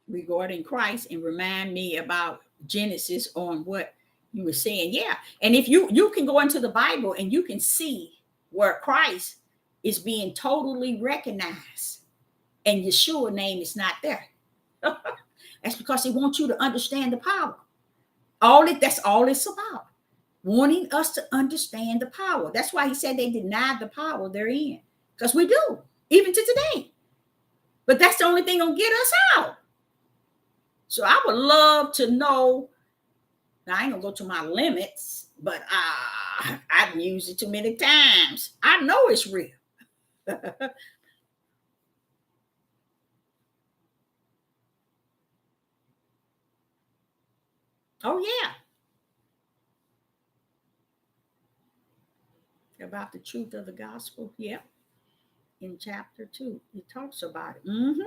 Regarding Christ, and remind me about Genesis on what you were saying. Yeah. And if you can go into the Bible and you can see where Christ is being totally recognized and Yeshua name is not there. That's because he wants you to understand the power. That's all it's about. Wanting us to understand the power. That's why he said they denied the power they're in. Because we do, even to today. But that's the only thing gonna get us out. So I would love to know. Now I ain't gonna go to my limits, but I've used it too many times. I know it's real. Oh yeah, about the truth of the gospel. Yeah, in chapter 2, it talks about it. Mm-hmm.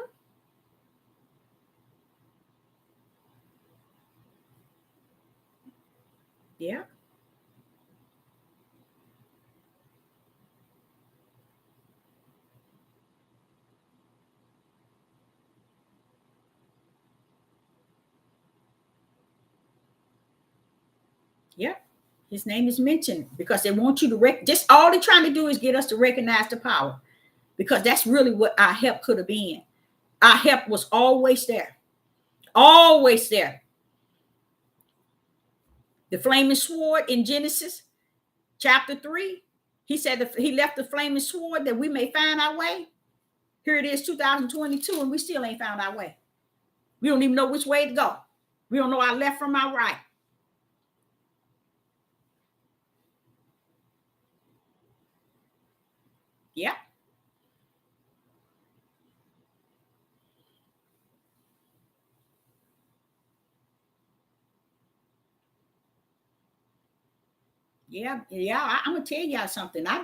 Yeah. Yep. His name is mentioned because they want you to just all they're trying to do is get us to recognize the power, because that's really what our help could have been. Our help was always there. Always there. The flaming sword in Genesis chapter 3, he said that he left the flaming sword that we may find our way. Here it is, 2022, and we still ain't found our way. We don't even know which way to go. We don't know our left from our right. Yeah. Yeah, I'm gonna tell y'all something. I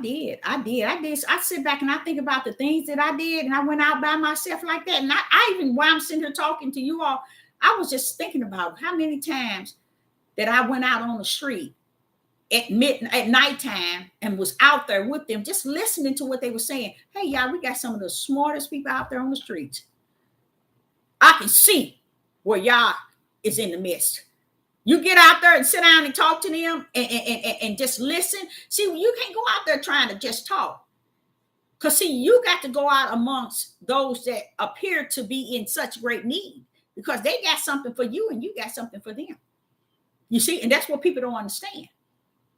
sit back and I think about the things that I did, and I went out by myself like that. And I even while I'm sitting here talking to you all, I was just thinking about how many times that I went out on the street at midnight, at nighttime, and was out there with them, just listening to what they were saying. Hey, y'all, we got some of the smartest people out there on the streets. I can see where y'all is in the midst. You get out there and sit down and talk to them and just listen. See, you can't go out there trying to just talk. Because, see, you got to go out amongst those that appear to be in such great need, because they got something for you and you got something for them. You see, and that's what people don't understand.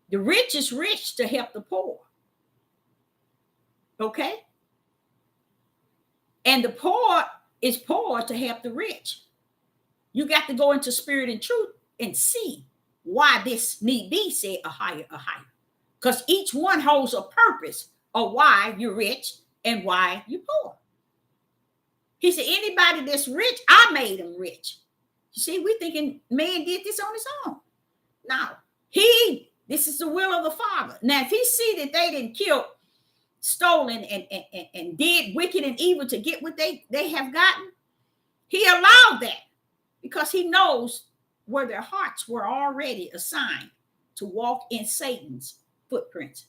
The rich is rich to help the poor. Okay? And the poor is poor to help the rich. You got to go into spirit and truth and see why this need be said a higher. Because each one holds a purpose of why you're rich and why you're poor. He said, anybody that's rich, I made him rich. You see, we thinking man did this on his own. No, this is the will of the Father. Now, if he see that they didn't kill, stolen, and did wicked and evil to get what they have gotten, he allowed that because he knows where their hearts were already assigned to walk in Satan's footprints.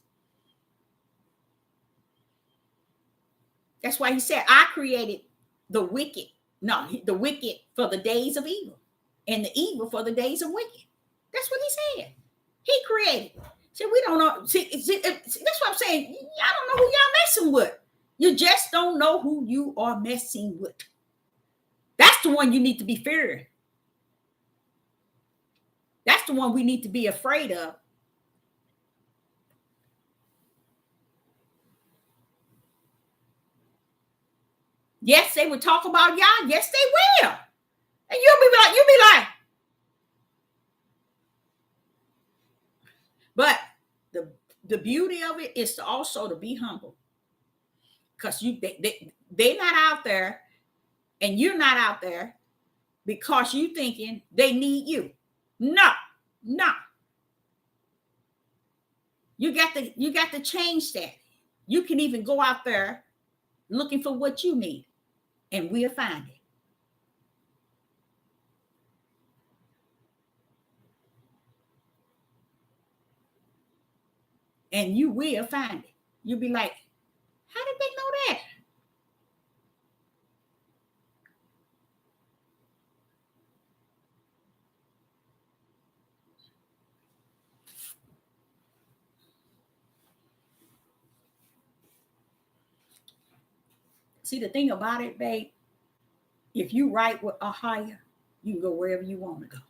That's why he said, I created the wicked for the days of evil, and the evil for the days of wicked. That's what he said. He created. See, we don't know. See, that's what I'm saying. Y'all don't know who y'all messing with. You just don't know who you are messing with. That's the one you need to be fearing. That's the one we need to be afraid of. Yes, they would talk about y'all. Yes, they will. And you'll be like. But the beauty of it is to also to be humble. Because they're not out there and you're not out there because you thinking they need you. No. You got to change that. You can even go out there looking for what you need, and we'll find it. And you will find it. You'll be like, how did they know that? See, the thing about it, babe, if you right with a higher, you can go wherever you want to go.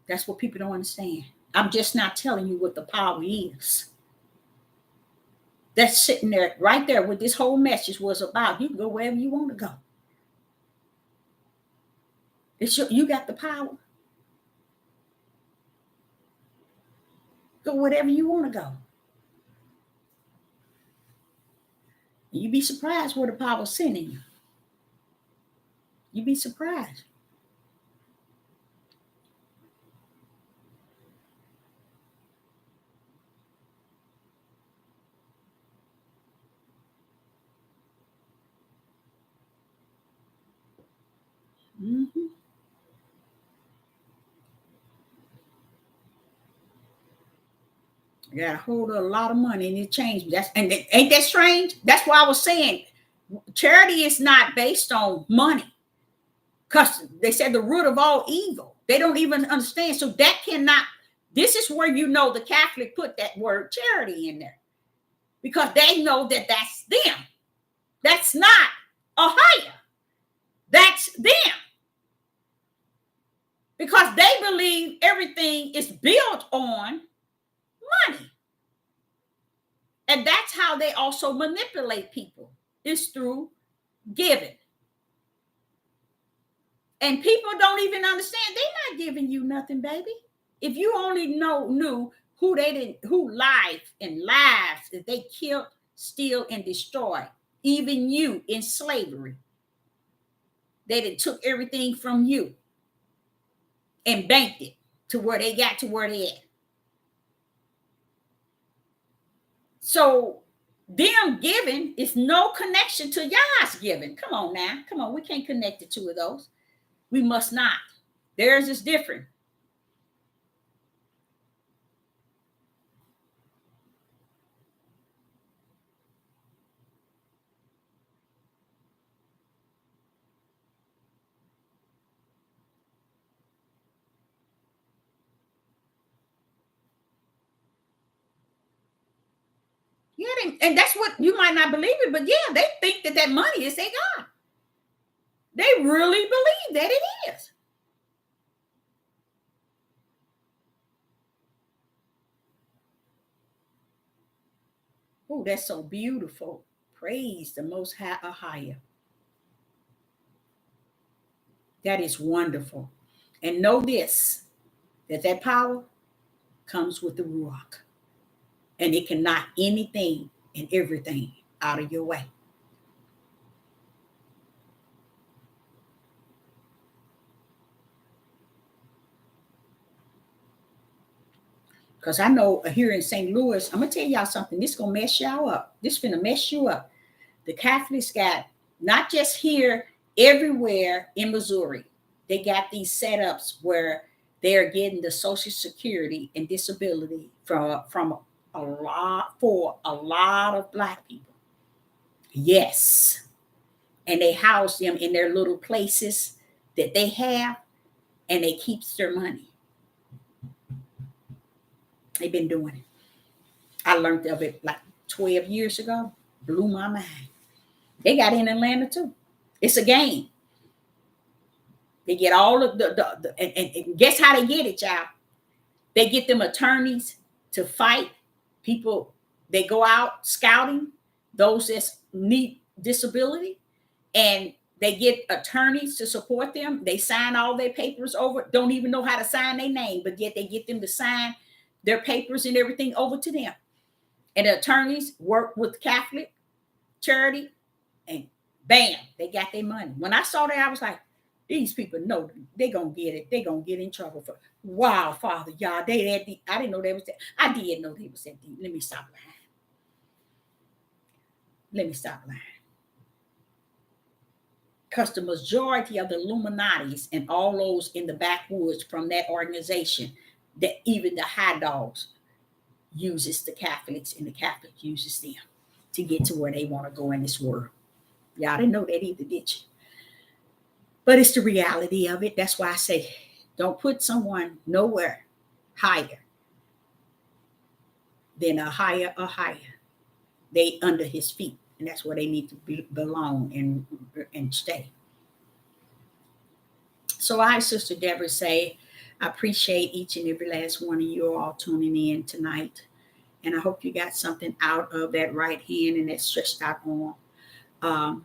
That's what people don't understand. I'm just not telling you what the power is. That's sitting there, right there, what this whole message was about. You can go wherever you want to go. You got the power. Go whatever you want to go. You'd be surprised where the power's sending you. You'd be surprised. Mm-hmm. You got to hold a lot of money and it changed. Ain't that strange? That's why I was saying charity is not based on money. Because they said the root of all evil. They don't even understand. So that cannot This is where you know the Catholic put that word charity in there, because they know that that's them. That's not a higher. That's them. Because they believe everything is built on money. And that's how they also manipulate people, is through giving. And people don't even understand. They're not giving you nothing, baby. If you only knew who life and lives that they killed, steal, and destroy, even you in slavery. They took everything from you and banked it to where they got to where they at. So them giving is no connection to Yah's giving. Come on now. Come on. We can't connect the two of those. We must not. Theirs is different. Yeah, and that's what you might not believe it, but yeah, they think that money is their God. They really believe that it is. Oh, that's so beautiful. Praise the Most High, a higher. That is wonderful. And know this, that power comes with the Ruach. And it can knock anything and everything out of your way. Because I know here in St. Louis, I'm going to tell y'all something. This is going to mess y'all up. This is going to mess you up. The Catholics got, not just here, everywhere in Missouri, they got these setups where they're getting the Social Security and disability from a lot of Black people. Yes. And they house them in their little places that they have, and they keeps their money. They've been doing it. I learned of it like 12 years ago. Blew my mind. They got in Atlanta too. It's a game. They get all of and guess how they get it, y'all? They get them attorneys to fight people. They go out scouting those that need disability, and they get attorneys to support them. They sign all their papers over, don't even know how to sign their name, but yet they get them to sign their papers and everything over to them. And the attorneys work with Catholic charity, and bam, they got their money. When I saw that, I was like, these people know they're going to get it. They're going to get in trouble for, wow, Father, y'all, I didn't know they was that. I did know they was that deep. Let me stop lying. Because the majority of the Illuminatis and all those in the backwoods from that organization, that even the high dogs uses the Catholics, and the Catholic uses them to get to where they want to go in this world. Y'all didn't know that either, did you? But it's the reality of it. That's why I say, don't put someone nowhere higher than a higher. They under his feet, and that's where they need to belong and stay. So I, Sister Deborah, say, I appreciate each and every last one of you all tuning in tonight. And I hope you got something out of that right hand and that stretched out arm.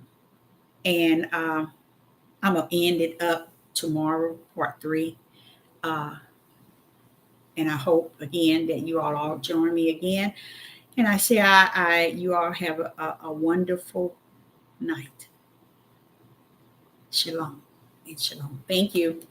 I'm going to end it up tomorrow, part 3. And I hope, again, that you all join me again. And I say, you all have a wonderful night. Shalom and shalom. Thank you.